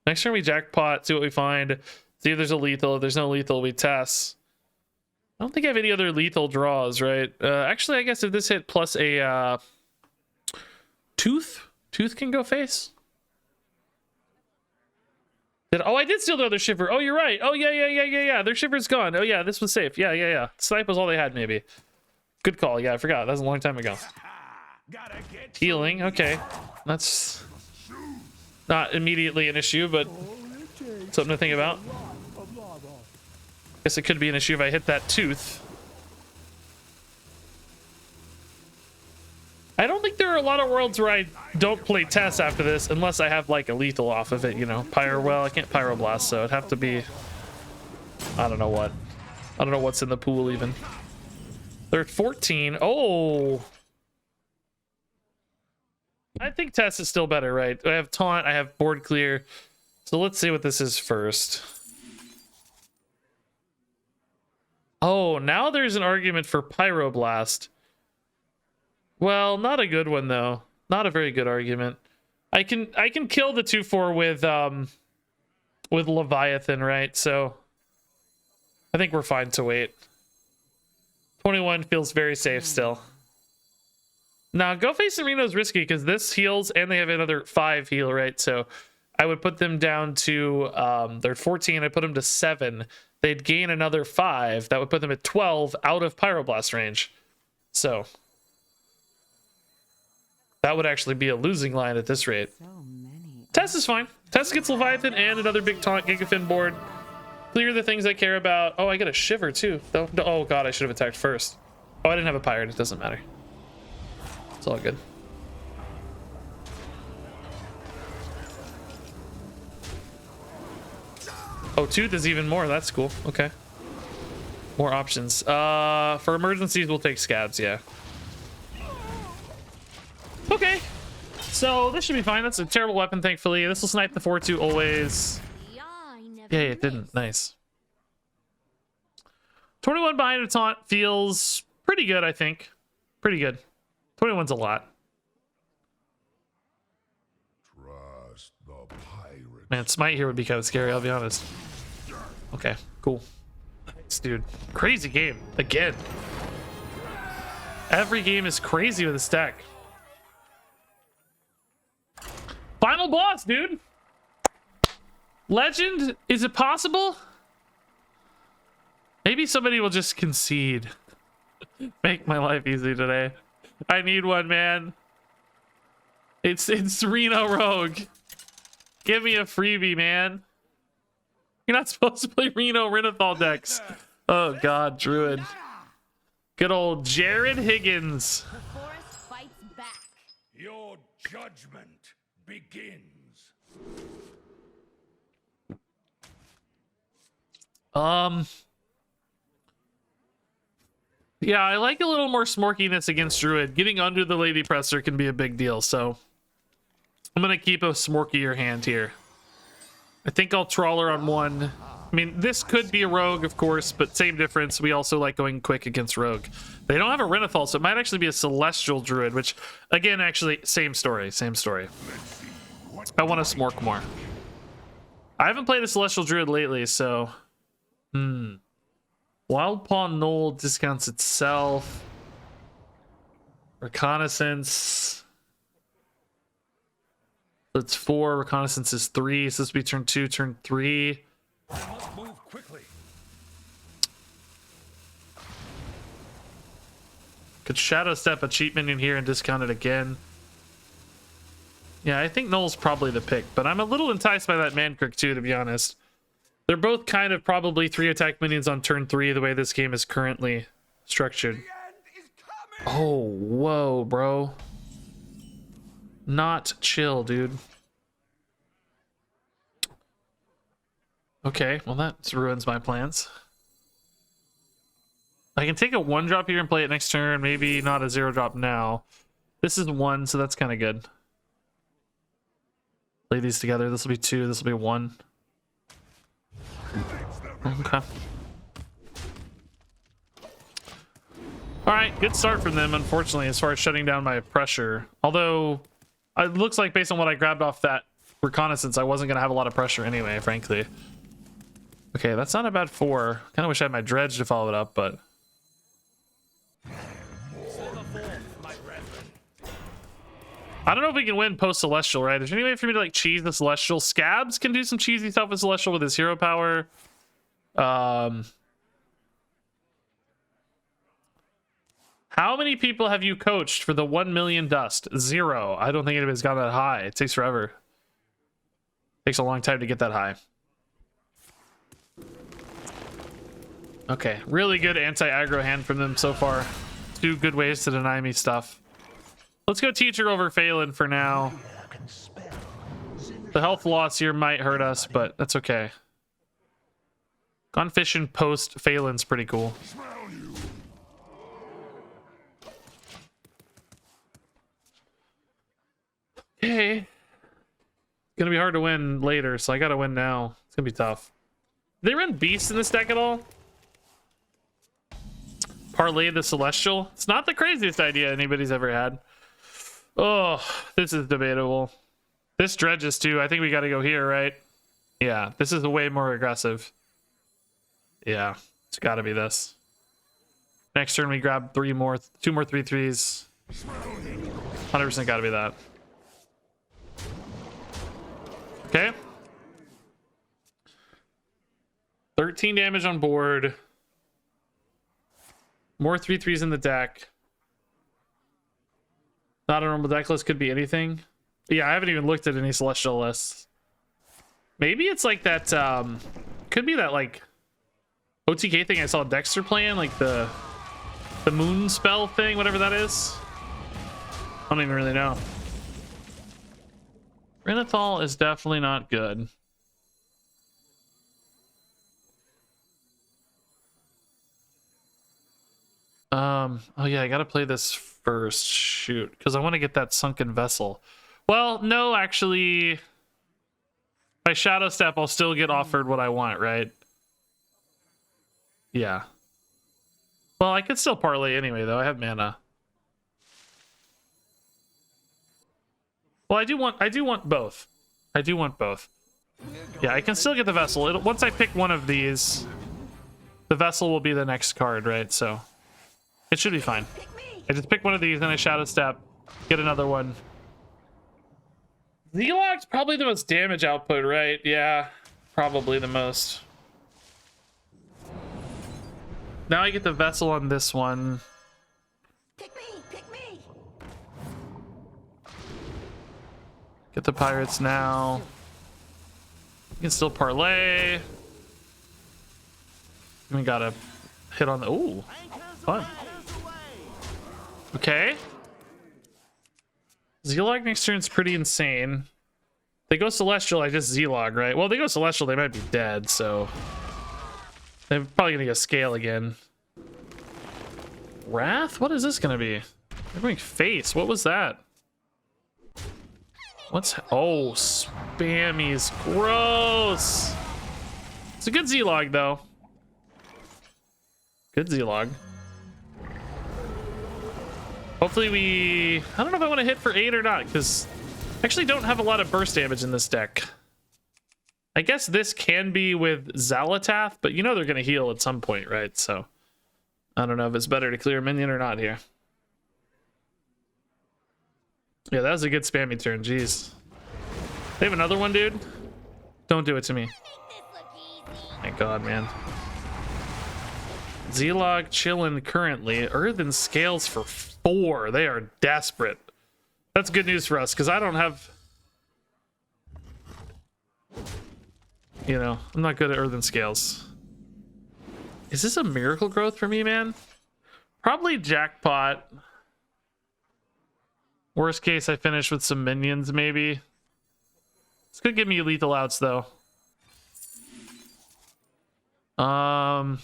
Next turn we jackpot, see what we find. See if there's a lethal. If there's no lethal, we test. I don't think I have any other lethal draws, right? Actually, I guess if this hit plus a tooth can go face. Oh, I did steal the other Shiver. Oh, you're right. Oh, yeah. Their Shiver's gone. Oh, yeah, this was safe. Yeah. Snipe was all they had, maybe. Good call. Yeah, I forgot. That was a long time ago. Healing. Okay. That's not immediately an issue, but something to think about. Guess it could be an issue if I hit that tooth. I don't think there are a lot of worlds where I don't play Tess after this unless I have like a lethal off of it, you know. Well, I can't Pyroblast, so it'd have to be... I don't know what. I don't know what's in the pool even. They're at 14. Oh! I think Tess is still better, right? I have Taunt, I have Board Clear. So let's see what this is first. Oh, now there's an argument for Pyroblast. Well, not a good one though. Not a very good argument. I can kill the 2/4 with Leviathan, right? So I think we're fine to wait. 21 feels very safe still. Now go face Reno's risky because this heals and they have another 5 heal, right? So I would put them down to they're 14. I put them to 7. They'd gain another 5. That would put them at 12 out of Pyroblast range. So that would actually be a losing line at this rate. So many. Tess is fine. Tess gets Leviathan and another big taunt Gigafin board. Clear the things I care about. Oh, I get a Shiver too. Oh god, I should have attacked first. Oh, I didn't have a Pirate. It doesn't matter. It's all good. Oh, Tooth is even more. That's cool. Okay. More options. For emergencies, we'll take Scabs, yeah. Okay. So this should be fine. That's a terrible weapon, thankfully. This will snipe the 4-2 always. Yeah, it didn't. Nice. 21 behind a taunt feels pretty good, I think. Pretty good. 21's a lot. Trust the pirate. Man, Smite here would be kind of scary, I'll be honest. Okay, cool. Thanks, dude. Crazy game. Again. Every game is crazy with this deck. Final boss, dude. Legend? Is it possible? Maybe somebody will just concede. Make my life easy today. I need one, man. It's Renathal Rogue. Give me a freebie, man. You're not supposed to play Renathal decks. Oh god, Druid. Good old Jared Higgins. The forest fights back. Your judgment begins. Yeah, I like a little more smorkiness against Druid. Getting under the Lady Presser can be a big deal, so I'm gonna keep a smorkier hand here. I think I'll Trawler on one. I mean, this could be a rogue, of course, but same difference. We also like going quick against rogue. They don't have a Renathal, so it might actually be a celestial druid, which, again, actually, same story, same story. I want to smork more. I haven't played a celestial druid lately, so... Wild Paw Knoll discounts itself. Reconnaissance. That's 4. Reconnaissance is 3. So this will be turn 2, turn 3. I must move quickly. Could Shadow Step a cheap minion here and discount it again. Yeah, I think Knoll's probably the pick, but I'm a little enticed by that Mankrik too, to be honest. They're both kind of probably 3 attack minions on turn 3 the way this game is currently structured. Oh, whoa, bro. Not chill, dude. Okay, well that ruins my plans. I can take a 1-drop here and play it next turn, maybe not a 0-drop now. This is 1, so that's kind of good. Play these together. This will be 2, this will be 1. Okay. Alright, good start from them, unfortunately, as far as shutting down my pressure. Although, it looks like based on what I grabbed off that reconnaissance, I wasn't going to have a lot of pressure anyway, frankly. Okay, that's not a bad 4. Kind of wish I had my dredge to follow it up, but... I don't know if we can win post-Celestial, right? Is there any way for me to, like, cheese the Celestial? Scabs can do some cheesy stuff with Celestial with his hero power. How many people have you coached for the 1 million dust? 0. I don't think anybody's got that high. It takes forever. Takes a long time to get that high. Okay, really good anti-aggro hand from them so far. 2 good ways to deny me stuff. Let's go Teacher over Phelan for now. The health loss here might hurt us, but that's okay. Gone fishing post Phelan's pretty cool. Okay. It's gonna be hard to win later, so I gotta win now. It's gonna be tough. Do they run Beast in this deck at all? Parlay the Celestial? It's not the craziest idea anybody's ever had. Oh, this is debatable. This dredges too. I think we gotta go here, right? Yeah, this is way more aggressive. Yeah, it's gotta be this. Next turn we grab 2 more 3/3s. 100% gotta be that. Okay. 13 damage on board. More 3/3s in the deck. Not a normal deck list, could be anything. Yeah, I haven't even looked at any Celestial lists. Maybe it's like that, could be that like OTK thing I saw Dexter playing, like the moon spell thing, whatever that is. I don't even really know. Renathal is definitely not good. Oh yeah, I gotta play this first. Shoot, because I want to get that Sunken Vessel. Well, no, actually, by Shadow Step, I'll still get offered what I want, right? Yeah. Well, I could still parlay anyway, though. I have mana. Well, I do want both. I do want both. Yeah, I can still get the Vessel. Once I pick one of these, the Vessel will be the next card, right? So it should be fine. I just pick one of these, then I Shadow Step, get another one. Zealog's probably the most damage output, right? Yeah, probably the most. Now I get the Vessel on this one. Pick me, pick me. Get the Pirates now. You can still parlay. We gotta hit on the... Ooh, fun. Okay. Zealog next turn is pretty insane. They go Celestial, I just Zealog, right? Well, they go Celestial, they might be dead, so... They're probably gonna go Scale again. Wrath? What is this gonna be? They're going Face. What was that? What's... Oh, Spammy's gross! It's a good Z-log, though. Good Z-log. Hopefully we... I don't know if I want to hit for 8 or not, because I actually don't have a lot of burst damage in this deck. I guess this can be with Xalatath, but you know they're going to heal at some point, right? So I don't know if it's better to clear a minion or not here. Yeah, that was a good spammy turn. Jeez. They have another one, dude? Don't do it to me. Thank God, man. Z-Log chilling currently. Earthen Scales for 4. They are desperate. That's good news for us, because I don't have... You know, I'm not good at Earthen Scales. Is this a Miracle Growth for me, man? Probably Jackpot. Worst case, I finish with some minions, maybe. This could give me lethal outs, though. I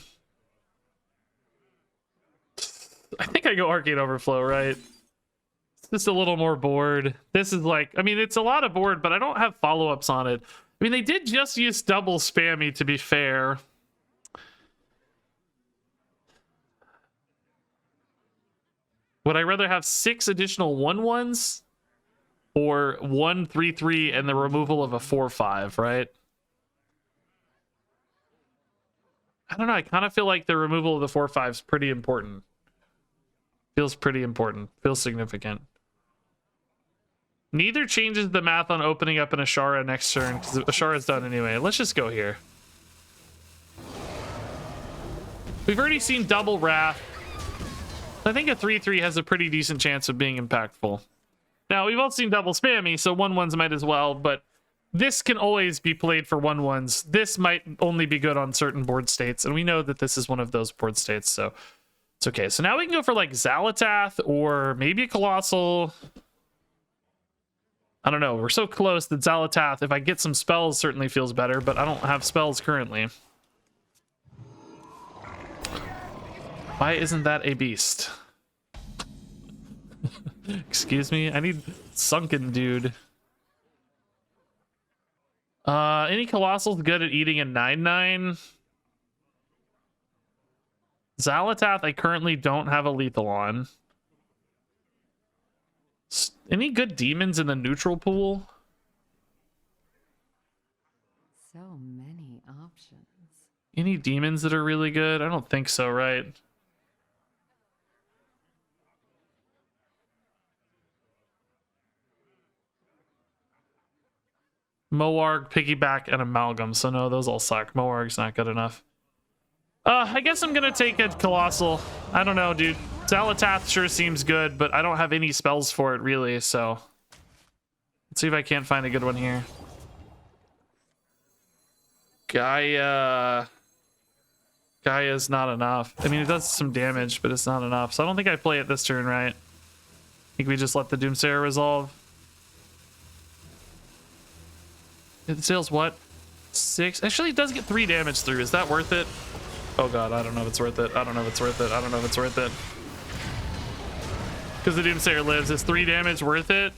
think I go Arcade Overflow, right? It's just a little more board. This is like, I mean, it's a lot of board, but I don't have follow-ups on it. I mean, they did just use double spammy, to be fair. Would I rather have 6 additional 1/1s or 1 3/3 and the removal of a 4/5, right? I don't know. I kind of feel like the removal of the 4/5 is pretty important. Feels pretty important. Feels significant. Neither changes the math on opening up an Ashara next turn, because Ashara's done anyway. Let's just go here. We've already seen double Wrath. I think a 3/3 has a pretty decent chance of being impactful. Now, we've all seen double spammy, so 1/1s might as well, but this can always be played for 1/1s. This might only be good on certain board states, and we know that this is one of those board states, so it's okay. So now we can go for like Xalatath or maybe a Colossal. I don't know. We're so close that Xalatath, if I get some spells, certainly feels better, but I don't have spells currently. Why isn't that a beast? Excuse me? I need Sunken, dude. Any Colossals good at eating a 9/9? Xalatath, I currently don't have a lethal on. Any good demons in the neutral pool? So many options. Any demons that are really good? I don't think so, right? Moarg, Piggyback, and Amalgam. So no, those all suck. Moarg's not good enough. I guess I'm gonna take a Colossal. I don't know, dude. Xalatath sure seems good, but I don't have any spells for it, really, so... Let's see if I can't find a good one here. Gaia's not enough. I mean, it does some damage, but it's not enough. So I don't think I play it this turn, right? I think we just let the Doomsayer resolve. It deals what? 6? Actually, it does get 3 damage through. Is that worth it? Oh god, I don't know if it's worth it. I don't know if it's worth it. I don't know if it's worth it. Because the Doomsayer lives. Is 3 damage worth it?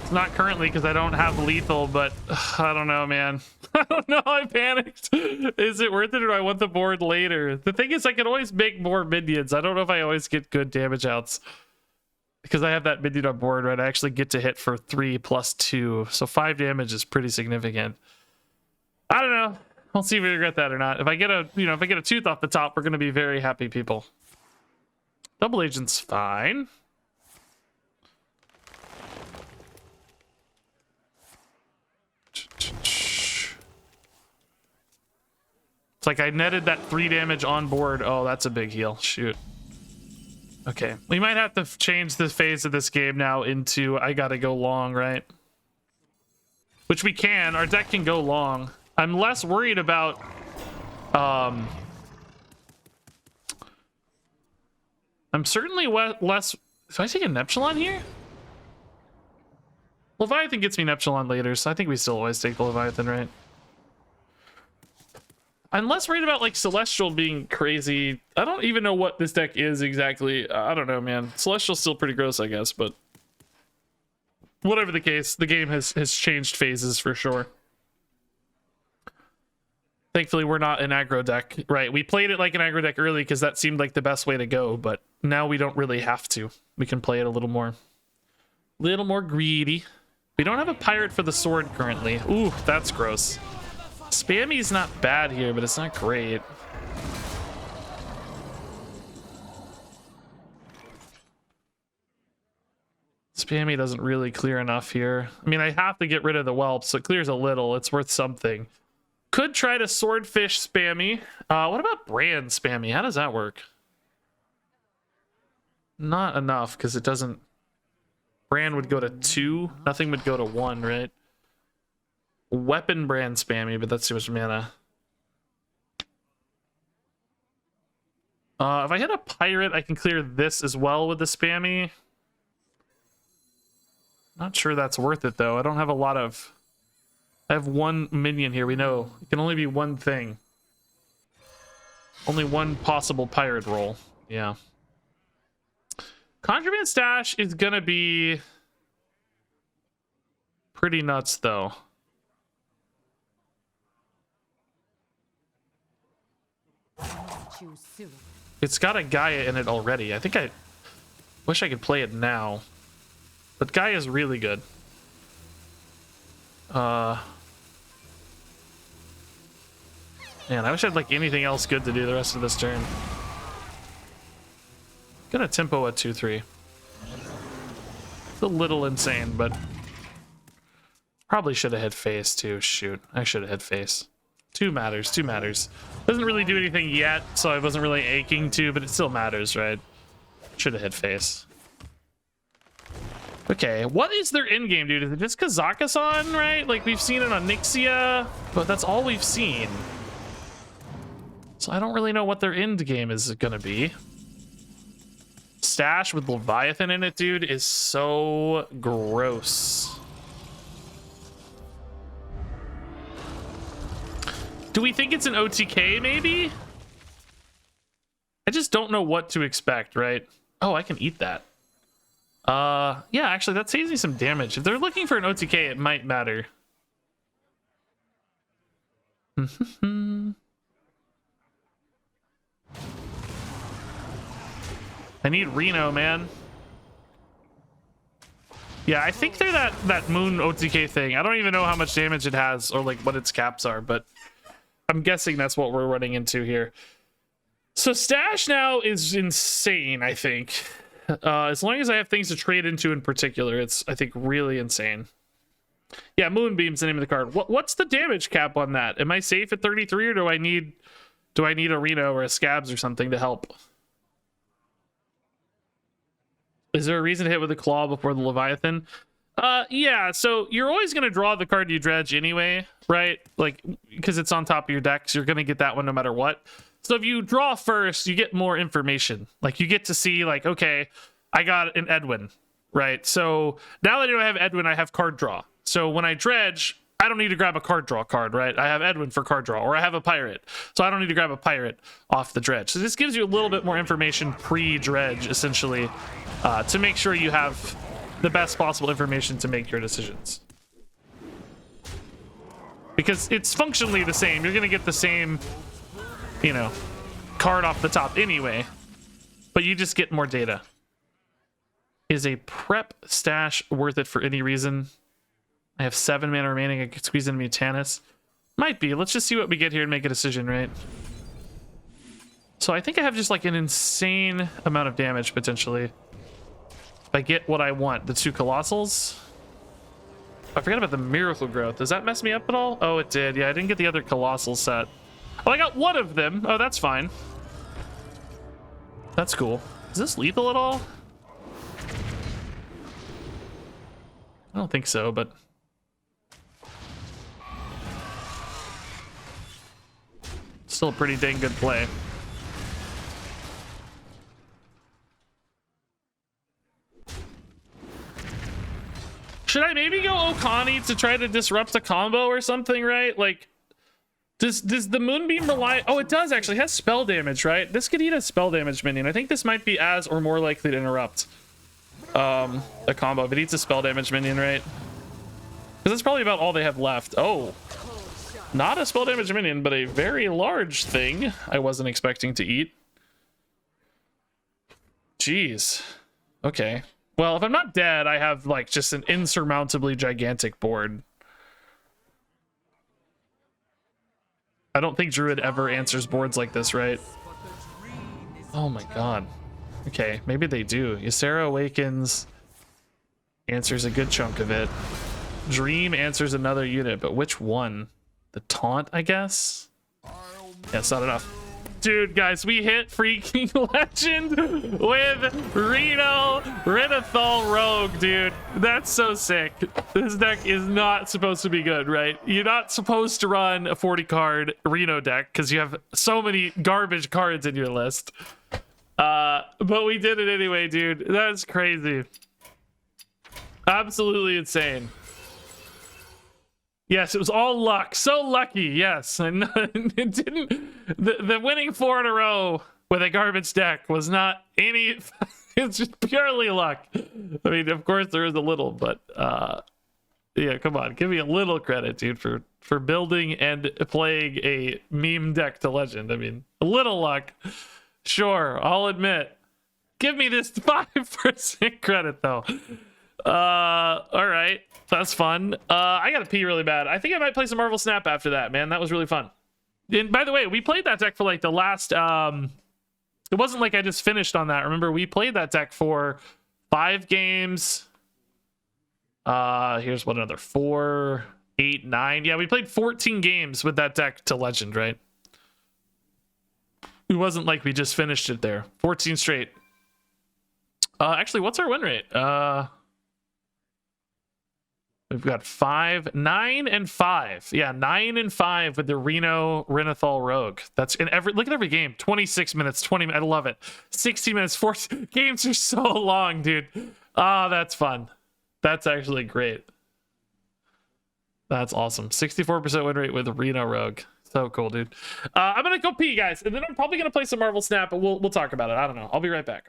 It's not currently because I don't have lethal, but I don't know, man. I don't know. I panicked. Is it worth it or do I want the board later? The thing is, I can always make more minions. I don't know if I always get good damage outs. Because I have that minion on board, right? I actually get to hit for 3 plus 2. So 5 damage is pretty significant. I don't know. We'll see if we regret that or not. If I get a, if I get a tooth off the top, we're going to be very happy people. Double Agent's fine. It's like I netted that 3 damage on board. Oh, that's a big heal. Shoot. Okay, we might have to change the phase of this game now into I gotta go long, right? Which we can. Our deck can go long. I'm less worried about I'm certainly less. Do I take a Neptulon here? Leviathan gets me Neptulon later, so I think we still always take the Leviathan, right? I'm less worried about like Celestial being crazy. I don't even know what this deck is exactly. I don't know, man. Celestial's still pretty gross, I guess, but whatever the case, the game has changed phases for sure. Thankfully, we're not an aggro deck, right? We played it like an aggro deck early because that seemed like the best way to go, but now we don't really have to. We can play it a little more greedy. We don't have a pirate for the sword currently. Ooh, that's gross. Spammy's not bad here, but it's not great. Spammy doesn't really clear enough here. I mean, I have to get rid of the whelp, so it clears a little. It's worth something. Could try to swordfish Spammy. What about brand Spammy? How does that work? Not enough, because it doesn't... Brand would go to 2. Nothing would go to 1, right? Weapon brand Spammy, but that's too much mana. If I hit a pirate, I can clear this as well with the Spammy. Not sure that's worth it, though. I don't have a lot of... I have 1 minion here. We know it can only be one thing. Only one possible pirate roll. Yeah. Contraband Stash is gonna be pretty nuts, though. It's got a Gaia in it already. I think I wish I could play it now. But Gaia's really good. Man, I wish I had like anything else good to do the rest of this turn. Gonna tempo at 2-3. It's a little insane, but probably should have hit face too. Shoot, I should have hit face. 2 matters, 2 matters. Doesn't really do anything yet, so I wasn't really aching to, but it still matters, right? Should have hit face. Okay, what is their end game, dude? Is it just Kazakhstan, right? Like we've seen it on Nixia, but that's all we've seen. So I don't really know what their end game is gonna be. Stash with Leviathan in it, dude, is so gross. Do we think it's an OTK, maybe? I just don't know what to expect, right? Oh, I can eat that. Yeah, actually, that saves me some damage. If they're looking for an OTK, it might matter. I need Reno, man. Yeah, I think they're that moon OTK thing. I don't even know how much damage it has or like what its caps are, but I'm guessing that's what we're running into here. So Stash now is insane, I think. As long as I have things to trade into in particular, it's, I think, really insane. Yeah, Moonbeam's the name of the card. What's the damage cap on that? Am I safe at 33, or do I need a Reno or a Scabs or something to help? Is there a reason to hit with a Claw before the Leviathan? Yeah, so you're always going to draw the card you dredge anyway, right? Like, because it's on top of your deck, so you're going to get that one no matter what. So if you draw first, you get more information. Like, you get to see, like, okay, I got an Edwin, right? So now that I don't have Edwin, I have card draw. So when I dredge, I don't need to grab a card draw card, right? I have Edwin for card draw, or I have a pirate. So I don't need to grab a pirate off the dredge. So this gives you a little bit more information pre-dredge, essentially, to make sure you have the best possible information to make your decisions. Because it's functionally the same. You're going to get the same, you know, card off the top anyway, but you just get more data. Is a prep stash worth it for any reason? I have 7 mana remaining. I could squeeze in Mutanus. Might be. Let's just see what we get here and make a decision, right? So I think I have just like an insane amount of damage potentially. If I get what I want, the 2 Colossals. I forgot about the Miracle Growth. Does that mess me up at all? Oh, it did. Yeah, I didn't get the other Colossal set. Oh, I got one of them. Oh, that's fine. That's cool. Is this lethal at all? I don't think so, but... still a pretty dang good play. Should I maybe go Okani to try to disrupt a combo or something, right? Like, does the Moonbeam rely... oh, it does actually. It has spell damage, right? This could eat a spell damage minion. I think this might be as or more likely to interrupt a combo if it eats a spell damage minion, right? Because that's probably about all they have left. Oh. Not a spell damage minion, but a very large thing I wasn't expecting to eat. Jeez. Okay. Well, if I'm not dead, I have like just an insurmountably gigantic board. I don't think Druid ever answers boards like this, right? Oh my god. Okay, maybe they do. Ysera Awakens answers a good chunk of it. Dream answers another unit, but which one? The Taunt, I guess? Yeah, it's not enough. Dude, guys, we hit freaking legend with Renathal Rogue, dude. That's so sick. This deck is not supposed to be good, right? You're not supposed to run a 40-card Reno deck because you have so many garbage cards in your list. But we did it anyway, dude. That's crazy. Absolutely insane. Yes, it was all luck. So lucky, yes. And it didn't. The winning 4 in a row with a garbage deck was not any. It's just purely luck. I mean, of course there is a little, but yeah, come on, give me a little credit, dude, for building and playing a meme deck to legend. I mean, a little luck, sure, I'll admit. Give me this 5% credit though. All right, that's fun. I gotta pee really bad. I think I might play some Marvel Snap after that, man. That was really fun. And by the way, we played that deck for like the last it wasn't like I just finished on that. Remember, we played that deck for 5 games. Here's what, another 4, 8, 9. Yeah, we played 14 games with that deck to legend, right? It wasn't like we just finished it there. 14 straight. Actually, what's our win rate? We've got 5, 9, and 5. Yeah, 9 and 5 with the Renathal Rogue. That's in every. Look at every game. 26 minutes, 20 minutes. I love it. 60 minutes. 40 games are so long, dude. Ah, that's fun. That's actually great. That's awesome. 64% win rate with Renathal Rogue. So cool, dude. I'm gonna go pee, guys, and then I'm probably gonna play some Marvel Snap, but we'll talk about it. I don't know. I'll be right back.